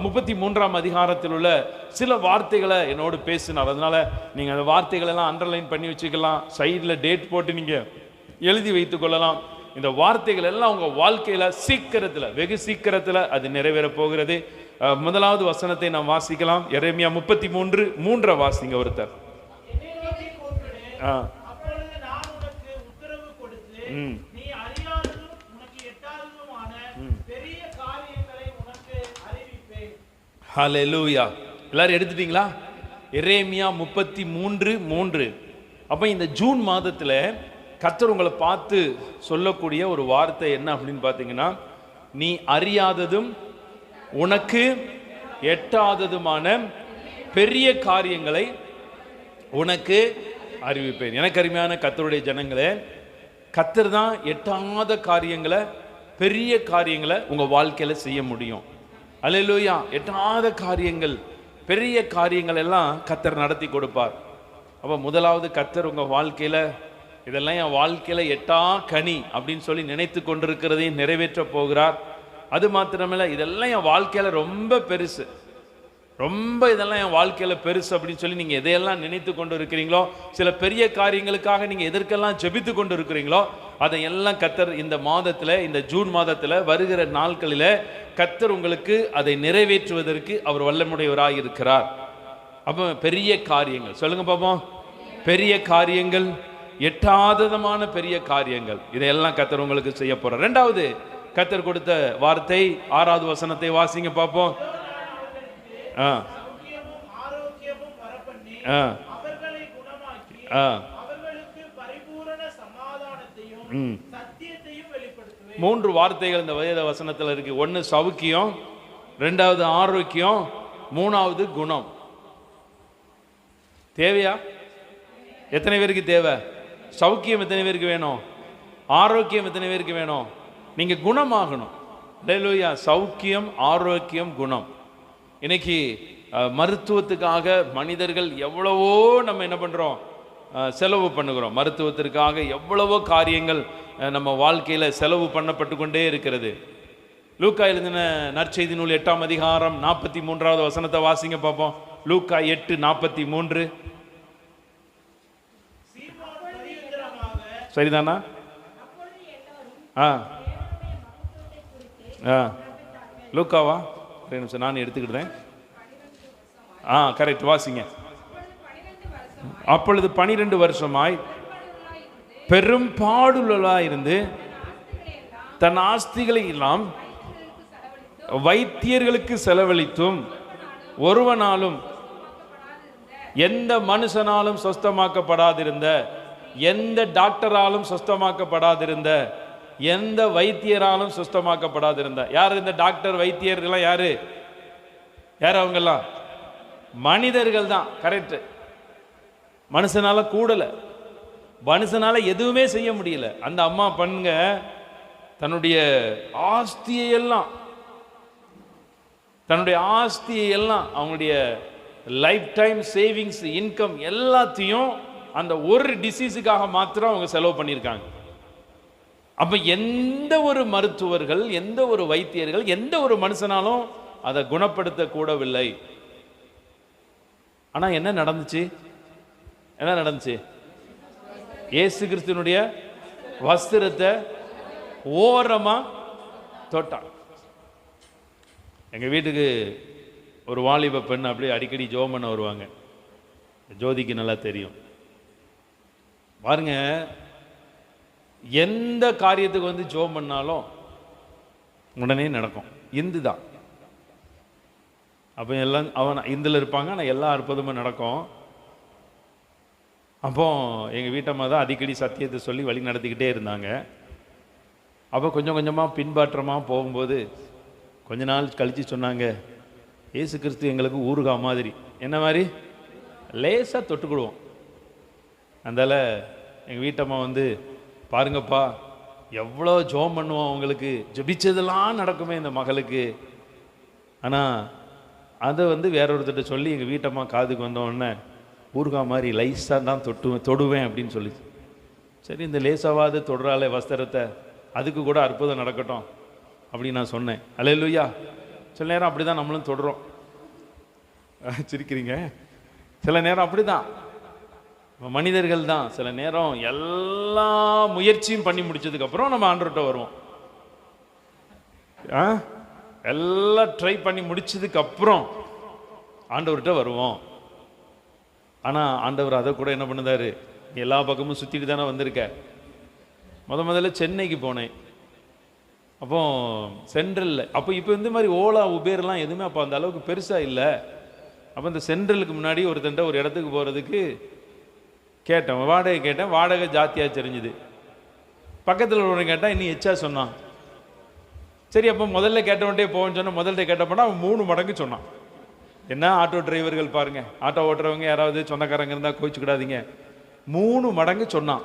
33ஆம் அதிகாரத்தில் உள்ள சில வார்த்தைகளை என்னோடு பேசினார். அதனால நீங்கள் அந்த வார்த்தைகளெல்லாம் அண்டர்லைன் பண்ணி வச்சுக்கலாம், சைடில் டேட் போட்டு நீங்கள் எழுதி வைத்து கொள்ளலாம். இந்த வார்த்தைகள் எல்லாம் உங்க வாழ்க்கையில சீக்கிரத்துல, வெகு சீக்கிரத்துல அது நிறைவேற போகிறது. முதலாவது வசனத்தை நாம் வாசிக்கலாம். எரேமியா 33:3 வாசிங்க ஒருத்தர். ஹல்லேலூயா. எல்லாரும் எடுத்துட்டீங்களா? எரேமியா 33:3. அப்ப இந்த ஜூன் மாதத்துல கர்த்தர் உங்களை பார்த்து சொல்லக்கூடிய ஒரு வார்த்தை என்ன அப்படின்னு பார்த்தீங்கன்னா, நீ அறியாததும் உனக்கு எட்டாததுமான பெரிய காரியங்களை உனக்கு அறிவிப்பேன். எனக்கு அருமையான கர்த்தருடைய ஜனங்களே, கர்த்தர் தான் எட்டாத காரியங்களை, பெரிய காரியங்களை உங்க வாழ்க்கையில செய்ய முடியும். அல்லேலூயா. எட்டாத காரியங்கள், பெரிய காரியங்கள் எல்லாம் கர்த்தர் நடத்தி கொடுப்பார். அப்ப முதலாவது கர்த்தர் உங்க வாழ்க்கையில இதெல்லாம் என் வாழ்க்கையில எட்டா கனி அப்படின்னு சொல்லி நினைத்து கொண்டிருக்கிறதையும் நிறைவேற்ற போகிறார். அது மாத்திரமில்ல, இதெல்லாம் என் வாழ்க்கையில ரொம்ப பெருசு, ரொம்ப இதெல்லாம் என் வாழ்க்கையில பெருசு அப்படின்னு சொல்லி நீங்க எதையெல்லாம் நினைத்து கொண்டு இருக்கிறீங்களோ, சில பெரிய காரியங்களுக்காக நீங்க எதற்கெல்லாம் ஜெபித்து கொண்டு இருக்கிறீங்களோ, அதையெல்லாம் கர்த்தர் இந்த மாதத்துல, இந்த ஜூன் மாதத்துல வருகிற நாட்களில கர்த்தர் உங்களுக்கு அதை நிறைவேற்றுவதற்கு அவர் வல்லமுடையவராக இருக்கிறார். அப்ப பெரிய காரியங்கள் சொல்லுங்க பாப்போம். பெரிய காரியங்கள், எட்டாததமான பெரிய காரியங்கள், இதையெல்லாம் கர்த்தர் உங்களுக்கு செய்ய போறார். இரண்டாவது கர்த்தர் கொடுத்த வார்த்தை 6வது வசனத்தை வாசிங்க பாப்போம். மூன்று வார்த்தைகள் இந்த வேத வசனத்துல இருக்கு. ஒன்னு சௌக்கியம், ரெண்டாவது ஆரோக்கியம், மூணாவது குணம். தேவையா? எத்தனை பேருக்கு தேவை? சௌக்கியம் எத்தனை பேருக்கு வேணும்? ஆரோக்கியம் எத்தனை பேருக்கு வேணும்? நீங்க குணமாகணும். அல்லேலூயா. சௌக்கியம், ஆரோக்கியம், குணம். இன்னைக்கு மருத்துவத்துக்காக மனிதர்கள் எவ்வளவோ நம்ம என்ன பண்றோம்? செலவு பண்ணுகிறோம். மருத்துவத்திற்காக எவ்வளவோ காரியங்கள் நம்ம வாழ்க்கையில செலவு பண்ணப்பட்டு கொண்டே இருக்கிறது. லூக்கா எழுதின நற்செய்தி நூல் 8ஆம் அதிகாரம் 43வது வசனத்தை வாசிங்க பார்ப்போம். லூக்கா 8:43. சரிதானா? லூக்காவா? நான் எடுத்துக்கிட்டேன். கரெக்ட், வாசிங்க. அப்பொழுது 12 வருஷமாய் பெரும் பாடுள்ளவளாயிருந்து தன் ஆஸ்திகளை எல்லாம் வைத்தியர்களுக்கு செலவழித்தும் ஒருவனாலும் எந்த மனுஷனாலும் சொஸ்தமாக்கப்படாதிருந்த, எந்த டாக்டராலும் சொஸ்தமாக்கப்படாதிருந்த, எந்த வைத்தியராலும் சுத்தமாக்கப்படாதிருந்த. யார் இந்த டாக்டர் வைத்தியர்கள்லாம்? யாரு யார் அவங்கெல்லாம்? மனிதர்கள் தான். கரெக்ட். மனுஷனால கூடல, மனுஷனால எதுவுமே செய்ய முடியல. அந்த அம்மா பண்ணுங்க தன்னுடைய ஆஸ்தியெல்லாம், அவங்களுடைய லைஃப் டைம் சேவிங்ஸ், இன்கம் எல்லாத்தையும் அந்த ஒரு டிசீஸுக்காக மாத்திரம் அவங்க செலவு பண்ணியிருக்காங்க. அப்ப எந்த ஒரு மருத்துவர்கள், எந்த ஒரு வைத்தியர்கள், எந்த ஒரு மனுஷனாலும் அதை குணப்படுத்த கூடவில்லை. ஆனா என்ன நடந்துச்சு? இயேசு கிறிஸ்துவினுடைய வஸ்திரத்தை ஓரமா தொட்டான். எங்க வீட்டுக்கு ஒரு வாலிப பெண் அப்படியே அடிக்கடி ஜெபம் பண்ண வருவாங்க. ஜோதிக்கு நல்லா தெரியும். பாருங்க, எந்த காரியத்துக்கு வந்து ஜெபம் பண்ணாலும் உடனே நடக்கும். இந்து தான். அப்போ எல்லாம் அவன் இந்துல இருப்பாங்க, ஆனால் எல்லா அற்புதமும் நடக்கும். அப்போ எங்கள் வீட்டம்மா தான் அடிக்கடி சத்தியத்தை சொல்லி வழி நடத்திக்கிட்டே இருந்தாங்க. அப்போ கொஞ்சம் கொஞ்சமாக பின்பற்றமாக போகும்போது கொஞ்ச நாள் கழித்து சொன்னாங்க, இயேசு கிறிஸ்து எங்களுக்கு ஊறுகா மாதிரி. என்ன மாதிரி? லேசாக தொட்டுக்கிடுவோம். அதனால் எங்கள் வீட்டம்மா வந்து, பாருங்கப்பா எவ்வளோ ஜெபம் பண்ணுவோம், அவங்களுக்கு ஜெபிச்சதெல்லாம் நடக்குமே இந்த மகளுக்கு. ஆனால் அதை வந்து வேற ஒருத்தட்ட சொல்லி எங்கள் வீட்டம்மா காதுக்கு வந்தோடனே ஊறுகா மாதிரி லைஸாக தான் தொடுவேன் அப்படின்னு சொல்லி. சரி, இந்த லேசாவாது தொடுறாலே வஸ்திரத்தை, அதுக்கு கூட அற்புதம் நடக்கட்டும் அப்படின்னு நான் சொன்னேன். அல்லேலூயா. சில நேரம் அப்படி தான் நம்மளும் தொடுறோம். சிரிக்கிறீங்க. சில நேரம் அப்படி தான் மனிதர்கள் தான் சில நேரம் எல்லா முயற்சியும் பண்ணி முடிச்சதுக்கப்புறம் நம்ம ஆண்டவர்கிட்ட வருவோம். எல்லாம் ட்ரை பண்ணி முடிச்சதுக்கு அப்புறம் ஆண்டவர்கிட்ட வருவோம். ஆனால் ஆண்டவர் அதை கூட என்ன பண்ணுதாரு, எல்லா பக்கமும் சுற்றிட்டு தானே வந்திருக்க. முதல்ல சென்னைக்கு போனேன். அப்போ சென்ட்ரலில் அப்போ இப்போ இந்த மாதிரி ஓலா உபேர்லாம் எதுவுமே அப்போ அந்த அளவுக்கு பெருசாக இல்லை. அப்போ இந்த சென்ட்ரலுக்கு முன்னாடி ஒரு இடத்துக்கு போகிறதுக்கு கேட்டேன், வாடகை கேட்டேன். வாடகை ஜாத்தியாக தெரிஞ்சுது. பக்கத்தில் ஒன்று கேட்டால் இன்னும் எச்சா சொன்னான். சரி, அப்போ முதல்ல கேட்டவன்ட்டே போவேன்னு சொன்னால் முதல்ல கேட்டப்போனா அவன் 3 மடங்கு சொன்னான். என்ன ஆட்டோ டிரைவர்கள் பாருங்கள், ஆட்டோ ஓட்டுறவங்க யாராவது சொந்தக்காரங்க இருந்தால் கோச்சிக்கிடாதீங்க. 3 மடங்கு சொன்னான்.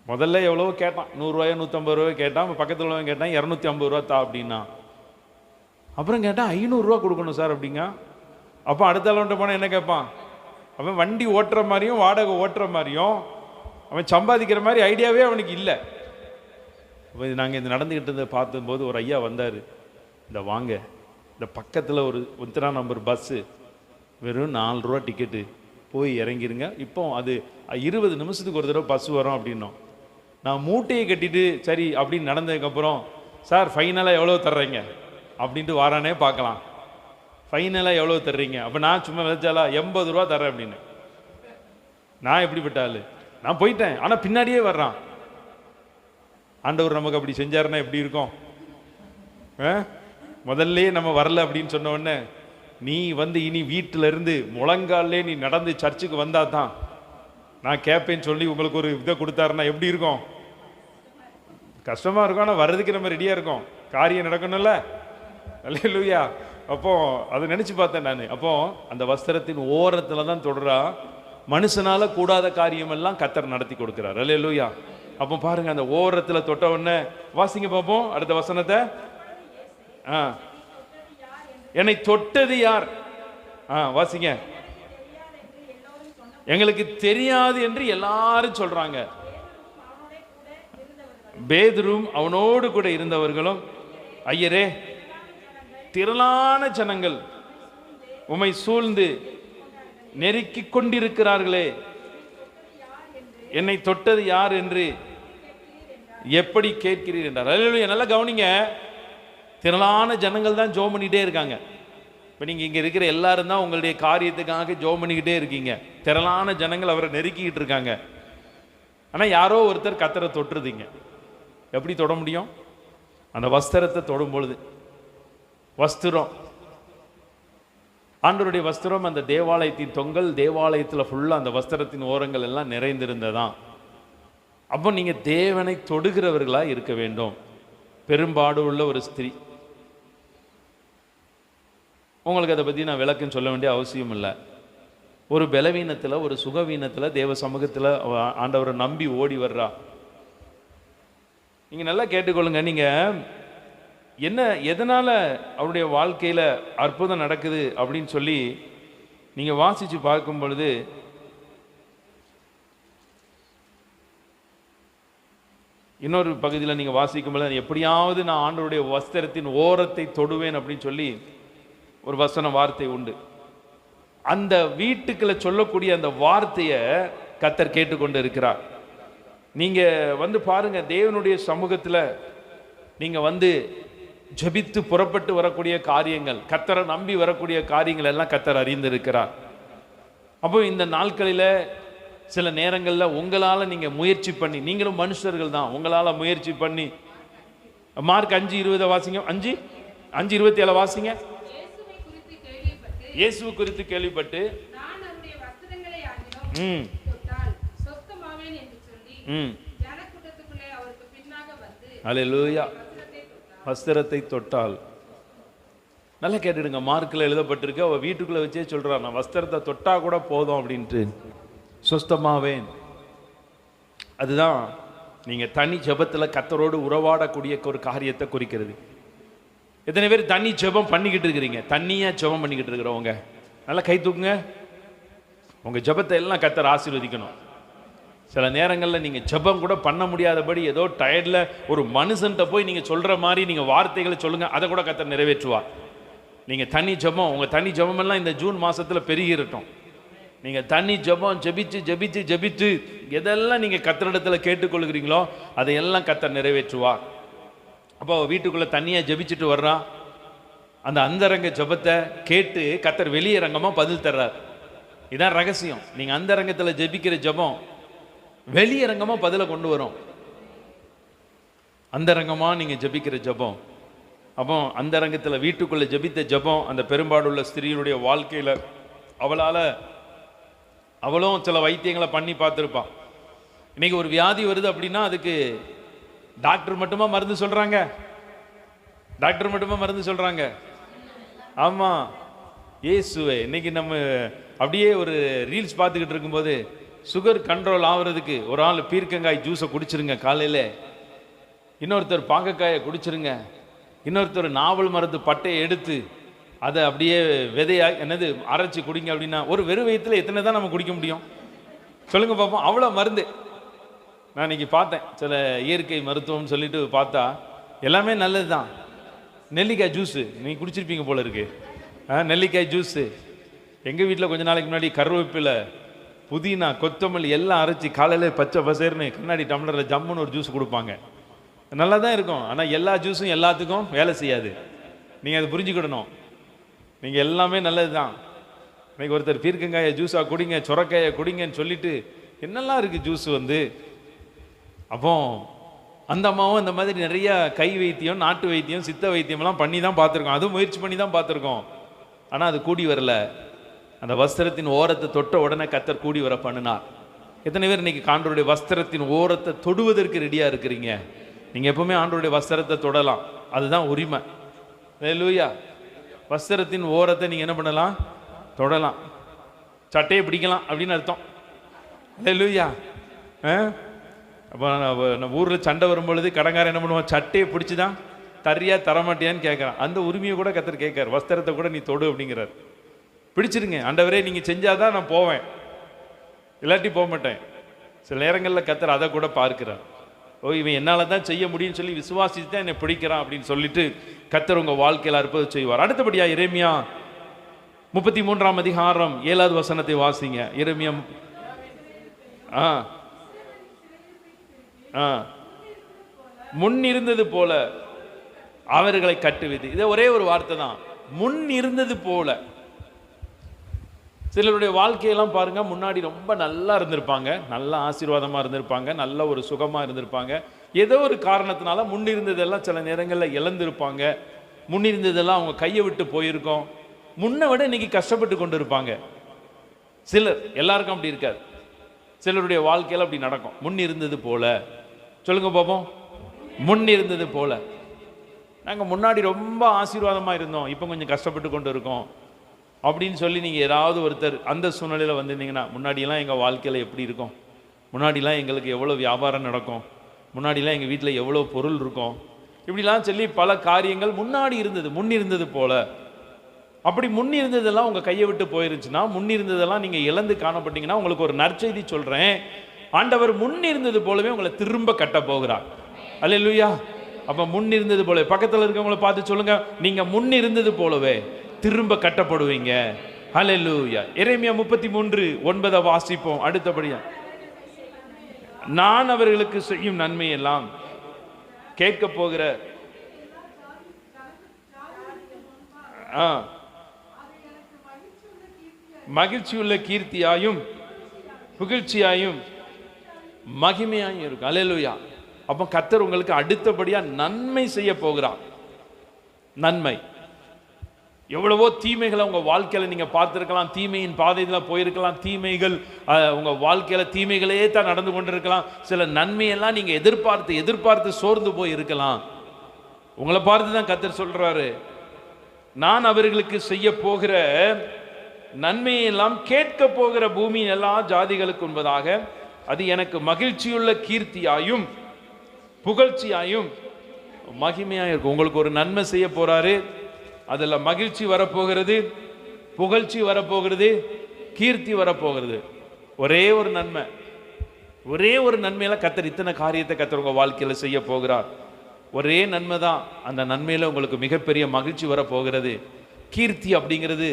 முதல்ல எவ்வளவோ கேட்டான், 100 ரூபாயோ 150 ரூபாயோ கேட்டான். பக்கத்தில் உள்ளவன் கேட்டான் 250 ரூபா தா அப்படின்னா. அப்புறம் கேட்டான் 500 ரூபா கொடுக்கணும் சார் அப்படிங்க. அப்போ அடுத்த அளவுன்ட்டு போனால் என்ன கேட்பான், அவன் வண்டி ஓட்டுற மாதிரியும் வாடகை ஓட்டுற மாதிரியும் அவன் சம்பாதிக்கிற மாதிரி ஐடியாவே அவனுக்கு இல்லை. அப்போ நாங்கள் இது நடந்துக்கிட்டு இருந்ததை பார்த்தும்போது ஒரு ஐயா வந்தார். இந்த வாங்க, இந்த பக்கத்தில் ஒரு 1 நம்பர் பஸ்ஸு, வெறும் 4 ரூபா டிக்கெட்டு, போய் இறங்கிருங்க. இப்போ அது 20 நிமிஷத்துக்கு ஒரு தடவை பஸ் வரும் அப்படின்னோம். நான் மூட்டையை கட்டிட்டு சரி அப்படின்னு நடந்ததுக்கப்புறம், சார் ஃபைனலாக எவ்வளோ தர்றீங்க அப்படின்ட்டு வாரானே பார்க்கலாம். ஃபைனலாக எவ்வளோ தர்றீங்க? அப்போ நான் சும்மா வச்சாலா 80 ரூபா தரேன் அப்படின்னு. நான் எப்படிப்பட்ட ஆள், நான் போயிட்டேன். ஆனால் பின்னாடியே வர்றான். ஆண்டவர் நமக்கு அப்படி செஞ்சாருன்னா எப்படி இருக்கும்? முதல்ல நம்ம வரல அப்படின்னு சொன்ன உடனே, நீ வந்து இனி வீட்டில் இருந்து முழங்காலே நீ நடந்து சர்ச்சுக்கு வந்தா தான் நான் கேட்பேன்னு சொல்லி உங்களுக்கு ஒரு இதை கொடுத்தாருன்னா எப்படி இருக்கும்? கஷ்டமாக இருக்கும். ஆனால் வர்றதுக்கு நம்ம ரெடியாக இருக்கோம். காரியம் நடக்கணும்ல. அல்லேலூயா. அப்போ அதை நினச்சி பார்த்தேன் நான். அப்போ அந்த வஸ்திரத்தின் ஓரத்தில் தான் தொடரா மனுஷனால கூடாத காரியமெல்லாம் கர்த்தர் நடத்தி கொடுக்கிறார். அல்லேலூயா. அப்போ பாருங்க, அந்த ஓரத்தில் தொட்ட உடனே வாசிங்க பார்ப்போம் அடுத்த வசனத்தை. என்னை தொட்டது யார்? வாசிங்க. எங்களுக்கு தெரியாது என்று எல்லாரும் சொல்றாங்க. பேதுரும் அவனோடு கூட இருந்தவர்களும், ஐயரே, திரளான ஜனங்கள் உம்மை சூழ்ந்து நெருக்கிக் கொண்டிருக்கிறார்களே, என்னை தொட்டது யார் என்று எப்படி கேட்கிறீர் என்றார். அல்லேலூயா. நல்லா கவனிங்க, திரளான ஜனங்கள் தான் ஜெபம் பண்ணிக்கிட்டே இருக்காங்க. இப்போ நீங்கள் இங்கே இருக்கிற எல்லாரும் தான் உங்களுடைய காரியத்துக்காக ஜெபம் பண்ணிக்கிட்டே இருக்கீங்க. திரளான ஜனங்கள் அவரை நெருக்கிக்கிட்டு இருக்காங்க. ஆனால் யாரோ ஒருத்தர் கர்த்தரை தொட்டுருதீங்க. எப்படி தொட முடியும்? அந்த வஸ்திரத்தை தொடும் பொழுது. வஸ்திரம், ஆண்டவருடைய வஸ்திரம், அந்த தேவாலயத்தின் தொங்கல், தேவாலயத்தில் ஃபுல்லாக அந்த வஸ்திரத்தின் ஓரங்கள் எல்லாம் நிறைந்திருந்ததான். அப்போ நீங்கள் தேவனை தொடுகிறவர்களாக இருக்க வேண்டும். பெரும்பாடு உள்ள ஒரு ஸ்திரீ, உங்களுக்கு அதை பற்றி நான் விளக்கம் சொல்ல வேண்டிய அவசியம் இல்லை. ஒரு பலவீனத்தில், ஒரு சுகவீனத்தில் தேவ சமூகத்தில் ஆண்டவரை நம்பி ஓடி வர்றா. நீங்கள் நல்லா கேட்டுக்கொள்ளுங்க. நீங்கள் என்ன, எதனால் அவருடைய வாழ்க்கையில் அற்புதம் நடக்குது அப்படின்னு சொல்லி நீங்கள் வாசித்து பார்க்கும் பொழுது, இன்னொரு பகுதியில் நீங்கள் வாசிக்கும் பொழுது, எப்படியாவது நான் ஆண்டவருடைய வஸ்திரத்தின் ஓரத்தை தொடுவேன் அப்படின்னு சொல்லி ஒரு வசன வார்த்தை உண்டு. அந்த வீட்டுக்குள்ள சொல்லக்கூடிய அந்த வார்த்தையை கர்த்தர் கேட்டுக்கொண்டு இருக்கிறார். நீங்க வந்து பாருங்க, தேவனுடைய சமூகத்தில் நீங்க வந்து ஜெபித்து புறப்பட்டு வரக்கூடிய காரியங்கள், கர்த்தரை நம்பி வரக்கூடிய காரியங்கள் எல்லாம் கர்த்தர் அறிந்திருக்கிறார். அப்போ இந்த நாட்களில் சில நேரங்களில் உங்களால் நீங்கள் முயற்சி பண்ணி, நீங்களும் மனுஷர்கள் தான், உங்களால் முயற்சி பண்ணி, மார்க் 5:20 வாசிங்க. 5:27 வாசிங்க. இயேசு குறித்து கேள்விப்பட்டு அல்லேலூயா, வஸ்திரத்தை தொட்டால். நல்லா கேட்டுடுங்க, மார்க்கில் எழுதப்பட்டிருக்கு. அவள் வீட்டுக்குள்ளே வச்சே சொல்கிறான், நான் வஸ்திரத்தை தொட்டா கூட போதும் அப்படின்ட்டு, சுஸ்தமாவேன். அதுதான் நீங்கள் தனி ஜெபத்தில் கர்த்தரோடு உறவாடக்கூடிய ஒரு காரியத்தை குறிக்கிறது. எத்தனை பேர் தண்ணி ஜெபம் பண்ணிக்கிட்டு இருக்கிறீங்க? தண்ணியாக ஜெபம் பண்ணிக்கிட்டு இருக்கிறவங்க நல்லா கை தூக்குங்க. உங்கள் ஜெபத்தை எல்லாம் கர்த்தர் ஆசீர்வதிக்கணும். சில நேரங்களில் நீங்கள் ஜெபம் கூட பண்ண முடியாதபடி ஏதோ டயர்டில் ஒரு மனுஷன்ட்ட போய் நீங்கள் சொல்கிற மாதிரி நீங்கள் வார்த்தைகளை சொல்லுங்கள், அதை கூட கர்த்தர் நிறைவேற்றுவார். நீங்கள் தனி ஜெபம், உங்கள் தனி ஜெபமெல்லாம் இந்த ஜூன் மாதத்தில் பெருகிரட்டும். நீங்கள் தண்ணி ஜெபம் ஜெபிச்சு ஜெபிச்சு ஜெபிச்சு எதெல்லாம் நீங்கள் கர்த்தரிடத்தில் கேட்டுக்கொள்கிறீங்களோ அதையெல்லாம் கர்த்தர் நிறைவேற்றுவார். அப்போ வீட்டுக்குள்ளே தண்ணியாக ஜெபிச்சுட்டு வர்றான், அந்த அந்தரங்க ஜெபத்தை கேட்டு கர்த்தர் வெளியரங்கமாக பதில் தர்றார். இதான் ரகசியம். நீங்கள் அந்தரங்கத்தில் ஜெபிக்கிற ஜெபம் வெளியரங்கமாக பதிலை கொண்டு வரும். அந்தரங்கமாக நீங்கள் ஜெபிக்கிற ஜெபம், அப்போ அந்தரங்கத்தில் வீட்டுக்குள்ளே ஜெபித்த ஜெபம் அந்த பெரும்பாடுள்ள ஸ்திரீயுடைய வாழ்க்கையில் அவளும் சில வைத்தியங்களை பண்ணி பார்த்துருப்பான். இன்னைக்கு ஒரு வியாதி வருது அப்படின்னா அதுக்கு டாக்டர் மட்டுமா மருந்து சொல்றாங்க? டாக்டர் மட்டுமா மருந்து சொல்றாங்க? ஆமா, இயேசுவே. இன்னைக்கு நம்ம அப்படியே ஒரு ரீல்ஸ் பார்த்துக்கிட்டு இருக்கும்போது சுகர் கண்ட்ரோல் ஆகுறதுக்கு ஒரு ஆள் பீர்க்கங்காய் ஜூஸை குடிச்சிருங்க காலையில, இன்னொருத்தர் பாகக்காயை குடிச்சிருங்க, இன்னொருத்தர் நாவல் மரத்து பட்டையை எடுத்து அதை அப்படியே விதையா என்னது அரைச்சி குடிங்க அப்படின்னா ஒரு வெறும் வயிற்றுல எத்தனை தான் நம்ம குடிக்க முடியும் சொல்லுங்க பார்ப்போம்? அவ்வளோ மருந்து. நான் இன்னைக்கு பார்த்தேன் சில இயற்கை மருத்துவம்னு சொல்லிட்டு பார்த்தா எல்லாமே நல்லது தான். நெல்லிக்காய் ஜூஸு நீங்கள் குடிச்சிருப்பீங்க போல இருக்கு. நெல்லிக்காய் ஜூஸு. எங்கள் வீட்டில் கொஞ்ச நாளைக்கு முன்னாடி கருவேப்பிலை, புதினா, கொத்தமல்லி எல்லாம் அரைச்சி காலையில் பச்சை பசேர்னு கண்ணாடி டம்ளரில் ஜம்முன்னு ஒரு ஜூஸ் கொடுப்பாங்க. நல்லா தான் இருக்கும். ஆனால் எல்லா ஜூஸும் எல்லாத்துக்கும் வேலை செய்யாது. நீங்கள் அதை புரிஞ்சுக்கிடணும். நீங்கள் எல்லாமே நல்லது தான். இன்னைக்கு ஒருத்தர் பீர்க்கங்காயை ஜூஸாக குடிங்க, சொரக்காயை குடிங்கன்னு சொல்லிட்டு என்னெல்லாம் இருக்குது ஜூஸ் வந்து. அப்போ அந்த அம்மாவும் இந்த மாதிரி நிறைய கை வைத்தியம், நாட்டு வைத்தியம், சித்த வைத்தியம்லாம் பண்ணி தான் பார்த்துருக்கோம். அதுவும் முயற்சி பண்ணி தான் பார்த்துருக்கோம். ஆனால் அது கூடி வரல. அந்த வஸ்திரத்தின் ஓரத்தை தொட்ட உடனே கர்த்தர் கூடி வர பண்ணினார். எத்தனை பேர் இன்னைக்கு ஆண்டவருடைய வஸ்திரத்தின் ஓரத்தை தொடுவதற்கு ரெடியாக இருக்கிறீங்க? நீங்கள் எப்பவுமே ஆண்டவருடைய வஸ்திரத்தை தொடலாம், அதுதான் உரிமை. அல்லேலூயா. வஸ்திரத்தின் ஓரத்தை நீங்கள் என்ன பண்ணலாம்? தொடலாம், சட்டையை பிடிக்கலாம் அப்படின்னு அர்த்தம். அல்லேலூயா. அப்போ நம்ம ஊரில் சண்டை வரும்பொழுது கடங்காரன் என்ன பண்ணுவான்? சட்டையை பிடிச்சி தான் தரியா தரமாட்டியான்னு கேட்குறான். அந்த உரிமையை கூட கர்த்தர் கேட்கார். வஸ்திரத்தை கூட நீ தொடு அப்படிங்கிறார். பிடிச்சிருங்க ஆண்டவரே, நீங்கள் செஞ்சாதான் நான் போவேன், இல்லாட்டி போக மாட்டேன். சில நேரங்களில் கர்த்தர் அதை கூட பார்க்கிறார். ஓ, இவன் என்னால் தான் செய்ய முடியும்னு சொல்லி விசுவாசித்து தான் என்னை பிடிக்கிறான் அப்படின்னு சொல்லிட்டு கர்த்தர் உங்கள் வாழ்க்கையில் அற்புதம் செய்வார். அடுத்தபடியா எரேமியா 33ஆம் அதிகாரம் 7வது வசனத்தை வாசிங்க. எரேமியா முன் இருந்தது போல அவர்களை கட்டுவிது. இதை ஒரே ஒரு வார்த்தை தான், முன் இருந்தது போல. சிலருடைய வாழ்க்கையெல்லாம் பாருங்க, முன்னாடி ரொம்ப நல்லா இருந்திருப்பாங்க, நல்ல ஆசீர்வாதமா இருந்திருப்பாங்க, நல்ல ஒரு சுகமா இருந்திருப்பாங்க. ஏதோ ஒரு காரணத்தினால முன்னிருந்ததெல்லாம் சில நேரங்களில் இழந்திருப்பாங்க. முன்னிருந்ததெல்லாம் அவங்க கையை விட்டு போயிருக்கோம். முன்னை விட இன்னைக்கு கஷ்டப்பட்டு கொண்டு இருப்பாங்க. சிலர், எல்லாருக்கும் அப்படி இருக்காது. சிலருடைய வாழ்க்கையில அப்படி நடக்கும். முன் இருந்தது போல. சொல்லுங்க பாப்போம். முன் இருந்தது போல. நாங்கள் முன்னாடி ரொம்ப ஆசீர்வாதமாக இருந்தோம், இப்போ கொஞ்சம் கஷ்டப்பட்டு கொண்டு இருக்கோம் அப்படின்னு சொல்லி நீங்கள் ஏதாவது ஒருத்தர் அந்த சூழ்நிலையில் வந்திருந்தீங்கன்னா, முன்னாடியெல்லாம் எங்கள் வாழ்க்கையில் எப்படி இருக்கும், முன்னாடிலாம் எங்களுக்கு எவ்வளோ வியாபாரம் நடக்கும், முன்னாடிலாம் எங்கள் வீட்டில் எவ்வளோ பொருள் இருக்கும், இப்படிலாம் சொல்லி பல காரியங்கள் முன்னாடி இருந்தது, முன் இருந்தது போல. அப்படி முன் இருந்ததெல்லாம் உங்கள் கையை விட்டு போயிருந்துச்சுன்னா, முன் இருந்ததெல்லாம் நீங்கள் இழந்து காணப்பட்டீங்கன்னா, உங்களுக்கு ஒரு நற்செய்தி சொல்கிறேன். ஆண்டவர் முன் இருந்தது போலவே உங்களை திரும்ப கட்ட போகிறார். அல்லேலூயா. அப்போ முன் இருந்தது போல பக்கத்தில் இருக்கவங்களை பார்த்து சொல்லுங்க, நீங்கள் முன் இருந்தது போலவே திரும்ப கட்டப்படுவீங்க. அல்லேலூயா. எரேமியா 33:9 வாசிப்போம். அடுத்தபடியா, நான் அவர்களுக்கு செய்யும் நன்மை எல்லாம் கேட்க போகிற மகிழ்ச்சியுள்ள கீர்த்தியாயும் புகழ்ச்சியாயும் மகிமையாயும் இருக்கும். அல்லேலூயா. அப்போ கர்த்தர் உங்களுக்கு அடுத்தபடியா நன்மை செய்ய போகிறார். நன்மை. எவ்வளவோ தீமைகளை உங்க வாழ்க்கையில நீங்க பார்த்திருக்கலாம், தீமையின் பாதையில போயிருக்கலாம், தீமைகள் உங்க வாழ்க்கையில தீமைகளே தான் நடந்து கொண்டிருக்கலாம். சில நன்மையெல்லாம் நீங்க எதிர்பார்த்து சோர்ந்து போய் இருக்கலாம். உங்களை பார்த்து தான் கர்த்தர் சொல்றாரு, நான் அவர்களுக்கு செய்ய போகிற நன்மையெல்லாம் கேட்க போகிற பூமியின் எல்லா ஜாதிகளுக்கு என்பதாக அது எனக்கு மகிழ்ச்சியுள்ள கீர்த்தியாயும் புகழ்ச்சியாயும் மகிமையாயும் இருக்கும். உங்களுக்கு ஒரு நன்மை செய்ய போறாரு, அதில் மகிழ்ச்சி வரப்போகிறது, புகழ்ச்சி வரப்போகிறது, கீர்த்தி வரப்போகிறது. ஒரே ஒரு நன்மையில கர்த்தர் இத்தனை காரியத்தை கர்த்தர் உங்க வாழ்க்கையில செய்ய போகிறார். ஒரே நன்மை தான். அந்த நன்மையில உங்களுக்கு மிகப்பெரிய மகிழ்ச்சி வரப்போகிறது. கீர்த்தி அப்படிங்கிறது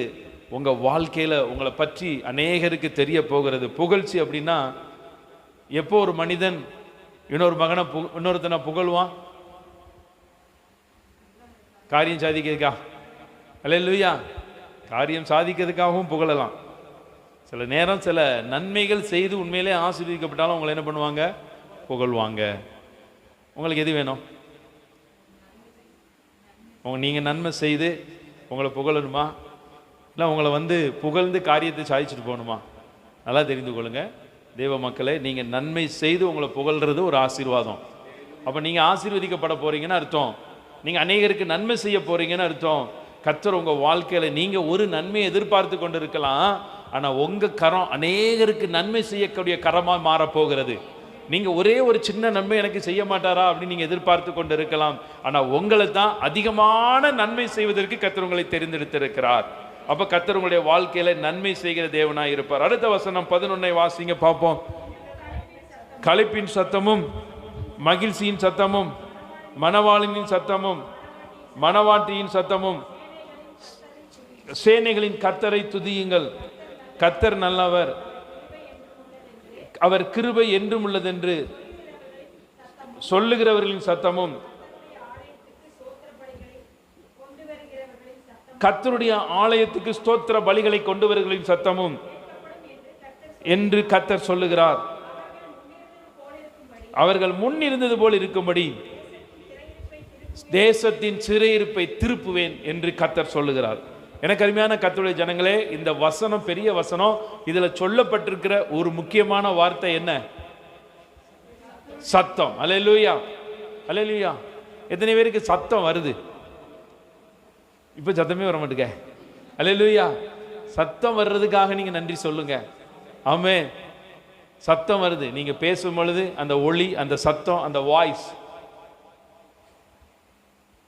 உங்கள் வாழ்க்கையில் உங்களை பற்றி அநேகருக்கு தெரிய போகிறது. புகழ்ச்சி அப்படின்னா எப்போ ஒரு மனிதன் இன்னொருத்தனை புகழ்வான்? காரியம் சாதிக்கிறதுக்கா? அல்லேலூயா. காரியம் சாதிக்கிறதுக்காகவும் புகழலாம். சில நேரம் சில நன்மைகள் செய்து உண்மையிலே ஆசீர்வதிக்கப்பட்டாலும் உங்களை என்ன பண்ணுவாங்க? புகழ்வாங்க. உங்களுக்கு எது வேணும்? நீங்கள் நன்மை செய்து உங்களை புகழணுமா, இல்லை உங்களை புகழ்ந்து காரியத்தை சாதிச்சுட்டு போகணுமா? நல்லா தெரிந்து கொள்ளுங்க தேவ மக்களே. நீங்கள் நன்மை செய்து உங்களை புகழ்றது ஒரு ஆசீர்வாதம். அப்போ நீங்கள் ஆசீர்வதிக்கப்பட போறீங்கன்னு அர்த்தம். நீங்கள் அநேகருக்கு நன்மை செய்ய போறீங்கன்னு அர்த்தம். கர்த்தர் உங்கள் வாழ்க்கையில் நீங்கள் ஒரு நன்மையை எதிர்பார்த்து கொண்டு இருக்கலாம், ஆனால் உங்கள் கரம் அநேகருக்கு நன்மை செய்யக்கூடிய கரமாக மாறப்போகிறது. நீங்கள் ஒரே ஒரு சின்ன நன்மை எனக்கு செய்ய மாட்டாரா அப்படின்னு நீங்கள் எதிர்பார்த்து கொண்டு இருக்கலாம், ஆனால் உங்களை தான் அதிகமான நன்மை செய்வதற்கு கர்த்தர் உங்களை தெரிந்தெடுத்திருக்கிறார். அப்போ கர்த்தர் உங்களுடைய வாழ்க்கையில் நன்மை செய்கிற தேவனாக இருப்பார். அடுத்த வசனம் 11 வாசிங்க பார்ப்போம். களிப்பின் சத்தமும் மகிழ்ச்சியின் சத்தமும் மணவாளினின் சத்தமும் மணவாட்டியின் சத்தமும் சேனைகளின் கர்த்தரை துதியுங்கள். கர்த்தர் நல்லவர், அவர் கிருபை என்றும் உள்ளதென்று சொல்லுகிறவர்களின் சத்தமும் கர்த்தருடைய ஆலயத்துக்கு ஸ்தோத்திர பலிகளை கொண்டு வருகிறவர்களின் சத்தமும் என்று கர்த்தர் சொல்லுகிறார். அவர்கள் முன் இருந்தது போல் இருக்கும்படி தேசத்தின் சிறையிருப்பை திருப்புவேன் என்று கர்த்தர் சொல்லுகிறார். எனக்கு அருமையான கர்த்தருடைய ஜனங்களே, இந்த வசனம் பெரிய வசனம். இதுல சொல்லப்பட்டிருக்கிற ஒரு முக்கியமான வார்த்தை என்ன? சத்தம். அல்லேலூயா, அல்லேலூயா. எத்தனை பேருக்கு சத்தம் வருது? இப்ப சத்தமே வர மாட்டேங்க. அல்லேலூயா. சத்தம் வர்றதுக்காக நீங்க நன்றி சொல்லுங்க. ஆமென். சத்தம் வருது. நீங்க பேசும் பொழுது அந்த ஒளி, அந்த சத்தம், அந்த வாய்ஸ்.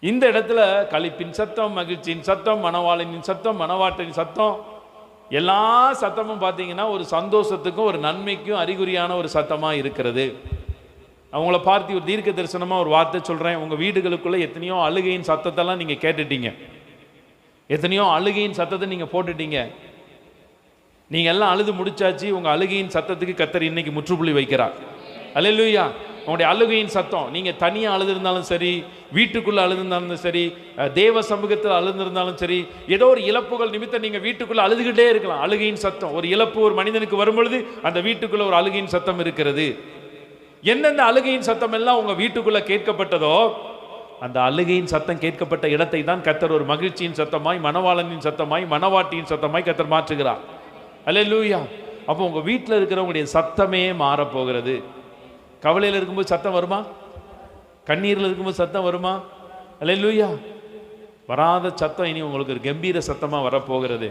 இந்த இடத்துல களிப்பின் சத்தம், மகிழ்ச்சியின் சத்தம், மணவாளனின் சத்தம், மணவாட்டின் சத்தம், எல்லா சத்தமும் பார்த்தீங்கன்னா ஒரு சந்தோஷத்துக்கும் ஒரு நன்மைக்கும் அறிகுறியான ஒரு சத்தமாக இருக்கிறது. அவங்கள பார்த்து ஒரு தீர்க்க தரிசனமாக ஒரு வார்த்தை சொல்கிறேன். உங்கள் வீடுகளுக்குள்ளே எத்தனையோ அழுகையின் சத்தத்தெல்லாம் நீங்கள் கேட்டுட்டீங்க, எத்தனையோ அழுகையின் சத்தத்தை நீங்கள் போட்டுட்டீங்க. நீங்கள் எல்லாம் அழுது முடிச்சாச்சு. உங்கள் அழுகையின் சத்தத்துக்கு கர்த்தர் இன்னைக்கு முற்றுப்புள்ளி வைக்கிறார். அல்லேலூயா. உங்களுடைய அழுகையின் சத்தம், நீங்கள் தனியாக அழுதுருந்தாலும் சரி, வீட்டுக்குள்ளே அழுதுருந்தாலும் சரி, தேவ சமூகத்தில் அழுந்திருந்தாலும் சரி, ஏதோ ஒரு இழப்புகள் நிமித்தம் நீங்கள் வீட்டுக்குள்ளே அழுதுகிட்டே இருக்கலாம். அழுகையின் சத்தம், ஒரு இழப்பு ஒரு மனிதனுக்கு வரும்பொழுது அந்த வீட்டுக்குள்ளே ஒரு அழுகையின் சத்தம் இருக்கிறது. எந்தெந்த அழுகையின் சத்தம் எல்லாம் உங்கள் வீட்டுக்குள்ளே கேட்கப்பட்டதோ அந்த அழுகையின் சத்தம் கேட்கப்பட்ட இடத்தை தான் கர்த்தர் ஒரு மகிழ்ச்சியின் சத்தமாய், மணவாளனின் சத்தமாய், மணவாட்டியின் சத்தமாய் கர்த்தர் மாற்றுகிறார். அல்லேலூயா. அப்போ உங்கள் வீட்டில் இருக்கிறவங்களுடைய சத்தமே மாறப்போகிறது. கவலையில் இருக்கும்போது சத்தம் வருமா? கண்ணீரில் இருக்கும்போது சத்தம் வருமா? அல்லேலூயா. வராத சத்தம் இனி உங்களுக்கு ஒரு கம்பீர சத்தமாக வரப்போகிறது.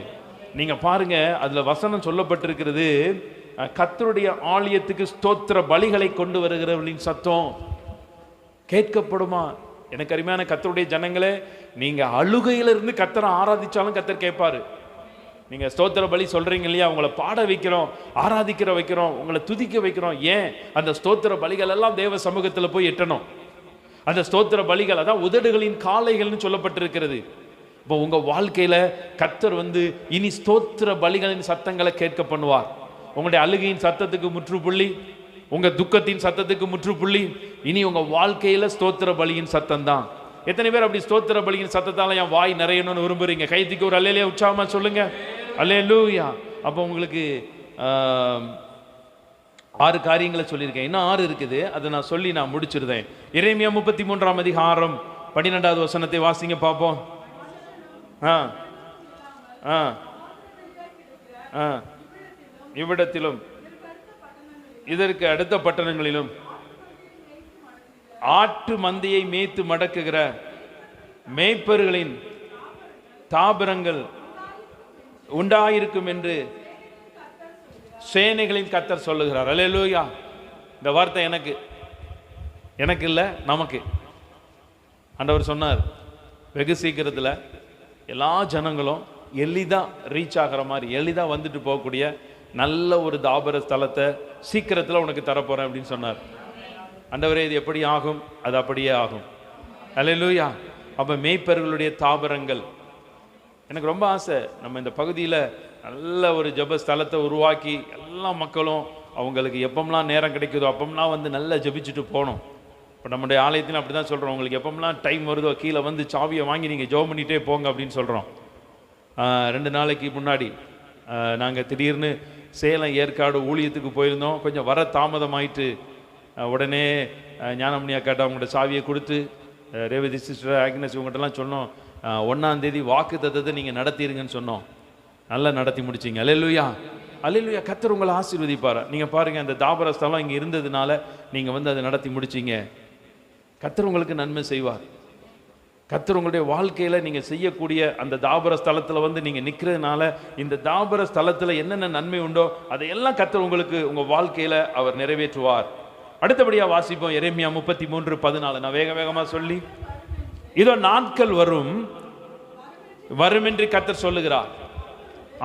நீங்கள் பாருங்க, அதில் வசனம் சொல்லப்பட்டிருக்கிறது, கர்த்தருடைய ஆலயத்துக்கு ஸ்தோத்திர பலிகளை கொண்டு வருகிறவர்களின் சத்தம் கேட்கப்படுமா? எனக்கு அருமையான கர்த்தருடைய ஜனங்களே, நீங்கள் அழுகையிலிருந்து கர்த்தரை ஆராதிச்சாலும் கர்த்தர் கேட்பாரு. நீங்கள் ஸ்தோத்திர பலி சொல்கிறீங்க இல்லையா, உங்களை பாட வைக்கிறோம், ஆராதிக்கிற வைக்கிறோம், உங்களை துதிக்க வைக்கிறோம். ஏன்? அந்த ஸ்தோத்திர பலிகள் எல்லாம் தேவ சமூகத்தில் போய் எட்டணும். அந்த ஸ்தோத்திர பலிகள் அதான் உதடுகளின் காளைகள்னு சொல்லப்பட்டிருக்கிறது. இப்போ உங்கள் வாழ்க்கையில் கர்த்தர் இனி ஸ்தோத்திர பலிகளின் சத்தங்களை கேட்க பண்ணுவார். உங்களுடைய அழுகையின் சத்தத்துக்கு முற்றுப்புள்ளி, உங்கள் துக்கத்தின் சத்தத்துக்கு முற்றுப்புள்ளி இனி உங்கள் வாழ்க்கையில் ஸ்தோத்திர பலியின் சத்தம் தான். எத்தனை பேர் அப்படி ஸ்தோத்திர பலியின் சத்தத்தால் என் வாய் நிறையணும்னு விரும்புறீங்க? கைதிக்கு ஒரு அல்லேலூயா உற்சாகமா சொல்லுங்க. அல்லேலூயா. அப்போ உங்களுக்கு 6 காரியங்களை சொல்லியிருக்கேன். இன்னும் 6 இருக்குது, அதை நான் சொல்லி நான் முடிச்சிருந்தேன். எரேமியா 33ஆம் அதிகாரம் 12வது வசனத்தை வாசிங்க பார்ப்போம். இவ்விடத்திலும் இதற்கு அடுத்த பட்டணங்களிலும் ஆட்டு மந்தையை மேய்த்து மடக்குகிற மேய்ப்பர்களின் தாபரங்கள் உண்டாயிருக்கும் என்று சேனைகளின் கர்த்தர் சொல்லுகிறார். அல்லேலூயா. இந்த வார்த்தை எனக்கு இல்லை, நமக்கு ஆண்டவர் சொன்னார். வெகு சீக்கிரத்தில் எல்லா ஜனங்களும் எளிதாக ரீச் ஆகிற மாதிரி, எளிதாக வந்துட்டு போகக்கூடிய நல்ல ஒரு தாபர ஸ்தலத்தை சீக்கிரத்தில் உனக்கு தரப்போகிறேன் அப்படின்னு சொன்னார். ஆண்டவரே, இது எப்படி ஆகும்? அது அப்படியே ஆகும். அல்லேலூயா. அப்போ மேய்ப்பர்களுடைய தாபரங்கள், எனக்கு ரொம்ப ஆசை நம்ம இந்த பகுதியில் நல்ல ஒரு ஜெப ஸ்தலத்தை உருவாக்கி எல்லா மக்களும் அவங்களுக்கு எப்போம்லாம் நேரம் கிடைக்குதோ அப்போம்லாம் வந்து நல்லா ஜெபிச்சுட்டு போகணும். இப்போ நம்முடைய ஆலயத்தில் அப்படி தான் சொல்கிறோம், உங்களுக்கு எப்போம்லாம் டைம் வருதோ கீழே வந்து சாவியை வாங்கி நீங்கள் ஜெபம் பண்ணிகிட்டே போங்க அப்படின்னு சொல்கிறோம். 2 நாளைக்கு முன்னாடி நாங்கள் திடீர்னு சேலம் ஏற்காடு ஊழியத்துக்கு போயிருந்தோம். கொஞ்சம் வர தாமதமாயிட்டு உடனே ஞானமணி அக்காட்ட அவங்களோட சாவியை கொடுத்து ரேவதி சிஸ்டர் ஆக்னஸ் இவங்ககிட்டலாம் சொன்னோம், 1ஆம் தேதி வாக்கு தத்தத்தை நீங்கள் நடத்திடுங்கன்னு சொன்னோம். நல்லா நடத்தி முடிச்சிங்க. அல்லேலூயா, அல்லேலூயா. கர்த்தர் உங்களை ஆசீர்வதிப்பார். நீங்கள் பாருங்கள், அந்த தாபர ஸ்தலம் இங்கே இருந்ததுனால நீங்கள் வந்து அதை நடத்தி முடிச்சிங்க. கர்த்தர் உங்களுக்கு நன்மை செய்வார். கர்த்தர் உங்களுடைய வாழ்க்கையில் நீங்கள் செய்யக்கூடிய அந்த தாபர ஸ்தலத்தில் வந்து நீங்கள் நிற்கிறதுனால இந்த தாபர ஸ்தலத்தில் என்னென்ன நன்மை உண்டோ அதையெல்லாம் கர்த்தர் உங்களுக்கு உங்கள் வாழ்க்கையில் அவர் நிறைவேற்றுவார். அடுத்தபடியாக வாசிப்போம் எரேமியா 33:14. நான் வேக வேகமாக சொல்லி, இதோ நாட்கள் வரும் என்று கர்த்தர் சொல்லுகிறார்,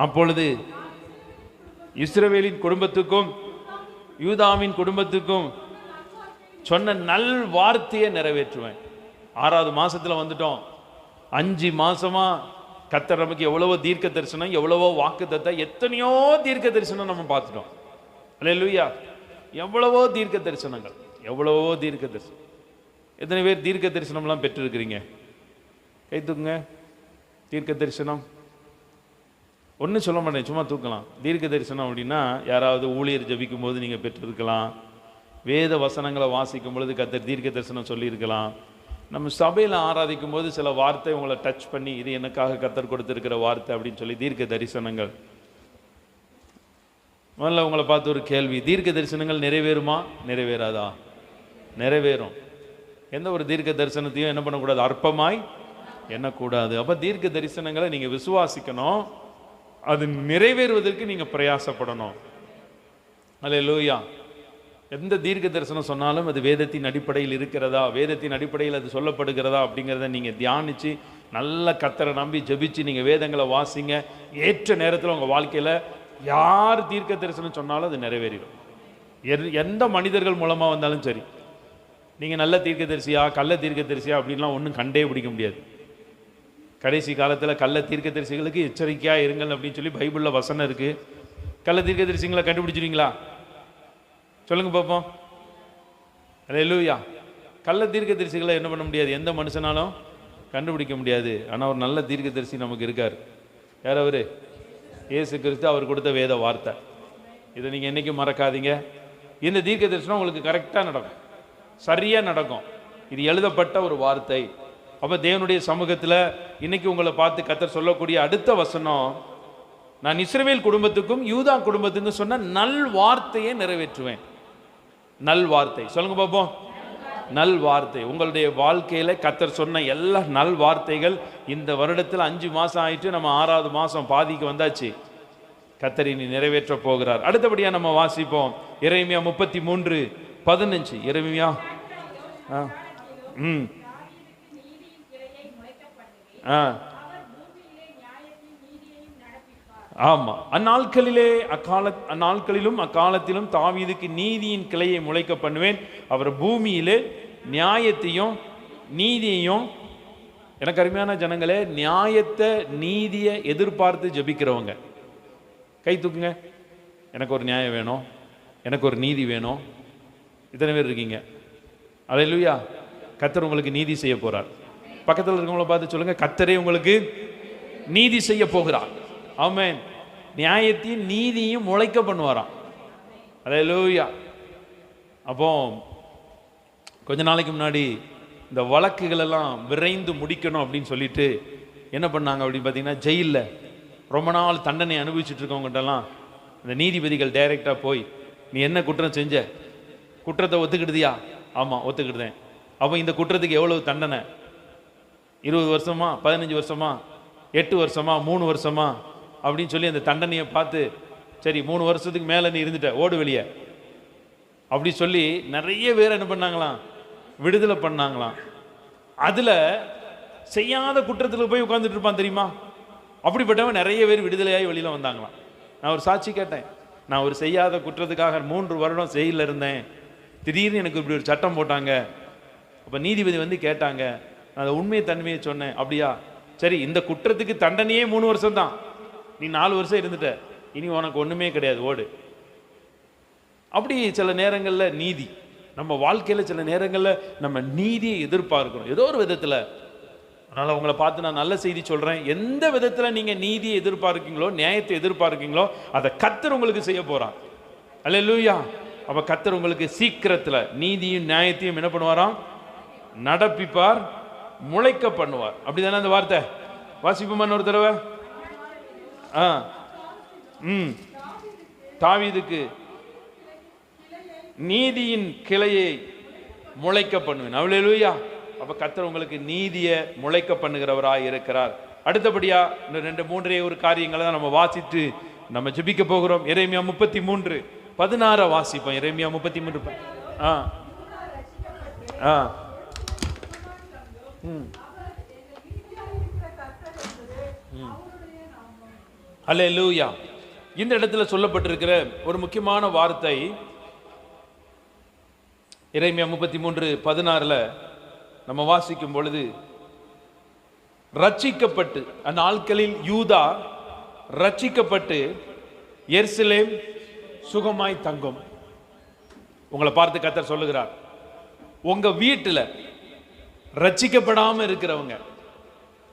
அப்பொழுது இஸ்ரவேலின் குடும்பத்துக்கும் யூதாவின் குடும்பத்துக்கும் சொன்ன நல் வார்த்தையை நிறைவேற்றுவேன். 6வது மாசத்துல வந்துட்டோம். 5 மாசமா கர்த்தர் நமக்கு எவ்வளவோ தீர்க்க தரிசனம், எவ்வளவோ வாக்குத்தத்தம், எத்தனையோ தீர்க்க தரிசனம் நம்ம பார்த்துட்டோம். அல்லேலூயா. எவ்வளவோ தீர்க்க தரிசனங்கள், எவ்வளவோ தீர்க்க தரிசனம். எத்தனை பேர் தீர்க்க தரிசனம்லாம் பெற்றிருக்கிறீங்க? கை தூக்குங்க. தீர்க்க தரிசனம் ஒன்றும் சொல்ல மாட்டேன், சும்மா தூக்கலாம். தீர்க்க தரிசனம் அப்படின்னா யாராவது ஊழியர் ஜபிக்கும் போது நீங்கள் பெற்றிருக்கலாம். வேத வசனங்களை வாசிக்கும் பொழுது கர்த்தர் தீர்க்க தரிசனம் சொல்லியிருக்கலாம். நம்ம சபையில் ஆராதிக்கும் போது சில வார்த்தை உங்களை டச் பண்ணி இது எனக்காக கர்த்தர் கொடுத்திருக்கிற வார்த்தை அப்படின்னு சொல்லி தீர்க்க தரிசனங்கள். முதல்ல உங்களை பார்த்து ஒரு கேள்வி, தீர்க்க தரிசனங்கள் நிறைவேறுமா நிறைவேறாதா? நிறைவேறும். எந்த ஒரு தீர்க்க தரிசனத்தையும் என்ன பண்ணக்கூடாது? அற்பமாய் எண்ணக்கூடாது. அப்போ தீர்க்க தரிசனங்களை நீங்கள் விசுவாசிக்கணும், அது நிறைவேறுவதற்கு நீங்கள் பிரயாசப்படணும். அல்லேலூயா. எந்த தீர்க்க தரிசனம் சொன்னாலும் அது வேதத்தின் அடிப்படையில் இருக்கிறதா, வேதத்தின் அடிப்படையில் அது சொல்லப்படுகிறதா அப்படிங்கிறத நீங்கள் தியானித்து நல்ல கர்த்தரை நம்பி ஜெபிச்சு நீங்கள் வேதங்களை வாசிங்க. ஏற்ற நேரத்தில் உங்கள் வாழ்க்கையில் யார் தீர்க்க தரிசனம் சொன்னாலும் அது நிறைவேறிடும். எந்த மனிதர்கள் மூலமாக வந்தாலும் சரி. நீங்கள் நல்ல தீர்க்க தரிசியா கள்ள தீர்க்க தரிசியா அப்படின்லாம் ஒன்றும் கண்டே பிடிக்க முடியாது. கடைசி காலத்தில் கள்ள தீர்க்க தரிசிகளுக்கு எச்சரிக்கையாக இருங்கள் அப்படின்னு சொல்லி பைபிளில் வசனம் இருக்குது. கள்ள தீர்க்க தரிசிகளை கண்டுபிடிச்சிருவீங்களா? சொல்லுங்க பார்ப்போம். அல்லேலூயா. கள்ள தீர்க்க தரிசிகளை என்ன பண்ண முடியாது, எந்த மனுஷனாலும் கண்டுபிடிக்க முடியாது. ஆனால் ஒரு நல்ல தீர்க்க தரிசி நமக்கு இருக்கார். யார் அவர்? இயேசு கிறிஸ்து. அவர் கொடுத்த வேத வார்த்தை. இதை நீங்கள் என்றைக்கும் மறக்காதீங்க. இந்த தீர்க்க தரிசனம் உங்களுக்கு கரெக்டாக நடக்கும், சரியாக நடக்கும். இது எழுதப்பட்ட ஒரு வார்த்தை. அப்போ தேவனுடைய சமூகத்தில் இன்னைக்கு உங்களை பார்த்து கர்த்தர் சொல்லக்கூடிய அடுத்த வசனம், நான் இஸ்ரவேல் குடும்பத்துக்கும் யூதா குடும்பத்துக்கும் சொன்ன நல் வார்த்தையை நிறைவேற்றுவேன். நல் வார்த்தை சொல்லுங்க பார்ப்போம். நல் வார்த்தை. உங்களுடைய வாழ்க்கையில கர்த்தர் சொன்ன எல்லா நல் வார்த்தைகள் இந்த வருடத்தில் 5 மாசம் ஆயிட்டு நம்ம 6வது மாசம் பாதிக்கு வந்தாச்சு. கர்த்தர் இனி நிறைவேற்ற போகிறார். அடுத்தபடியா நம்ம வாசிப்போம் எரேமியா 33:15. எரேமியா ஆமா. அந்நாட்களிலும் அக்காலத்திலும் தாவீதுக்கு நீதியின் கிளையை முளைக்க பண்ணுவேன். அவர் பூமியிலே நியாயத்தையும் நீதியையும். எனக்கு அருமையான ஜனங்களே, நியாயத்தை நீதியை எதிர்பார்த்து ஜெபிக்கிறவங்க கை தூக்குங்க. எனக்கு ஒரு நியாயம் வேணும், எனக்கு ஒரு நீதி வேணும். இத்தனை பேர் இருக்கீங்க. அல்லேலூயா. கர்த்தர் உங்களுக்கு நீதி செய்ய போறார். பக்கத்தில் இருக்கவங்கள பார்த்து சொல்லுங்க, கர்த்தரே உங்களுக்கு நீதி செய்ய போகிறார். ஆமென். நியாயத்தையும் நீதியும் முளைக்க பண்ணுவாராம். அல்லேலூயா. அப்போ கொஞ்ச நாளைக்கு முன்னாடி இந்த வழக்குகள் எல்லாம் விரைந்து முடிக்கணும் அப்படின்னு சொல்லிட்டு என்ன பண்ணாங்க அப்படின்னு பார்த்தீங்கன்னா, ஜெயிலில் ரொம்ப நாள் தண்டனை அனுபவிச்சுட்டு இருக்கவங்ககிட்டலாம் இந்த நீதிபதிகள் டைரெக்டாக போய், நீ என்ன குற்றம் செஞ்ச, குற்றத்தை ஒத்துக்கிடுதியா? ஆமாம் ஒத்துக்கிடுதேன். அப்போ இந்த குற்றத்துக்கு எவ்வளவு தண்டனை? 20 வருஷமா, 15 வருஷமா, 8 வருஷமா, 3 வருஷமா அப்படின்னு சொல்லி அந்த தண்டனையை பார்த்து, சரி 3 வருஷத்துக்கு மேலே நீ இருந்துட்ட, ஓடு வெளியே அப்படி சொல்லி நிறைய பேர் என்ன பண்ணாங்களாம், விடுதலை பண்ணாங்களாம். அதில் செய்யாத குற்றத்தில் போய் உட்காந்துட்டு இருப்பான் தெரியுமா, அப்படிப்பட்டவன் நிறைய பேர் விடுதலையாகி வெளியில் வந்தாங்களாம். நான் ஒரு சாட்சி கேட்டேன். நான் ஒரு செய்யாத குற்றத்துக்காக 3 வருடம் ஜெயிலில் இருந்தேன். திடீர்னு எனக்கு இப்படி ஒரு சட்டம் போட்டாங்க. அப்போ நீதிபதி வந்து கேட்டாங்க, நான் அதை உண்மை தன்மையை சொன்னேன். அப்படியா? சரி இந்த குற்றத்துக்கு தண்டனையே 3 வருஷம் தான், நீ 4 வருஷம் இருந்துட்ட, இனி உனக்கு ஒன்றுமே கிடையாது, ஓடு. அப்படி சில நேரங்களில் நீதி நம்ம வாழ்க்கையில் சில நேரங்களில் நம்ம நீதியை எதிர்பார்க்கிறோம் ஏதோ ஒரு விதத்தில். அதனால் உங்களை பார்த்து நான் நல்ல செய்தி சொல்கிறேன், எந்த விதத்தில் நீங்கள் நீதியை எதிர்பார்க்கீங்களோ, நியாயத்தை எதிர்பார்க்கீங்களோ, அதை கர்த்தர் உங்களுக்கு செய்ய போகிறான். அல்லேலூயா. அப்போ கர்த்தர் உங்களுக்கு சீக்கிரத்தில் நீதியும் நியாயத்தையும் என்ன பண்ணுவாராம்? நடப்பிப்பார், முளைக்க பண்ணுவார். அப்படி தானே அந்த வார்த்தை? வாசிப்போமா ஒரு தடவை? தாவீதுக்கு நீதியின் கிளையை முளைக்க பண்ணுவேன். அல்லேலூயா. அப்ப கர்த்தர் உங்களுக்கு நீதியை முளைக்க பண்ணுகிறவராய் இருக்கிறார். அடுத்தபடியா இந்த 2-3 ஒரு காரியங்களை தான் நம்ம வாசித்து நம்ம ஜெபிக்க போகிறோம். எரேமியா 33:16 வாசிப்போம். எரேமியா 33. அல்லேலூயா. இந்த இடத்துல சொல்லப்பட்டிருக்கிற ஒரு முக்கியமான வார்த்தை எரேமியா 33:16 நம்ம வாசிக்கும் பொழுது, ரட்சிக்கப்பட்டு அந்த நாட்களில் யூதா ரட்சிக்கப்பட்டு எருசலேம் சுகமாய் தங்கும். உங்களை பார்த்து கர்த்தர் சொல்லுகிறார், உங்க வீட்டில் ரட்சிக்கப்படாம இருக்கிறவங்க,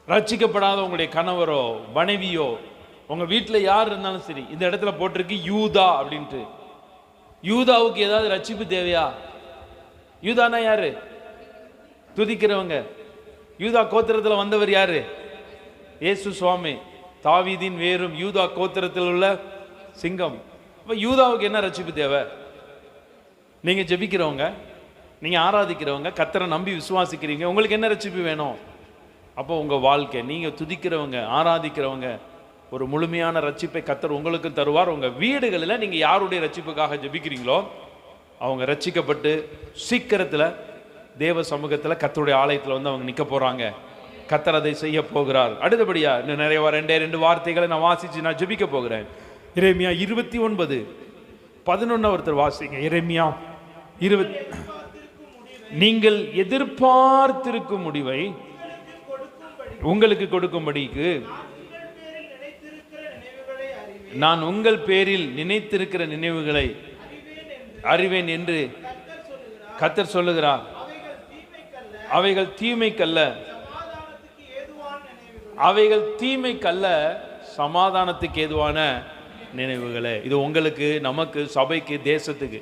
ரட்சிக்கப்படாத உங்களுடைய கணவரோ மனைவியோ, உங்க வீட்டில் யார் இருந்தாலும் சரி, இந்த இடத்துல போட்டிருக்கு யூதா அப்படின்ட்டு. யூதாவுக்கு ஏதாவது ரட்சிப்பு தேவையா? யூதானா யாரு? துதிக்கிறவங்க. யூதா கோத்திரத்தில் வந்தவர் யாரு? இயேசு சுவாமி. தாவீதின் வேரும் யூதா கோத்திரத்தில் உள்ள சிங்கம். அப்ப யூதாவுக்கு என்ன ரட்சிப்பு தேவை? நீங்க ஜெபிக்கிறவங்க, நீங்க ஆராதிக்கிறவங்க, கர்த்தரை நம்பி விசுவாசிக்கிறீங்க, உங்களுக்கு என்ன ரட்சிப்பு வேணும்? அப்போ உங்க வாழ்க்கை, நீங்க துதிக்கிறவங்க, ஆராதிக்கிறவங்க, ஒரு முழுமையான ரட்சிப்பை கர்த்தர் உங்களுக்கு தருவார். உங்க வீடுகளில் நீங்க யாருடைய ரட்சிப்புக்காக ஜெபிக்கிறீங்களோ அவங்க ரட்சிக்கப்பட்டு சீக்கிரத்தில் தேவ சமூகத்தில் கர்த்தருடைய ஆலயத்தில் வந்து அவங்க நிற்க போறாங்க. கர்த்தர் அதை செய்ய போகிறார். அடுத்தபடியா இன்னும் நிறைய 2 வார்த்தைகளை நான் வாசிச்சு நான் ஜெபிக்க போகிறேன். எரேமியா 29:11 ஒருத்தர் வாசிங்க. எரேமியா 20. நீங்கள் எதிர்பார்த்திருக்கும் முடிவை உங்களுக்கு கொடுக்கும்படிக்கு நான் உங்கள் பேரில் நினைத்திருக்கிற நினைவுகளை அறிவேன் என்று கர்த்தர் சொல்லுகிறார். அவைகள் தீமைக்கல்ல, அவைகள் தீமைக்கல்ல, சமாதானத்துக்கு ஏதுவான நினைவுகளே. இது உங்களுக்கு, நமக்கு, சபைக்கு, தேசத்துக்கு.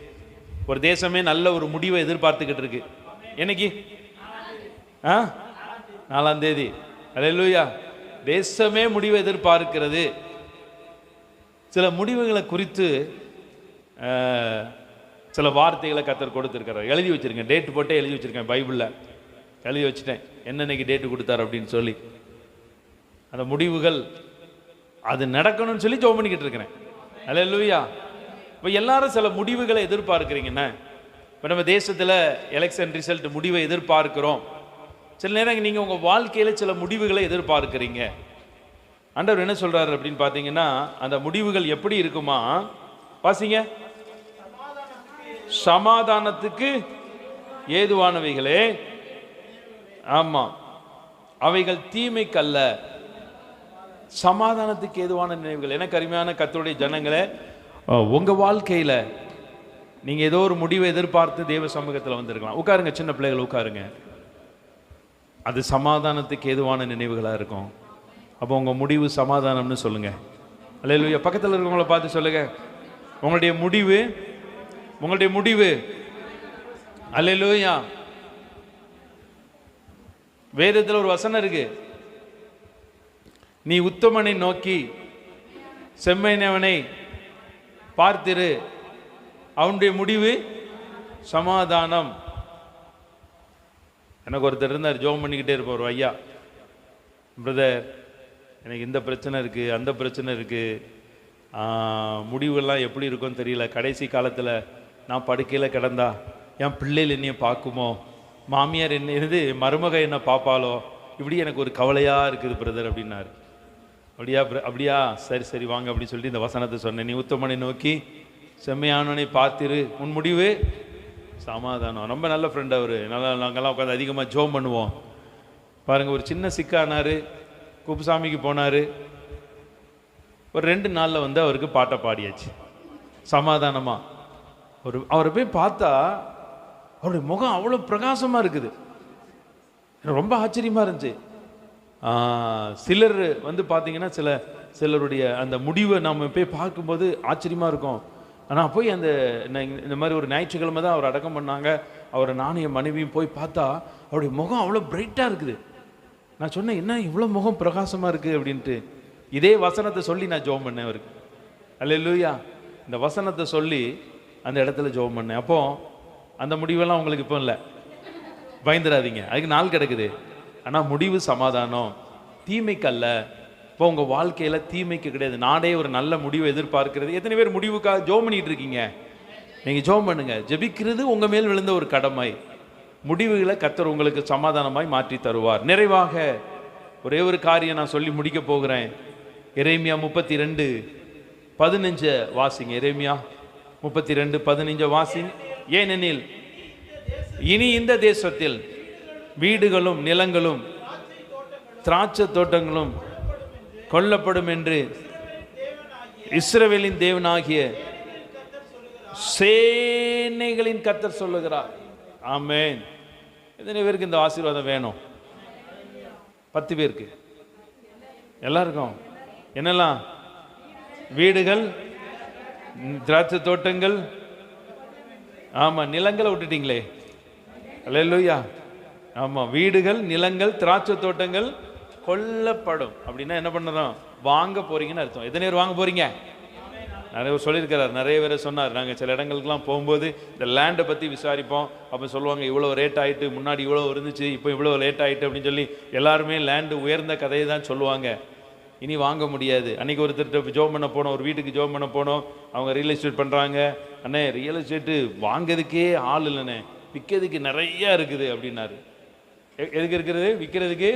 ஒரு தேசமே நல்ல ஒரு முடிவை எதிர்பார்த்துக்கிட்டு இருக்கு. என்னைக்கு? 4ஆம் தேதி. அல்லேலூயா. தேசமே முடிவை எதிர்பார்க்கிறது. சில முடிவுகளை குறித்து சில வார்த்தைகளை கர்த்தர் கொடுத்துருக்கிறார். எழுதி வச்சிருக்கேன், டேட் போட்டே எழுதி வச்சிருக்கேன். பைபிளில் எழுதி வச்சுட்டேன் என்னன்னைக்கு டேட்டு கொடுத்தார் அப்படின்னு சொல்லி. அந்த முடிவுகள் அது நடக்கணும்னு சொல்லி ஜெபம் பண்ணிக்கிட்டு இருக்கிறேன். அல்லேலூயா. இப்போ எல்லாரும் சில முடிவுகளை எதிர்பார்க்குறீங்கண்ணே. இப்போ நம்ம தேசத்தில் எலெக்ஷன் ரிசல்ட் முடிவை எதிர்பார்க்கிறோம். சில நேரம் நீங்கள் உங்கள் வாழ்க்கையில் சில முடிவுகளை எதிர்பார்க்குறீங்க. ஆண்டவர் என்ன சொல்கிறார் அப்படின்னு பார்த்தீங்கன்னா, அந்த முடிவுகள் எப்படி இருக்குமா? வாசிங்க. சமாதானத்துக்கு ஏதுவானவைகளே, ஆமா, அவைகள் தீமைக்கல்ல, சமாதானத்துக்கு ஏதுவான நினைவுகள். எனக்கு அருமையான கர்த்தருடைய ஜனங்களே, உங்க வாழ்க்கையில நீங்க ஏதோ ஒரு முடிவை எதிர்பார்த்து தேவ சமூகத்தில் வந்திருக்கலாம். உட்காருங்க, சின்ன பிள்ளைகள் உட்காருங்க. அது சமாதானத்துக்கு ஏதுவான நினைவுகளா இருக்கும். அப்போ உங்க முடிவு சமாதானம்னு சொல்லுங்க. அல்லேலூயா. பக்கத்தில் இருக்கவங்கள பார்த்து சொல்லுங்க, உங்களுடைய முடிவு, உங்களுடைய முடிவு. அல்லேலூயா. வேதத்தில் ஒரு வசனம் இருக்கு, நீ உத்தமனை நோக்கி செம்மையனவனை பார்த்திரு, அவனுடைய முடிவு சமாதானம். எனக்கு ஒருத்தர் இருந்தார், ஜோம் பண்ணிக்கிட்டே இருப்பார். ஐயா, பிரதர், எனக்கு இந்த பிரச்சனை இருக்குது, அந்த பிரச்சனை இருக்குது, முடிவுகள்லாம் எப்படி இருக்கும்னு தெரியல. கடைசி காலத்தில் நான் படுக்கையில் கிடந்தா என் பிள்ளைகள் என்னைய பார்க்குமோ, மாமியார் என்ன இருந்து மருமக என்ன பார்ப்பாலோ, இப்படி எனக்கு ஒரு கவலையாக இருக்குது பிரதர் அப்படின்னாரு. அப்படியா, சரி சரி வாங்க அப்படின்னு சொல்லிட்டு இந்த வசனத்தை சொன்னேன். நீ உத்தமனை நோக்கி செம்மையானவனை பார்த்திரு, உன் முடிவு சமாதானம். ரொம்ப நல்ல ஃப்ரெண்ட் அவர். நல்லா நாங்கள்லாம் உட்காந்து அதிகமாக ஜோம் பண்ணுவோம். பாருங்கள், ஒரு சின்ன சிக்கானார், குப்புசாமிக்கு போனார். ஒரு 2 நாளில் வந்து அவருக்கு பாட்டை பாடியாச்சு சமாதானமாக. அவரை போய் பார்த்தா அவருடைய முகம் அவ்வளோ பிரகாசமாக இருக்குது. எனக்கு ரொம்ப ஆச்சரியமாக இருந்துச்சு. சிலர் வந்து பார்த்தீங்கன்னா சிலருடைய அந்த முடிவை நம்ம போய் பார்க்கும்போது ஆச்சரியமாக இருக்கும். ஆனால் போய் இந்த மாதிரி ஒரு ஞாயிற்றுக்கிழமை தான் அவர் அடக்கம் பண்ணாங்க. அவரை நானும் என் மனைவியும் போய் பார்த்தா அவருடைய முகம் அவ்வளோ பிரைட்டாக இருக்குது. நான் சொன்னேன், என்ன இவ்வளோ முகம் பிரகாசமாக இருக்குது அப்படின்ட்டு. இதே வசனத்தை சொல்லி நான் ஜெபம் பண்ணேன் அவருக்கு. அல்லேலூயா. இந்த வசனத்தை சொல்லி அந்த இடத்துல ஜெபம் பண்ணேன். அப்போ அந்த முடிவெல்லாம் உங்களுக்கு இப்போ இல்லை, பயந்துடாதீங்க, அதுக்கு நாள் கிடக்குது. ஆனால் முடிவு சமாதானம், தீமைக்கு அல்ல. இப்போ உங்கள் வாழ்க்கையில் தீமைக்கு கிடையாது. நாடே ஒரு நல்ல முடிவை எதிர்பார்க்கிறது. எத்தனை பேர் முடிவுக்காக ஜெபம் பண்ணிட்டு இருக்கீங்க? நீங்கள் ஜெபம் பண்ணுங்க. ஜெபிக்கிறது உங்கள் மேல் விழுந்த ஒரு கடமை. முடிவுகளை கர்த்தர் உங்களுக்கு சமாதானமாய் மாற்றி தருவார். நிறைவாக ஒரே ஒரு காரியம் நான் சொல்லி முடிக்க போகிறேன். எரேமியா 32:15 வாசிங்க. எரேமியா 32:15 வாசிங்க. ஏனெனில் இனி இந்த தேசத்தில் வீடுகளும் நிலங்களும் திராட்சை தோட்டங்களும் கொல்லப்படும் என்று இஸ்ரவேலின் தேவனாகிய சேனைகளின் கர்த்தர் சொல்லுகிறார். ஆமென். எத்தனை பேருக்கு இந்த ஆசீர்வாதம் வேணும்? 10 பேருக்கு. எல்லாருக்கும் என்னெல்லாம்? வீடுகள், திராட்சை தோட்டங்கள். ஆமா, நிலங்களை விட்டுட்டீங்களே. அல்லேலூயா. ஆமா, வீடுகள், நிலங்கள், திராட்சை தோட்டங்கள் கொல்லப்படும். அப்படின்னா என்ன பண்ணுறோம்? வாங்க போறீங்கன்னு அர்த்தம். எத்தனை பேர் வாங்க போறீங்க? நிறைய பேர் சொல்லியிருக்கிறார். நிறைய பேர் சொன்னார். நாங்கள் சில இடங்களுக்குலாம் போகும்போது இந்த லேண்டை பற்றி விசாரிப்போம். அப்போ சொல்லுவாங்க, இவ்வளோ ரேட் ஆகிட்டு, முன்னாடி இவ்வளோ இருந்துச்சு, இப்போ இவ்வளோ ரேட் ஆகிட்டு அப்படின்னு சொல்லி எல்லாருமே லேண்டு உயர்ந்த கதையை தான் சொல்லுவாங்க. இனி வாங்க முடியாது. அன்றைக்கி ஒருத்தர்கிட்ட ஜோம் பண்ண போனோம், ஒரு வீட்டுக்கு ஜோம் பண்ண போனோம். அவங்க ரியல் எஸ்டேட் பண்ணுறாங்க. அண்ணே, ரியல் எஸ்டேட்டு வாங்கிறதுக்கே ஆள் இல்லைண்ணே, விற்கிறதுக்கு நிறையா இருக்குது அப்படின்னாரு. எதுக்கு இருக்கிறது? விற்கிறதுக்கு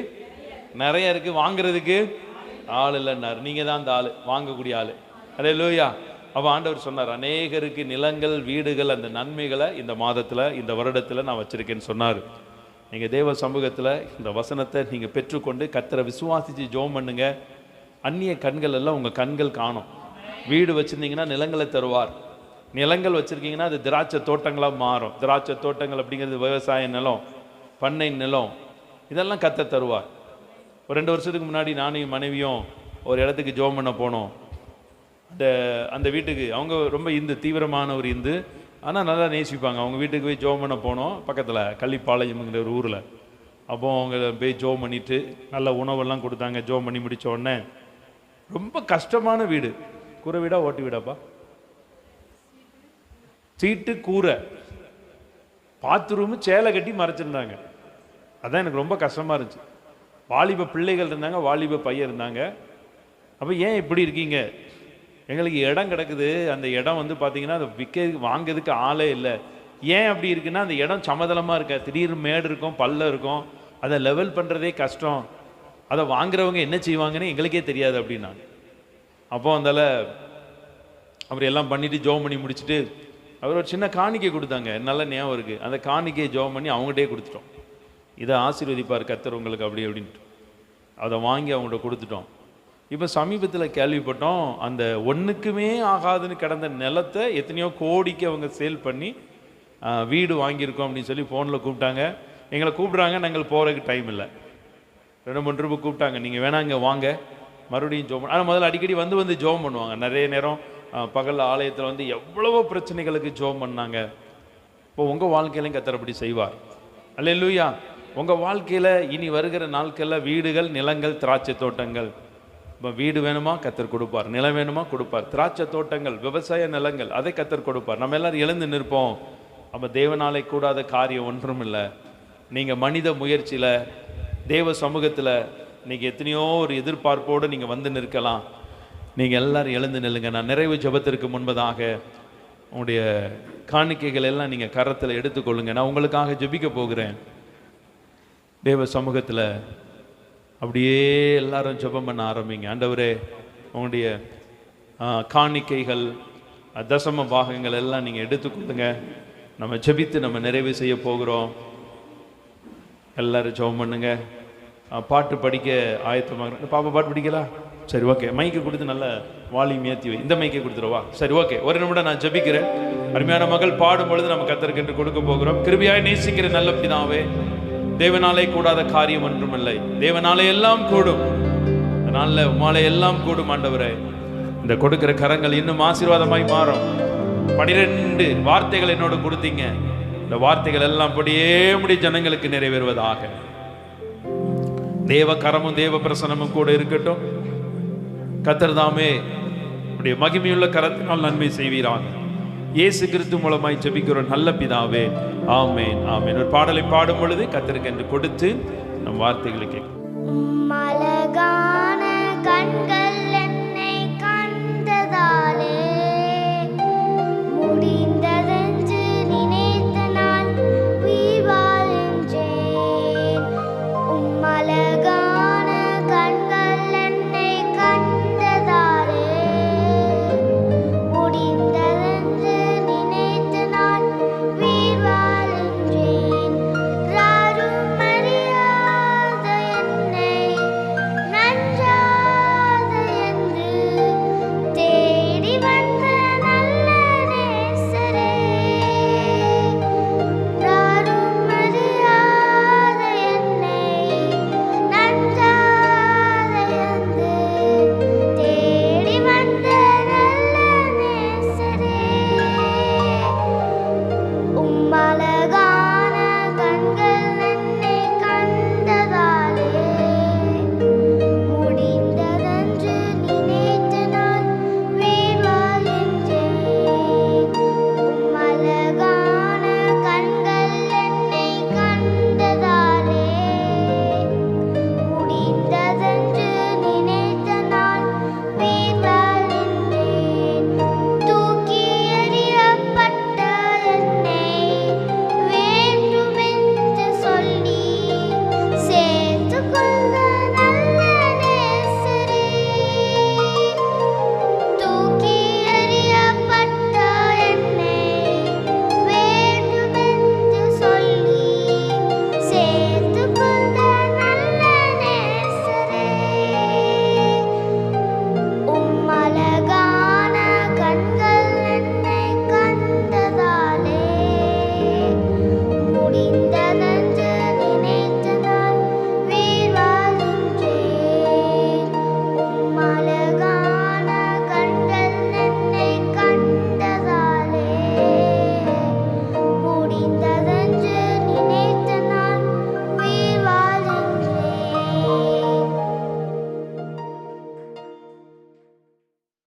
நிறையா இருக்குது, வாங்குறதுக்கு ஆள் இல்லைன்னாரு. நீங்கள் தான் அந்த ஆள், வாங்கக்கூடிய ஆள். அல்லேலூயா. அப்போ ஆண்டவர் சொன்னார், அநேகருக்கு நிலங்கள், வீடுகள், அந்த நன்மைகளை இந்த மாதத்தில், இந்த வருடத்தில் நான் வச்சுருக்கேன்னு சொன்னார். நீங்கள் தேவ சமூகத்தில் இந்த வசனத்தை நீங்கள் பெற்றுக்கொண்டு கர்த்தரை விசுவாசித்து ஜெபம் பண்ணுங்க. அந்நிய கண்கள் எல்லாம் உங்கள் கண்கள் காணும். வீடு வச்சுருந்தீங்கன்னா நிலங்களை தருவார். நிலங்கள் வச்சுருக்கீங்கன்னா அது திராட்சை தோட்டங்களாக மாறும். திராட்சை தோட்டங்கள் அப்படிங்கிறது விவசாய நிலம், பண்ணை நிலம், இதெல்லாம் கர்த்தர் தருவார். ஒரு 2 வருஷத்துக்கு முன்னாடி நானும் என் மனைவியும் ஒரு இடத்துக்கு ஜெபம் பண்ண போனோம். அந்த வீட்டுக்கு அவங்க ரொம்ப இந்து, தீவிரமான ஒரு இந்து, ஆனால் நல்லா நேசிப்பாங்க. அவங்க வீட்டுக்கு போய் ஜெபம் பண்ண போனோம். பக்கத்தில் கள்ளிப்பாளையம்ங்கிற ஒரு ஊரில். அப்போ அவங்க போய் ஜெபம் பண்ணிவிட்டு நல்ல உணவெல்லாம் கொடுத்தாங்க. ஜெபம் பண்ணி முடித்த உடனே ரொம்ப கஷ்டமான வீடு. கூரை வீடா ஓட்டு வீடாப்பா? சீட்டு கூரை, பாத்ரூமு சேலை கட்டி மறைச்சிருந்தாங்க. அதான் எனக்கு ரொம்ப கஷ்டமாக இருந்துச்சு. வாலிப பிள்ளைகள் இருந்தாங்க, வாலிப பையன் இருந்தாங்க. அப்போ ஏன் இப்படி இருக்கீங்க? எங்களுக்கு இடம் கிடக்குது, அந்த இடம் வந்து பார்த்தீங்கன்னா அதை வாங்கிறதுக்கு ஆளே இல்லை. ஏன் அப்படி இருக்குன்னா, அந்த இடம் சமதளமாக இருக்க, திடீர்னு மேடு இருக்கும், பள்ளம் இருக்கும், அதை லெவல் பண்ணுறதே கஷ்டம், அதை வாங்குறவங்க என்ன செய்வாங்கன்னு எங்களுக்கே தெரியாது அப்படின்னாங்க. அப்போ அந்தால அப்படி எல்லாம் பண்ணிவிட்டு ஜெபம் பண்ணி முடிச்சுட்டு அவர் ஒரு சின்ன காணிக்கை கொடுத்தாங்க. நல்ல ஞாபகம் இருக்குது. அந்த காணிக்கையை ஜெபம் பண்ணி அவங்ககிட்டே கொடுத்துட்டோம். இதை ஆசீர்வதிப்பார் கர்த்தர் உங்களுக்கு அப்படி அப்படின்ட்டு அதை வாங்கி அவங்கள்ட்ட கொடுத்துட்டோம். இப்போ சமீபத்தில் கேள்விப்பட்டோம், அந்த ஒன்றுக்குமே ஆகாதுன்னு கிடந்த நிலத்தை எத்தனையோ கோடிக்கு அவங்க சேல் பண்ணி வீடு வாங்கியிருக்கோம் அப்படின்னு சொல்லி ஃபோனில் கூப்பிட்டாங்க. எங்களை கூப்பிட்றாங்க, நாங்கள் போகிறதுக்கு டைம் இல்லை. 2-3 ரூபாய் கூப்பிட்டாங்க, நீங்கள் வேணா இங்கே வாங்க, மறுபடியும் ஜோம். ஆனால் முதல்ல அடிக்கடி வந்து ஜோம் பண்ணுவாங்க. நிறைய நேரம் பகல் ஆலயத்தில் வந்து எவ்வளவோ பிரச்சனைகளுக்கு ஜோம் பண்ணாங்க. இப்போ உங்கள் வாழ்க்கையிலையும் கர்த்தர் அப்படி செய்வார். அல்லேலூயா. உங்கள் வாழ்க்கையில் இனி வருகிற நாட்களில் வீடுகள், நிலங்கள், திராட்சை தோட்டங்கள். இப்போ வீடு வேணுமா? கர்த்தர் கொடுப்பார். நிலம் வேணுமா? கொடுப்பார். திராட்சை தோட்டங்கள், விவசாய நிலங்கள், அதை கர்த்தர் கொடுப்பார். நம்ம எல்லாரும் எழுந்து நிற்போம். அப்போ தேவனாலே கூடாத காரியம் ஒன்றும் இல்லை. நீங்கள் மனித முயற்சியில், தேவ சமூகத்தில் நீங்கள் எத்தனையோ ஒரு எதிர்பார்ப்போடு நீங்கள் வந்து நிற்கலாம். நீங்கள் எல்லாரும் எழுந்து நில்லுங்க. நான் நிறைவு ஜெபத்திற்கு முன்பதாக உங்களுடைய காணிக்கைகள் எல்லாம் நீங்கள் கரத்தில் எடுத்துக்கொள்ளுங்க. நான் உங்களுக்காக ஜெபிக்க போகிறேன். தேவ சமூகத்தில் அப்படியே எல்லாரும் ஜெபம் பண்ண ஆரம்பிங்க. ஆண்டவரே, உங்களுடைய காணிக்கைகள், தசம பாகங்கள் எல்லாம் நீங்கள் எடுத்துக்கொள்ளுங்க. நம்ம ஜெபித்து நம்ம நிறைவு செய்ய போகிறோம். எல்லாரும் ஜெபம் பண்ணுங்க. பாட்டு படிக்க ஆயத்தமாக. பாப்பா பாட்டு படிக்கலாம்? சரி, ஓகே. மைக்கு கொடுத்து நல்ல வால்யூம் ஏற்றி வை. இந்த மைக்கை கொடுத்துருவா. சரி, ஓகே. ஒரு நிமிடம் நான் ஜெபிக்கிறேன். அருமையான மகள் பாடும் பொழுது நம்ம கர்த்தருக்கு என்று கொடுக்க போகிறோம். கிருபையாய் நேசிக்கிற நல்ல பிதாவே, தேவனாலே கூடாத காரியம் ஒன்றுமில்லை. தேவனாலே எல்லாம் கூடும். அதனால உமாலே எல்லாம் கூடும் ஆண்டவரே. இந்த கொடுக்கிற கரங்கள் இன்னும் ஆசீர்வாதமாய் மாறும். 12 வார்த்தைகள் என்னோடு கொடுத்தீங்க. இந்த வார்த்தைகள் எல்லாம் அப்படியே உம்முடைய ஜனங்களுக்கு நிறைவேறுவதாக. தேவ கரமும் தேவ பிரசனமும் கூட இருக்கட்டும். கர்த்தர் தாமே உடைய மகிமையுள்ள கரத்தினால் நன்மை செய்வீராக. இயேசு கிறிஸ்து மூலமாய் ஜெபிக்கிறோம் நல்ல பிதாவே, ஆமென், ஆமென். ஒரு பாடலை பாடும் பொழுது கர்த்தருக்கு என்று கொடுத்து நம் வார்த்தைகளை கேட்கும். அழகான கண்கள்